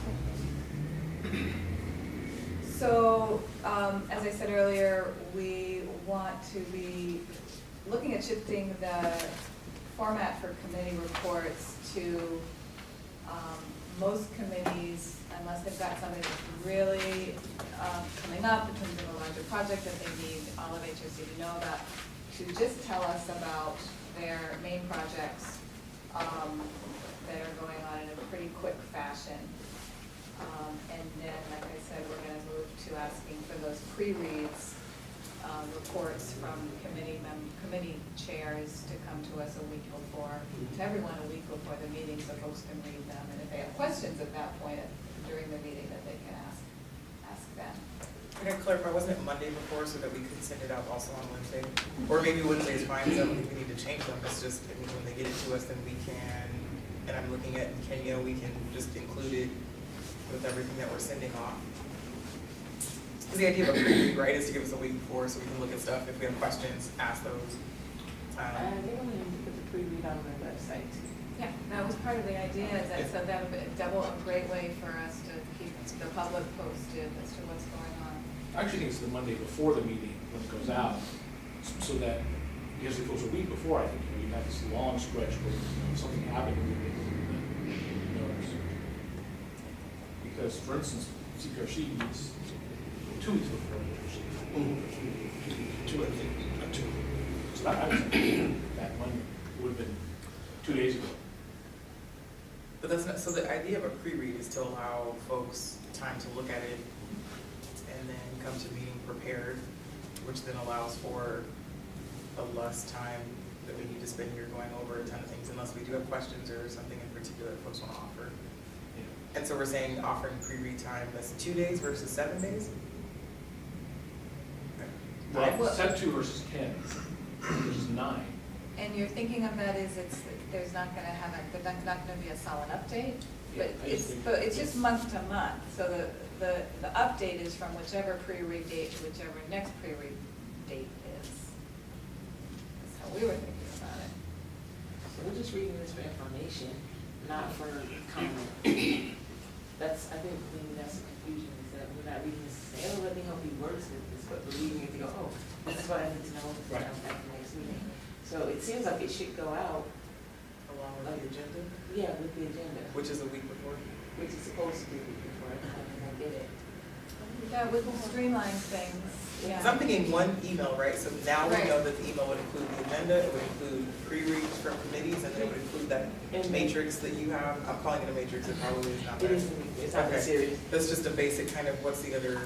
B: So, as I said earlier, we want to be looking at shifting the format for committee reports to most committees, unless they've got something that's really coming up in terms of a larger project that they need all of HRC to know about, to just tell us about their main projects that are going on in a pretty quick fashion. And then, like I said, we're gonna move to asking for those pre-reads, reports from committee chairs to come to us a week before, to everyone a week before the meeting, so folks can read them. And if they have questions at that point during the meeting, that they can ask them.
C: Can I clarify, wasn't it Monday before so that we could send it out also on Wednesday? Or maybe Wednesday is fine, so I don't think we need to change them, it's just, I mean, when they get it to us, then we can, and I'm looking at Kenya, we can just include it with everything that we're sending off. Because the idea of a pre-read, right, is to give us a week before so we can look at stuff, if we have questions, ask those.
G: I think I'm gonna put the pre-read on my website too.
B: Yeah, that was part of the idea, is that, so that would be a great way for us to keep the public posted as to what's going on.
D: I actually think it's the Monday before the meeting when it goes out, so that, because if it goes a week before, I think you have this long stretch where something happened and you notice. Because, for instance, CPRC meets 2 weeks before HRC.
L: 2, I think, not 2.
D: It's not, I was that Monday, it would have been 2 days ago.
C: But that's not, so the idea of a pre-read is to allow folks time to look at it and then come to meeting prepared, which then allows for a less time that we need to spend here going over a ton of things, unless we do have questions or something in particular that folks want to offer. And so we're saying offering pre-read time that's 2 days versus 7 days?
D: Well, 7-2 versus 10 versus 9.
B: And you're thinking of that as there's not gonna be a solid update, but it's just month to month, so the update is from whichever pre-read date to whichever next pre-read date is. That's how we were thinking about it.
G: So we're just reading this for information, not for comment. That's, I think, maybe that's the confusion, is that we're not reading this to say, oh, let me help you wordsmith this, but we're reading it to go, oh, this is what I need to know for the next meeting. So it seems like it should go out.
C: Along with the agenda?
G: Yeah, with the agenda.
C: Which is a week before?
G: Which is supposed to be before, I get it.
B: Yeah, we can streamline things, yeah.
C: Because I'm thinking one email, right? So now we
B: Right.
C: know that the email would include the agenda, it would include pre-reads from committees, and then it would include that matrix that you have. I'm calling it a matrix, it probably is not
G: It
C: that.
G: is, it's not that
C: Okay.
G: serious.
C: That's just a basic kind of, what's the other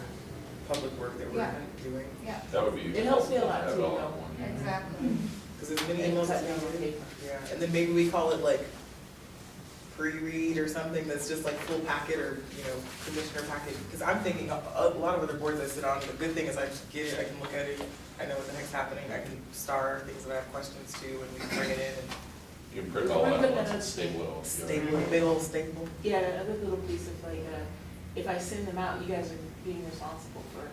C: public work that we're
B: Yeah.
C: doing?
B: Yeah,
A: That would be.
G: It helps me a lot
A: have
G: too,
A: it all in
G: though.
A: one.
B: exactly.
C: Because as many
G: And
C: emails
G: cut
C: as
G: down on
C: we do.
G: paper.
C: Yeah, and then maybe we call it like pre-read or something that's just like full packet or, commissioner packet. Because I'm thinking, a lot of other boards I sit on, the good thing is I just get it, I can look at it, I know what the heck's happening, I can star things that I have questions to, and we can bring it in and
A: You can print all that
G: We're
A: at
G: putting
A: once
G: that
A: and
G: on
A: staple it.
C: big old staple.
G: Yeah, another little piece of like, if I send them out, you guys are being responsible for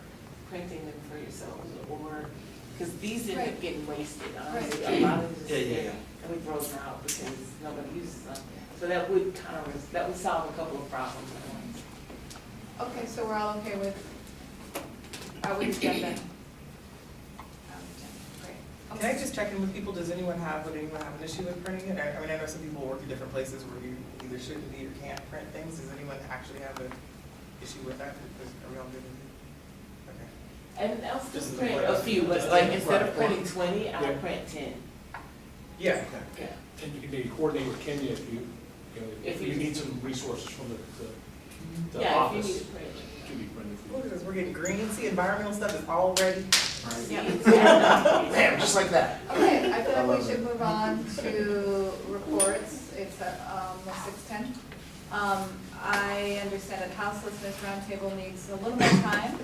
G: printing them for yourselves, or, because these end up
B: Right.
G: getting wasted, honestly,
B: Right.
G: a lot of this.
L: Yeah.
G: And we throw them out because nobody uses them, so that would that would solve a couple of problems at once.
B: Okay, so we're all okay with our agenda? Great.
C: Can I just check in with people, would anyone have an issue with printing it? I mean, I know some people work in different places where you either shouldn't be or can't print things, does anyone actually have an issue with that? Are we all good with it? Okay.
G: And I'll
C: Just
G: still
C: as a
G: print
C: way
G: a
C: of-
G: few, but like instead of printing 20, I'll
D: Yeah.
G: print 10.
C: Yeah.
G: Yeah.
D: And you can maybe coordinate with Kenya if
G: If
D: you
G: you-
D: need some resources from the
G: Yeah, if
D: office.
G: you need to print.
D: To be printed for
C: Look
D: you.
C: at this, we're getting green, see, environmental stuff is all ready.
L: Bam, just like that.
B: Okay, I feel
L: I
B: like
L: love
B: we should
L: it.
B: move on to reports. It's 6:10. I understand that houselessness roundtable needs a little more time,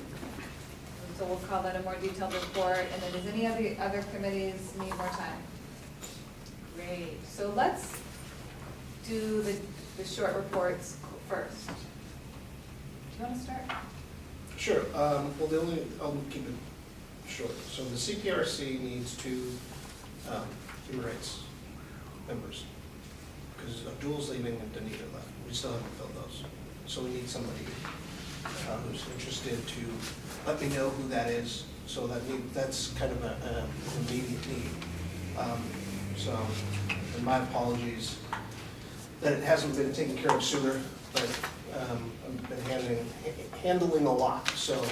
B: so we'll call that a more detailed report. And then does any of the other committees need more time? Great, so let's do the short reports first. Do you want to start?
O: Sure. Well, I'll keep it short. So the CPRC needs 2 human rights members, because Abdul's leaving and Danita left. We still haven't filled those. So we need somebody who's interested to let me know who that is. So that's kind of an immediate need. And my apologies, that it hasn't been taken care of sooner, but I've been handling a lot, so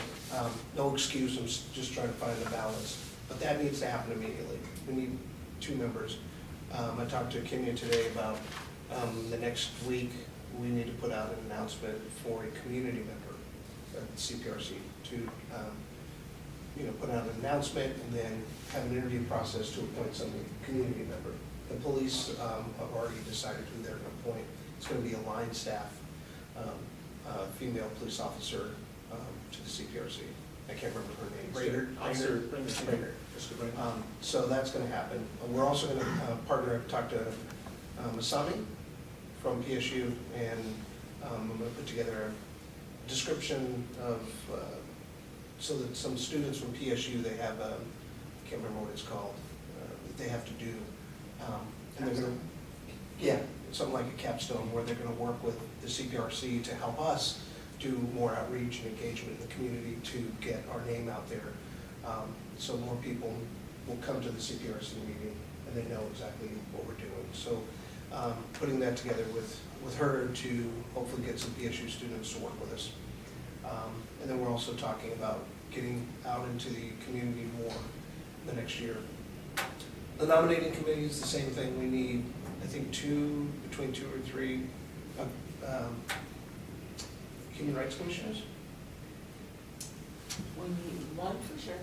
O: no excuse, I'm just trying to find the balance. But that needs to happen immediately. We need 2 members. I talked to Kenya today about the next week, we need to put out an announcement for a community member at CPRC to put out an announcement and then have an interview process to appoint some community member. The police have already decided who they're going to appoint. It's going to be a line staff, female police officer to the CPRC. I can't remember her name. Rader. So that's going to happen. We're also going to partner, talk to Masami from PSU, and I'm going to put together a description of, so that some students from PSU, they have, I can't remember what it's called, that they have to do. And they're going to, yeah, something like a capstone where they're going to work with the CPRC to help us do more outreach and engagement in the community to get our name out there. So more people will come to the CPRC meeting and they know exactly what we're doing. So putting that together with her to hopefully get some PSU students to work with us. And then we're also talking about getting out into the community more the next year. The nominating committee is the same thing. We need, I think, between two or three human rights commissioners.
G: We need 1 for sure.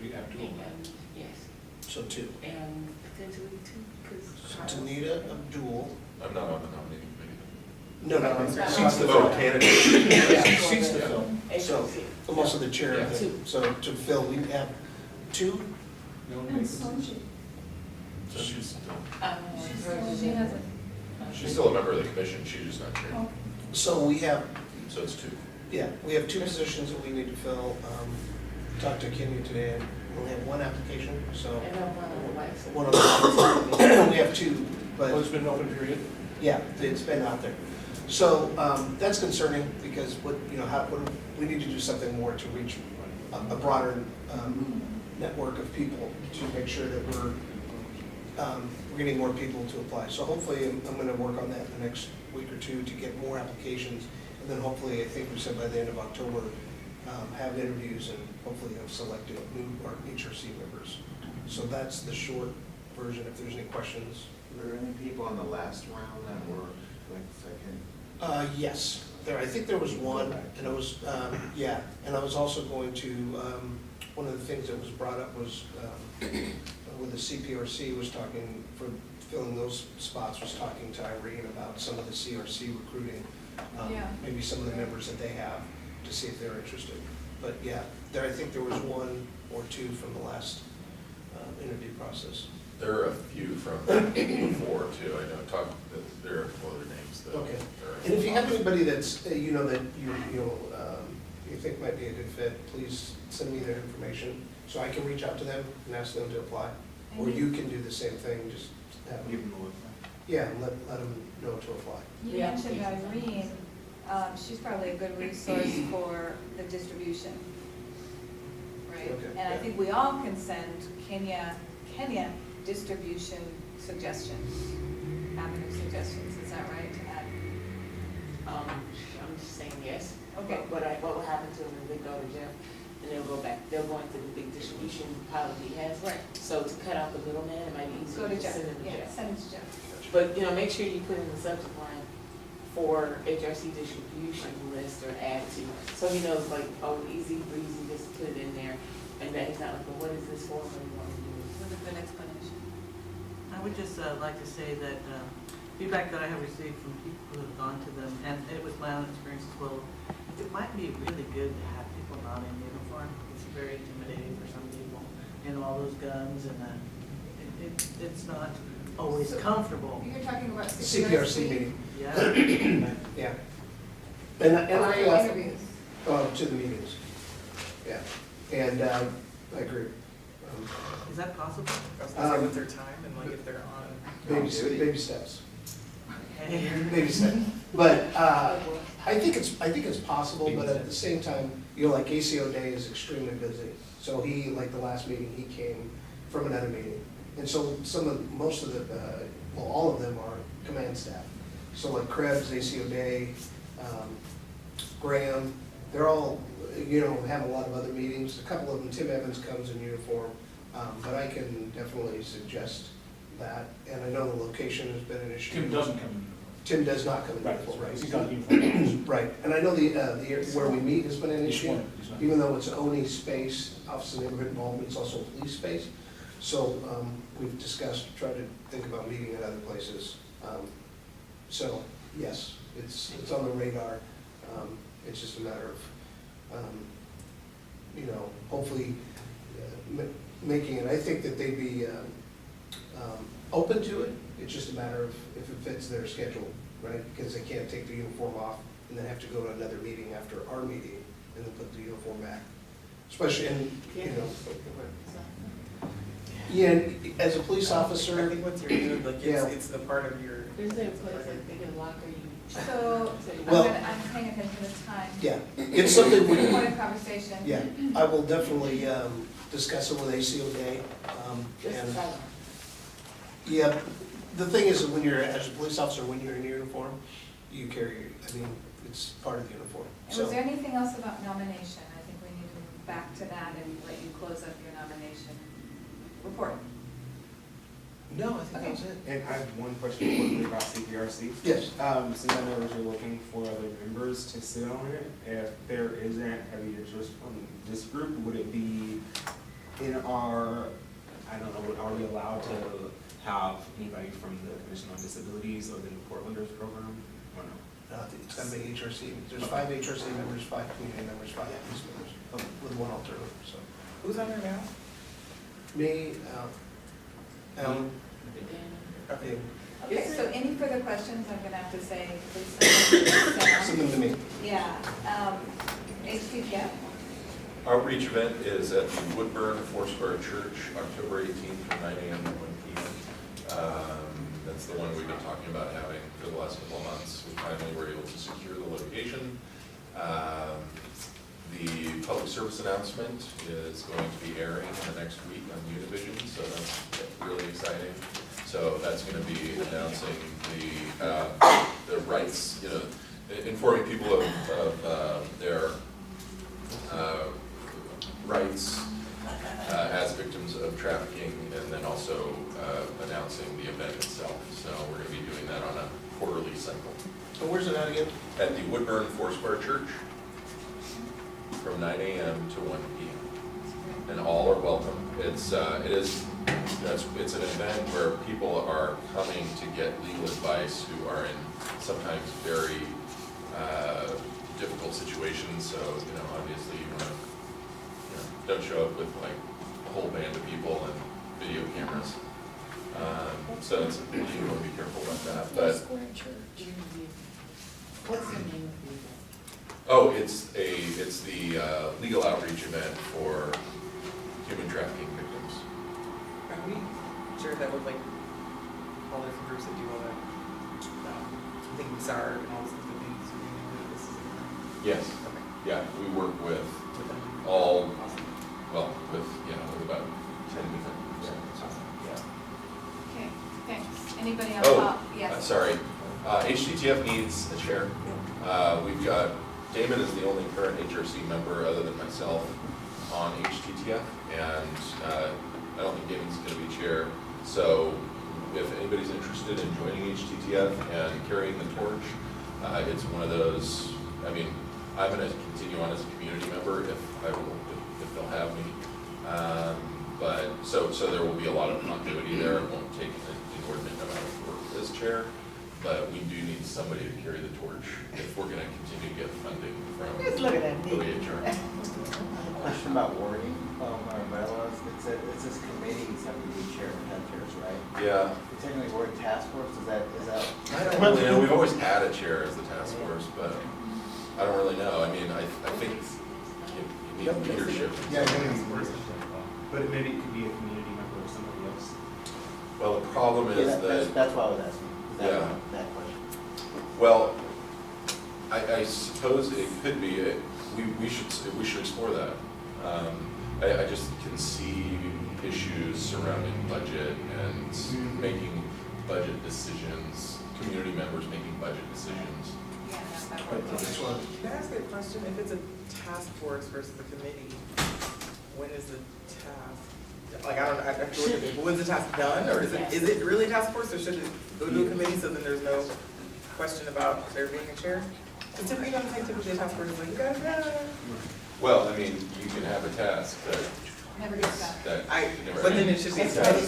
J: We have 2.
G: And, yes,
O: So 2.
G: and potentially 2, because.
O: Tanita Abdul.
A: I'm not on the nominating committee.
O: No,
A: She's the vote candidate.
O: Yeah, she's the fill. So I'm also the chair of
G: Yeah.
O: it. So to fill, we have 2.
K: And Sanji.
A: So she's still,
E: She has a,
A: she's still a member of the commission, she's just not chair.
K: Oh,
O: So we have,
A: So it's 2.
O: yeah, we have 2 positions that we need to fill. Talked to Kenya today, and we only have 1 application, so.
G: And then one on the wax.
O: One of the, we have 2, but.
D: Well, it's been an open period.
O: Yeah, it's been out there. So that's concerning because we need to do something more to reach a broader network of people to make sure that we're getting more people to apply. So hopefully I'm going to work on that in the next week or 2 to get more applications. And then hopefully, I think we said by the end of October, have interviews and hopefully have selected new HRC members. So that's the short version. If there's any questions.
P: Were there any people on the last round that were like second?
O: Yes, I think there was 1, and it was, yeah, and I was also going to, one of the things that was brought up was, with the CPRC was talking, for filling those spots, was talking to Irene about some of the CRC recruiting,
B: Yeah.
O: maybe some of the members that they have, to see if they're interested. But yeah, I think there was 1 or 2 from the last interview process.
A: There are a few from before too, I know, there are a couple other names though.
O: Okay, and if you have anybody that's, that you think might be a good fit, please send me their information so I can reach out to them and ask them to apply. Or you can do the same thing, just have
P: Give
O: them,
P: them a look.
O: yeah, and let them know to apply.
B: You
G: Yeah.
B: mentioned Irene, she's probably a good resource for the distribution, right?
O: Okay,
B: And I
O: yeah.
B: think we all can send Kenya distribution suggestions, avenue suggestions, is that right, to add?
G: I'm just saying yes.
B: Okay.
G: What will happen to them is they go to Jeff, and they'll go back, they'll go into the big distribution pile that he has.
B: Right.
G: So to cut out the middleman, it might be easier
B: Go to
G: to
B: Jeff,
G: send them to
B: yeah,
G: Jeff.
B: send it to Jeff.
G: But, make sure you put in the subject line for HRC distribution list or add to, so he knows like, oh, easy breezy, just put it in there, and that he's not like, well, what is this for, what do you want to do?
B: With a good explanation.
N: I would just like to say that feedback that I have received from people who have gone to them, and it was my own experience as well, it might be really good to have people not in uniform. It's very intimidating for some people, all those guns, and it's not always comfortable.
B: You're talking about
O: CPRC meeting.
N: Yeah.
O: Yeah. And I,
B: Interviews.
O: to the meetings. Yeah, and I agree.
N: Is that possible?
C: I was gonna say with their time and like if they're on.
O: Baby steps.
N: Hey.
O: Baby steps. But I think it's possible, but at the same time, like ACO Day is extremely busy. So he, like the last meeting, he came from another meeting. And so most of the, all of them are command staff. So like Krebs, ACO Day, Graham, they're all, have a lot of other meetings. A couple of them, Tim Evans comes in uniform, but I can definitely suggest that. And I know the location has been an issue.
D: Tim doesn't come in.
O: Tim does not come in
D: Right,
O: uniform, right?
D: he's not uniform.
O: Right, and I know where we meet has been an
D: He's
O: issue.
D: one, he's not.
O: Even though it's an ONI space, Office of Neighborhood Involvement, it's also a police space. So we've discussed, tried to think about meeting at other places. So, yes, it's on the radar. It's just a matter of, hopefully making it. I think that they'd be open to it. It's just a matter of if it fits their schedule, right? Because they can't take the uniform off and then have to go to another meeting after our meeting and then put the uniform back. Especially in, yeah, and as a police officer.
C: I think once you're doing, like,
O: Yeah.
C: it's the part of your.
G: Is there a place like they can lock or you?
B: So,
O: Well-
B: I'm paying attention to the time.
O: Yeah, it's something we,
B: Important conversation.
O: yeah, I will definitely discuss it with ACO Day.
G: Just
O: And,
G: tell them.
O: yeah, the thing is that when you're, as a police officer, when you're in uniform, you carry, it's part of the uniform.
B: And
O: So,
B: was there anything else about nomination? I think we need to move back to that and let you close up your nomination report.
O: no, I think that was it.
L: And I have one question quickly about CPRC.
O: Yes.
L: Since I know that you're looking for other members to sit on it, if there isn't heavy interest from this group, would it be in our, I don't know, are we allowed to have anybody from the Commission on Disabilities or the New Portlanders program, or no?
O: It's gotta be HRC. There's 5 HRC members, 5 community members, 5 police members, with 1 alternative, so.
C: Who's on there now?
O: Me, Alan,
C: Okay.
B: Okay, so any further questions, I'm gonna have to say, please
O: send them to me.
B: Yeah, HTTF,
A: Outreach event is at the Woodburn Foursquare Church, October 18th from 9 a.m. to 1 p.m. That's the one we've been talking about having for the last couple of months. We finally were able to secure the location. The public service announcement is going to be airing in the next week on Univision, so that's really exciting. So that's going to be announcing the rights, informing people of their rights as victims of trafficking, and then also announcing the event itself. So we're going to be doing that on a quarterly cycle.
O: So where's it at again?
A: At the Woodburn Foursquare Church from 9 a.m. to 1 p.m. And all are welcome. It's an event where people are coming to get legal advice who are in sometimes very difficult situations. So, obviously you want to, don't show up with like a whole band of people and video cameras. So you want to be careful about that. But
G: What's the name of the event?
A: oh, it's the legal outreach event for human trafficking victims.
C: Have we shared that with like all the different groups that do all that? I think SAR and all those different things. This is
A: Yes.
C: okay.
A: Yeah, we work with
C: With them.
A: all,
C: Awesome.
A: well, with about 10 different groups. Yeah.
B: okay, thanks. Anybody else?
A: Oh,
B: Yes.
A: sorry. HTTF needs a chair. We've got, Damon is the only current HRC member other than myself on HTTF, and I don't think Damon's going to be chair. So if anybody's interested in joining HTTF and carrying the torch, it's one of those, I'm going to continue on as a community member if they'll have me. But so there will be a lot of continuity there. It won't take an inordinate amount of work as chair, but we do need somebody to carry the torch if we're going to continue to get funding from
N: Just look at that
A: the
N: knee.
A: HR.
P: Question about wording, our bylaws, it says committees have to be chairs, right?
A: Yeah.
P: Technically, word task force, is that?
A: I don't really know. We've always had a chair as the task force, but I don't really know. I think you need leadership.
L: Yeah, but maybe it could be a community member or somebody else.
A: Well, the problem is
P: That's why I was asking,
A: Yeah.
P: that question.
A: Well, I suppose it could be. We should explore that. I just can see issues surrounding budget and making budget decisions community members making budget decisions.
B: Yeah, that
O: Right,
B: works.
O: this one.
C: Can I ask a question? If it's a task force versus a committee, when is the task? Like, I don't know, I have to look at it, but when's the task done, or is it really a task force, or should it go to a committee, so then there's no question about there being a chair? Because typically, you don't think typically a task force is like, you guys,
A: Well, I mean, you can have a task
B: Never gets done.
A: that
C: but
A: never
C: then it
A: ends.
C: should be a committee,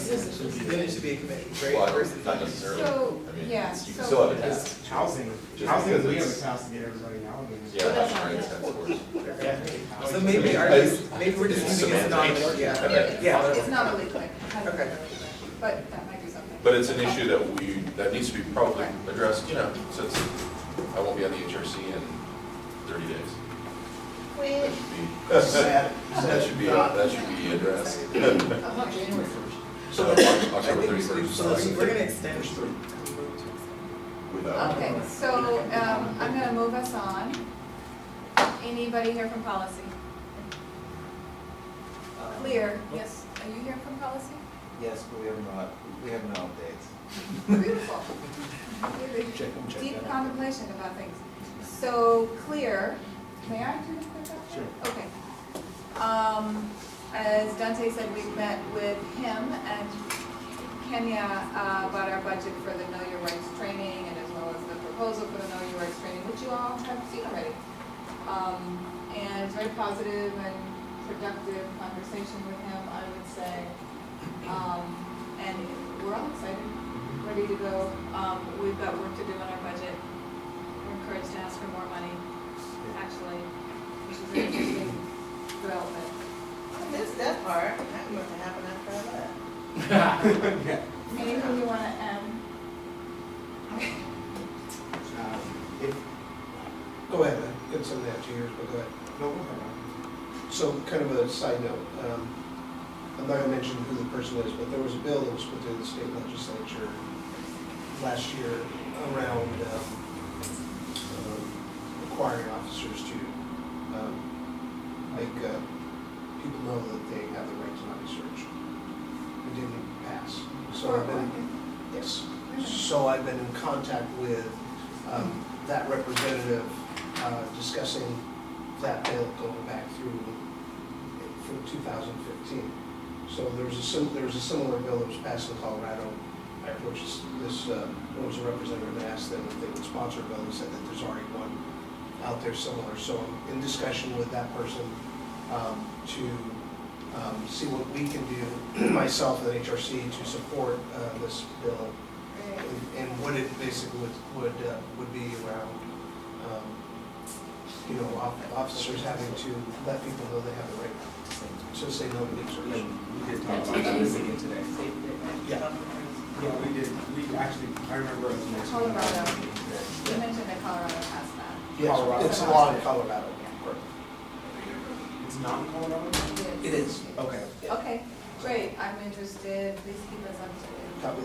C: then it should be a committee, right?
A: Well,
C: Versus
A: not necessarily.
B: So,
A: I mean,
B: yeah,
A: you can
B: so-
A: still have a task.
L: Housing,
A: Just
L: housing,
A: because
L: we have
A: it's-
L: a task to get everybody out.
A: Yeah, that's right, task force.
C: So maybe maybe we're just using it synonymous, yeah,
B: It's not really clear.
C: Okay.
B: But that might be something.
A: But it's an issue that needs to be probably addressed, since I won't be on the HRC in 30 days.
O: Sad.
A: That should be addressed.
O: So,
A: October 31st.
O: so
C: We're gonna extend.
B: Okay, so I'm gonna move us on. Anybody here from policy? Clear, yes, are you here from policy?
P: Yes, but we have no updates.
B: Beautiful.
O: Check
B: Deep
O: that out.
B: contemplation about things. So, clear, may I do this quick?
O: Sure.
B: Okay. As Dante said, we've met with him and Kenya about our budget for the Know Your Rights training and as well as the proposal for the Know Your Rights training, which you all have seen already. And it's very positive and productive conversation with him, I would say. And we're all excited, ready to go. We've got work to do on our budget. We're encouraged to ask for more money, actually, which is an interesting development.
N: I missed that part. I don't know what happened after that.
B: Anything you want to add?
O: If, go ahead, I could send that to yours, but go ahead.
L: No, go ahead.
O: So kind of a side note, I'm not gonna mention who the person is, but there was a bill that was put through the state legislature last year around requiring officers to make people know that they have the right to not be searched. It didn't pass. So I've been, yes. So I've been in contact with that representative, discussing that bill going back through from 2015. So there was a similar bill that was passed in Colorado, which is this, there was a representative that asked them if they would sponsor a bill, and said that there's already one out there similar. So I'm in discussion with that person to see what we can do, myself and the HRC, to support this bill. And what it basically would be around, officers having to let people know they have the right to say no to being searched.
L: We did talk about that again today.
O: Yeah.
L: Yeah, we did, I remember it was next week.
B: Colorado. You mentioned that Colorado has that.
O: Yes,
L: Colorado.
O: it's a law in Colorado.
L: It's not in Colorado?
O: It is.
L: Okay.
B: Okay, great, I'm interested, please keep us up to date.
O: Copy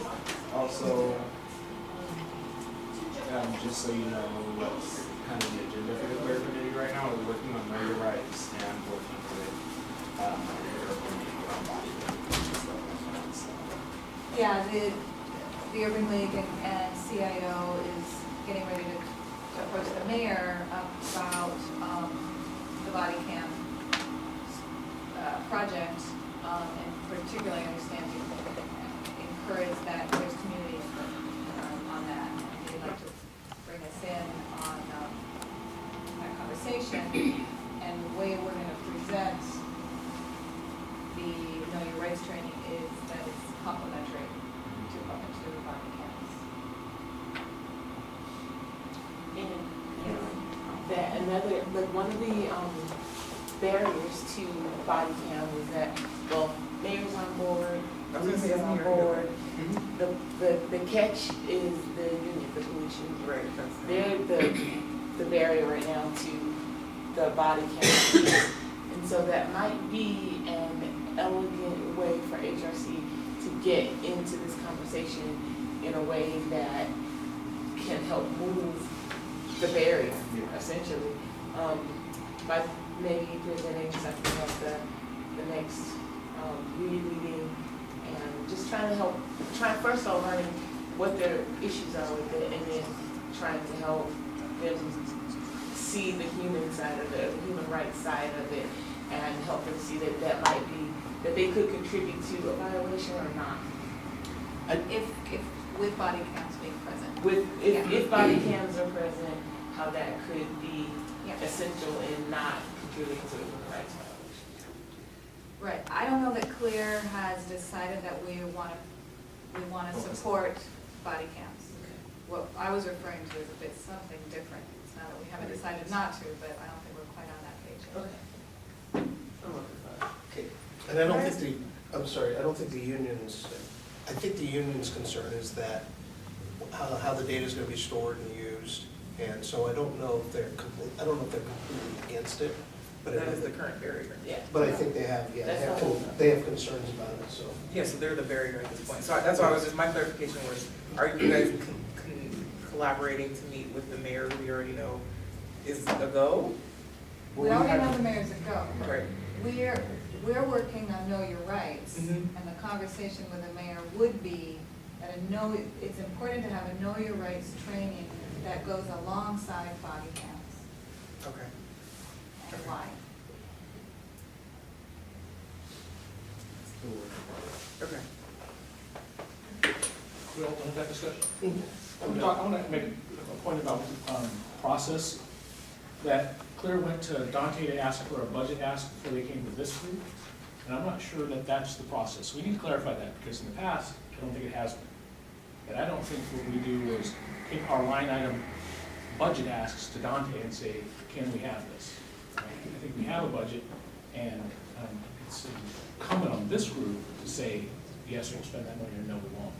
O: that.
L: Also, just so you know what's kind of the agenda for the clear committee right now, we're working on Know Your Rights and working with, Urban League on body image.
B: Yeah, the Urban League and CIO is getting ready to approach the mayor about the body cam project, and particularly understanding, encourage that there's community input on that. And they'd like to bring us in on that conversation. And the way we're going to present the Know Your Rights training is that it's complementary to the body cams.
G: And that another, like one of the barriers to body cam is that, well, mayor's on board,
C: I was gonna say,
G: police is
C: I'm
G: on
C: here.
G: board. The catch is the union, the police union.
C: Right.
G: They're the barrier right now to the body cam. And so that might be an elegant way for HRC to get into this conversation in a way that can help move the barrier, essentially. By maybe presenting something at the next unity meeting, and just trying to help, first of all, learning what their issues are with it, and then trying to help them see the human side of it, the human rights side of it, and help them see that that might be, that they could contribute to a violation or not.
B: If with body cams being present.
G: If body cams are present, how that could be
B: Yeah.
G: essential in not contributing to a human rights violation.
B: Right, I don't know that Clear has decided that we want to support body cams. What I was referring to is if it's something different, it's not that we haven't decided not to, but I don't think we're quite on that page yet.
O: Okay. And I don't think I don't think the union's, I think the union's concern is that how the data is going to be stored and used. And so I don't know if they're completely against it, but
C: That is the current barrier.
G: Yeah.
O: But I think they have, they have concerns about it, so.
C: Yeah, so they're the barrier at this point. So that's why my clarification was, are you guys collaborating to meet with the mayor, who we already know is a go?
B: We already know the mayor's a go.
C: Right.
B: We're working on Know Your Rights,
C: Mhm.
B: and the conversation with the mayor would be that it's important to have a Know Your Rights training that goes alongside body cams.
C: Okay.
B: And why?
C: Okay.
D: We all done with that discussion? I want to make a point about process, that Claire went to Dante to ask for a budget ask before they came to this group, and I'm not sure that that's the process. We need to clarify that, because in the past, I don't think it has been. And I don't think what we do is take our line item budget asks to Dante and say, can we have this? I think we have a budget, and it's incumbent on this group to say, yes, we'll spend that money, or no, we won't.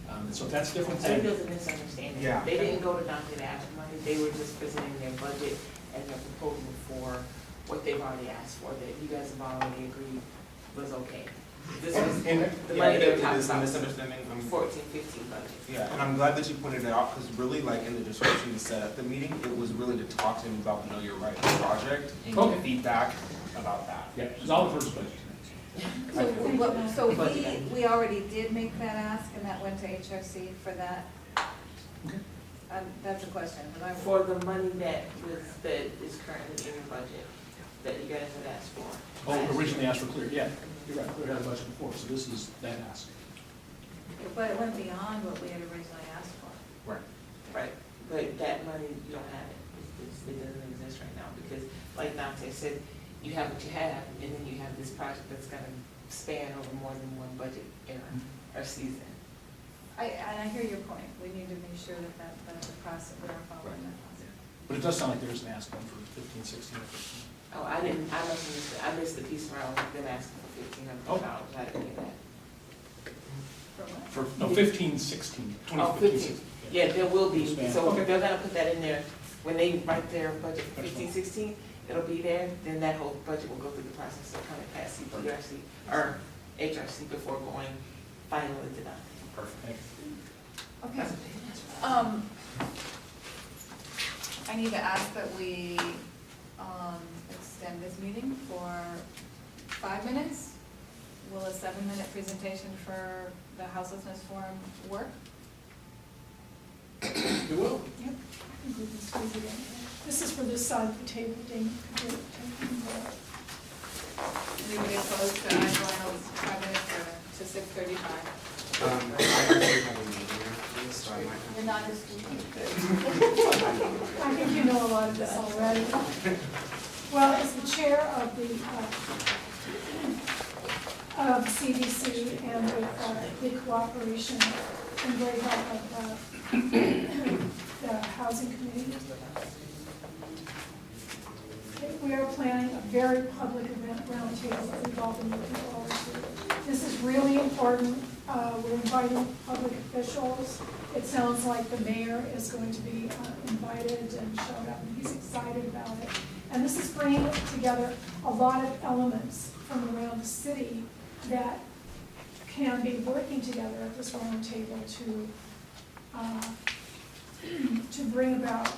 D: And so that's different
G: I think
D: than.
G: there was a misunderstanding.
L: Yeah.
G: They didn't go to Dante to ask for money, they were just presenting their budget and their proposal for what they've already asked for, that you guys have already agreed was okay. This was the money they were talking
L: It is a
G: about,
L: misunderstanding.
G: 14, 15 budget.
L: Yeah, and I'm glad that you pointed it out, because really, like, in the description you said at the meeting, it was really to talk to him about the Know Your Rights project and
D: Okay.
L: get feedback about that.
D: Yeah, it's all the first budget.
B: So we already did make that ask, and that went to HRC for that? That's a question, but I.
G: For the money that is currently in your budget, that you guys had asked for.
D: Oh, originally asked for Clear, yeah, you're right, Clear had a budget before, so this is that ask.
B: But it went beyond what we had originally asked for.
L: Right.
G: Right, but that money, you don't have it. It doesn't exist right now, because like Dante said, you have what you have, and then you have this project that's gonna span over more than one budget era or season.
B: And I hear your point. We need to make sure that the process, we are following that process.
D: But it does sound like there's an ask one for 15, 16.
G: Oh, I missed the piece where I was them asking for $1,500. I didn't get that.
B: For what?
D: For, no, 15, 16, 20,
G: Oh,
D: 15,
G: 15.
D: 16.
G: Yeah, there will be,
D: Expand.
G: so
D: Okay.
G: they're gonna put that in there, when they write their budget for
D: That's
G: 15, 16, it'll be there, then that whole budget will go through the process of coming past CPRC, or HRC before going finally to Dante.
L: Perfect.
D: Thank you.
B: Okay. I need to ask that we extend this meeting for 5 minutes. Will a 7-minute presentation for the houselessness forum work?
D: You will.
K: Yep. I think we can squeeze it in. This is for this side of the table, Dana. Could you take them there?
B: Anybody opposed to Angelina's 5 minutes to 6:35?
L: I actually have a meeting after this, so I might have.
B: You're not a student.
K: I think you know a lot of this already. Well, as the chair of the CDC and with the cooperation and great help of the housing committee, we are planning a very public event roundtable that we've all been looking forward to. This is really important. We're inviting public officials. It sounds like the mayor is going to be invited and showed up, and he's excited about it. And this is bringing together a lot of elements from around the city that can be working together at this roundtable to bring about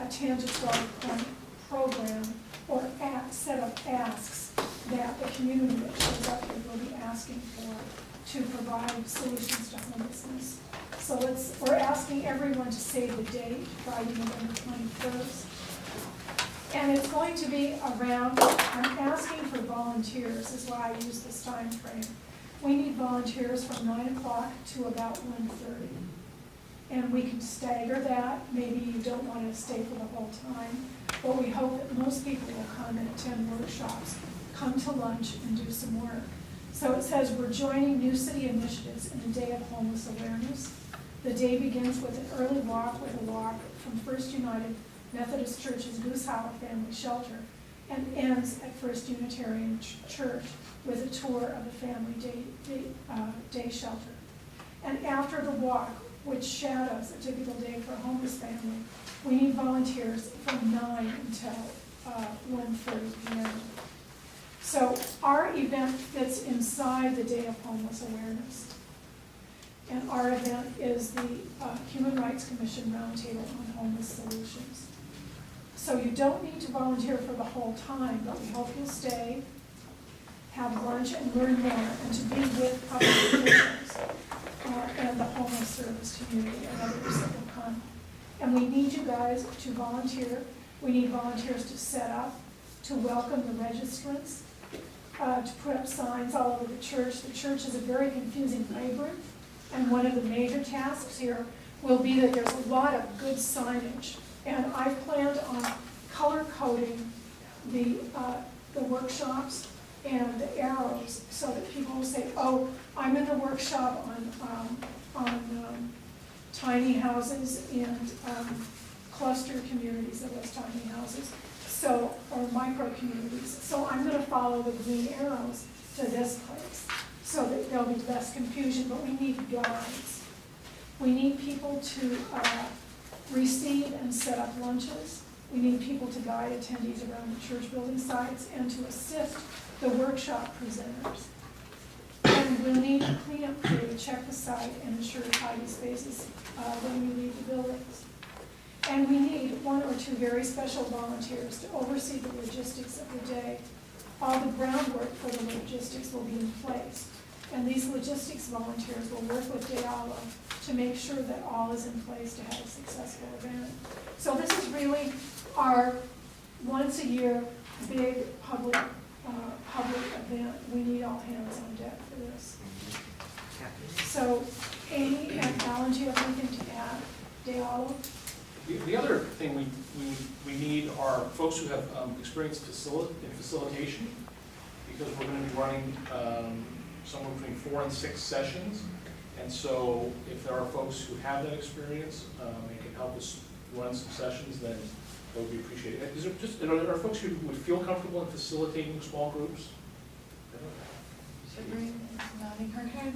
K: a 10 to 12-point program or set of asks that the community that shows up here will be asking for to provide solutions to homelessness. So we're asking everyone to save the date, Friday, November 21st. And it's going to be around, I'm asking for volunteers, is why I use this time frame. We need volunteers from 9 o'clock to about 1:30. And we can stagger that. Maybe you don't want to stay for the whole time, but we hope that most people will come and attend workshops, come to lunch and do some work. So it says we're joining New City initiatives in the Day of Homeless Awareness. The day begins with an early walk from First United Methodist Church's Goose Hollow Family Shelter and ends at First Unitarian Church with a tour of the Family Day Shelter. And after the walk, which shadows a typical day for a homeless family, we need volunteers from 9 until 1:30 p.m. So our event fits inside the Day of Homeless Awareness. And our event is the Human Rights Commission Roundtable on Homeless Solutions. So you don't need to volunteer for the whole time, but we hope you'll stay, have lunch, and learn more, and to be with public officials and the homeless service community and others that will come. And we need you guys to volunteer. We need volunteers to set up, to welcome the registrants, to put up signs all over the church. The church is a very confusing labyrinth, and one of the major tasks here will be that there's a lot of good signage. And I planned on color coding the workshops and the arrows so that people will say, oh, I'm in the workshop on tiny houses and cluster communities of those tiny houses, so, or micro communities. So I'm going to follow the green arrows to this place so that there'll be less confusion, but we need guides. We need people to receive and set up lunches. We need people to guide attendees around the church building sites and to assist the workshop presenters. And we'll need a cleanup crew to check the site and ensure tidy spaces when we leave the buildings. And we need 1 or 2 very special volunteers to oversee the logistics of the day. All the groundwork for the logistics will be in place. And these logistics volunteers will work with Diallo to make sure that all is in place to have a successful event. So this is really our once-a-year big public event. We need all hands on deck for this. So Amy and Alan, do you have anything to add? Diallo?
D: The other thing we need are folks who have experience in facilitation, because we're going to be running somewhere between 4 and 6 sessions. And so if there are folks who have that experience and can help us run some sessions, then that would be appreciated. Are there folks who would feel comfortable in facilitating small groups?
E: Sabrina is nodding her head.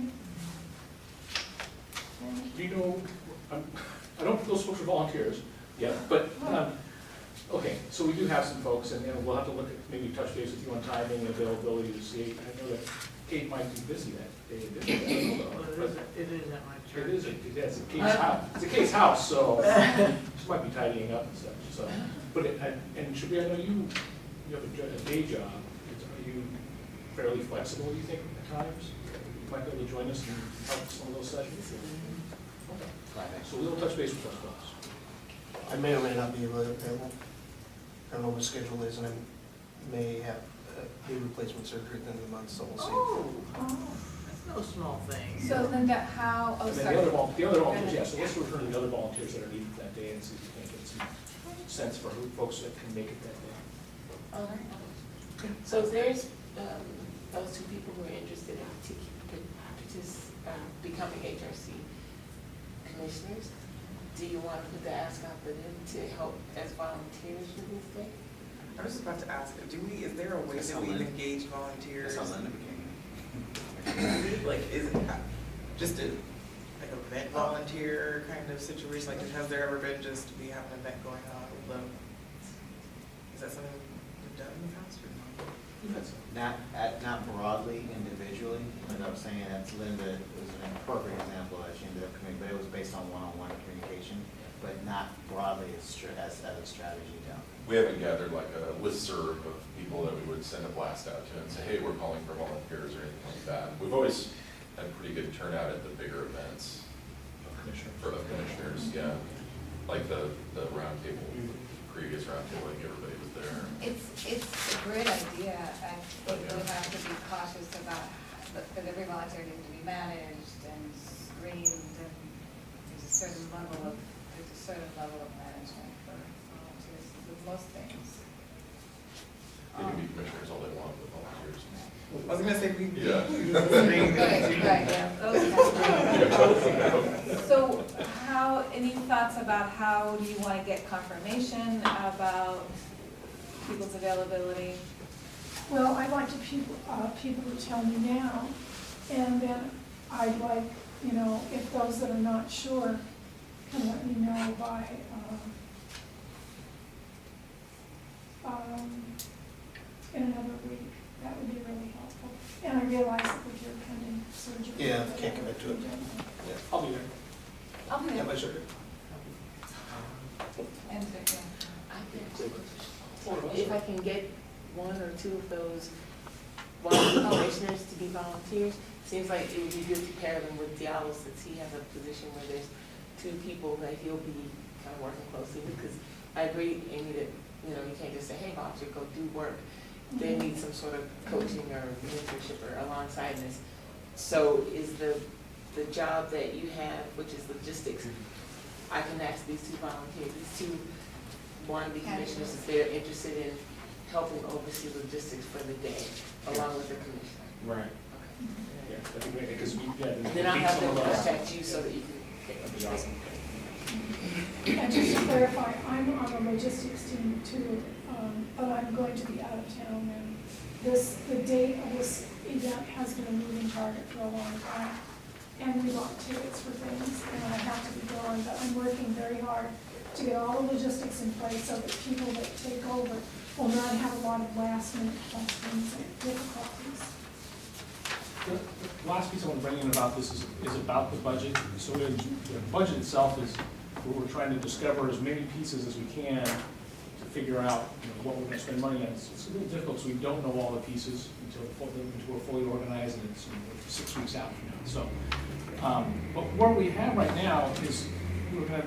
D: Do you know, I don't think those folks are volunteers yet, but, okay, so we do have some folks, and we'll have to look at, maybe touch base with you on timing and availability to see. I know that Kate might be busy that day.
N: It is at my church.
D: It's a Kate's house. It's a Kate's house, so she might be tidying up and stuff. So, but and should we? I know you have a day job. Are you fairly flexible? Do you think at times you might be able to join us and help some of those sessions? Okay. So we'll touch base with those folks.
O: I may or may not be available. I don't know what the schedule is, and I may have knee replacement surgery at the end of the month, so we'll see.
N: That's no small thing.
E: So Linda, how,
D: And then the other volunteers, yeah, so let's return to the other volunteers that are needed that day and see if we can get some sense for who folks that can make it that day.
G: All right. So if there's those 2 people who are interested in becoming HRC commissioners, do you want to put the ask out for them to help as volunteers for this day?
C: I was just about to ask, is there a way that we engage volunteers? Like, is it just a event volunteer kind of situation? Like, has there ever been just we have an event going on? Is that something we've done in the past or not?
P: Not broadly, individually, but I'm saying that's Linda was an appropriate example that she ended up coming, but it was based on one-on-one communication, but not broadly as a strategy down.
A: We haven't gathered like a listserv of people that we would send a blast out to and say, hey, we're calling for volunteers or anything like that. We've always had a pretty good turnout at the bigger events.
D: commissioner.
A: For the commissioners, yeah, like the roundtable, previous roundtable, like everybody was there.
B: It's a great idea. I think we have to be cautious about, because every volunteer needs to be managed and screened, and there's a certain level of management for volunteers with most things.
A: They can be commissioners all they want with volunteers.
C: I was gonna say, we.
A: Yeah.
B: Right, yeah, those So any thoughts about how do you want to get confirmation about people's availability?
K: Well, I'd like to people to tell me now, and then I'd like, if those that are not sure can let me know by, in another week. That would be really helpful. And I realize that with your pending surgery.
O: Yeah, can't commit to it. Yeah.
D: I'll be there.
B: I'll be
O: Yeah,
B: there.
O: my sugar.
B: And,
G: If I can get one or two of those volunteer commissioners to be volunteers, seems like it would be good to pair them with Diallo, since he has a position where there's two people that he'll be kind of working closely with. Because I agree, Amy, that, you can't just say, hey, volunteer, go do work. They need some sort of coaching or mentorship or alongside this. So is the job that you have, which is logistics, I can ask these two volunteers, these two wannabe commissioners, if they're interested in helping oversee logistics for the day, along with the commissioner.
D: Right. Yeah, that'd be great, because
G: Then I'll have them contact you so that you can.
D: That'd be awesome.
K: And just to clarify, I'm on the logistics team too, but I'm going to be out of town, and the date of this event has been a moving target for a long time. And we bought tickets for things, and I have to be gone, but I'm working very hard to get all the logistics in place so that people that take over will not have a lot of last minute questions and difficulties.
D: The last piece I want to bring in about this is about the budget. So the budget itself is, we're trying to discover as many pieces as we can to figure out what we're going to spend money on. It's a little difficult because we don't know all the pieces until we're fully organized, and it's 6 weeks out from now. So, but what we have right now is we're going to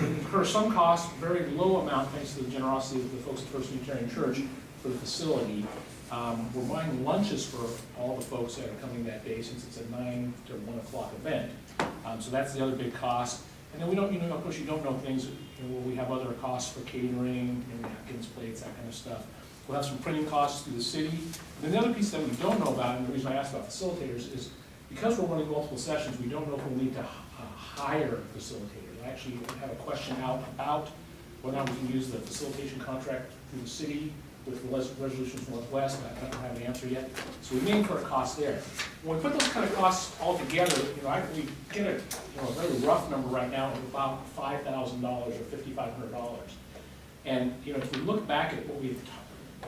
D: incur some cost, very low amount, thanks to the generosity of the folks at First Unitarian Church for the facility. We're buying lunches for all the folks that are coming that day, since it's a 9 to 1 o'clock event. So that's the other big cost. And then we don't, of course, you don't know things, where we have other costs for catering, napkins, plates, that kind of stuff. We'll have some printing costs through the city. And then the other piece that we don't know about, and the reason I asked about facilitators, is because we're running multiple sessions, we don't know if we'll need to hire facilitators. I actually have a question out about whether or not we can use the facilitation contract through the city with the Resolutions Northwest. I don't have an answer yet. So we may incur a cost there. When we put those kind of costs all together, we get a very rough number right now of about $5,000 or $5,500. And if we look back at what we've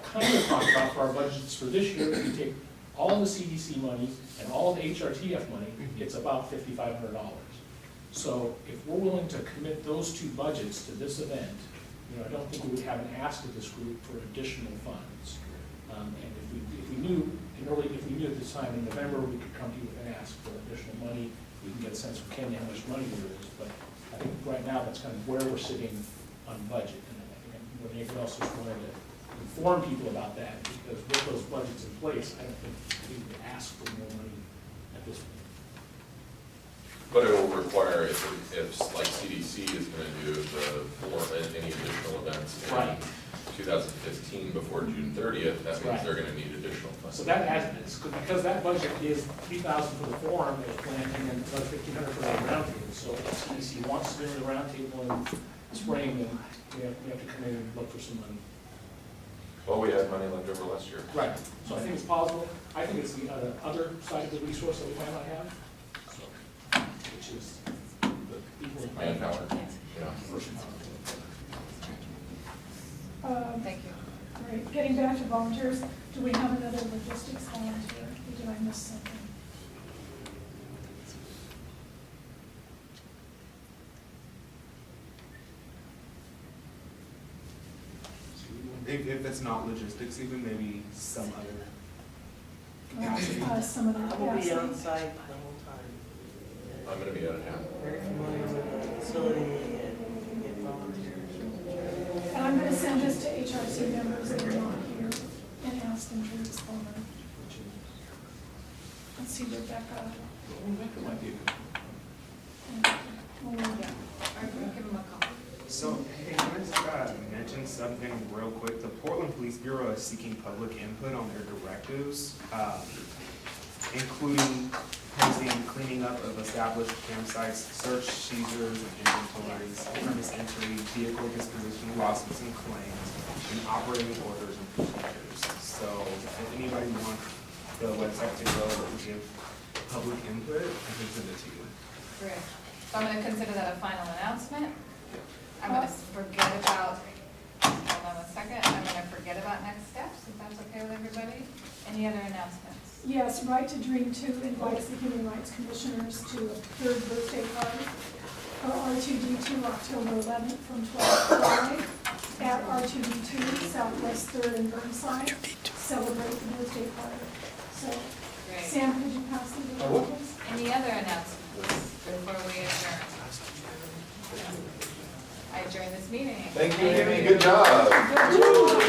D: kind of talked about for our budgets for this year, if you take all the CDC money and all the HRTF money, it's about $5,500. So if we're willing to commit those two budgets to this event, I don't think we would have an ask of this group for additional funds. And if we knew at this time in November, we could come to you with an ask for additional money. We can get a sense from Kenny how much money there is. But I think right now that's kind of where we're sitting on budget. And I think more than anything else, just wanted to inform people about that, because with those budgets in place, I don't think we would ask for more money at this point.
A: But it will require, if like CDC is gonna do any additional events in 2015 before June 30th, that means they're gonna need additional funds.
D: So that because that budget is $3,000 for the forum, there's planned, and then another $1,500 for the roundtable. So if CDC wants to do the roundtable in the spring, then we have to come in and look for some money.
A: Well, we had money left over last year.
D: Right. So I think it's possible. I think it's the other side of the resource that we might not have, which is the people in
A: Manpower.
D: Yeah.
B: Thank you.
K: Great. Getting back to volunteers, do we have another logistics volunteer? Or did I miss something?
L: If it's not logistics, even maybe some other.
K: Some of the
N: I will be on
K: capacity.
N: site the whole time.
A: I'm gonna be out of town.
N: Very familiar with the facility and get volunteers.
K: And I'm gonna send this to HRC members that are not here and ask them to respond. Let's see, Rebecca.
H: Rebecca might be a good one.
K: and Melinda.
B: Or give them a call.
L: So, hey, can I just mention something real quick? The Portland Police Bureau is seeking public input on their directives, including posting cleaning up of established campsites, search, seizures, and inventories, premise entry, vehicle disposition, lawsuits and claims, and operating orders and procedures. So, if anybody wants the website to go and give public input, I can send it to you.
B: Great. So I'm gonna consider that a final announcement. I'm gonna forget about, hold on a second, I'm gonna forget about next steps, if that's okay with everybody. Any other announcements?
K: Yes, Right to Dream 2 invites the Human Rights Commissioners to a third birthday party for R2D2 October 11th from 12 to 5 at R2D2 Southwest 3rd and Burnside. Celebrate the birthday party. So,
B: Great.
K: Sam, could you pass these around, please?
B: Any other announcements before we adjourn? I adjourn this meeting.
A: Thank you, Amy, good job.
K: Good job.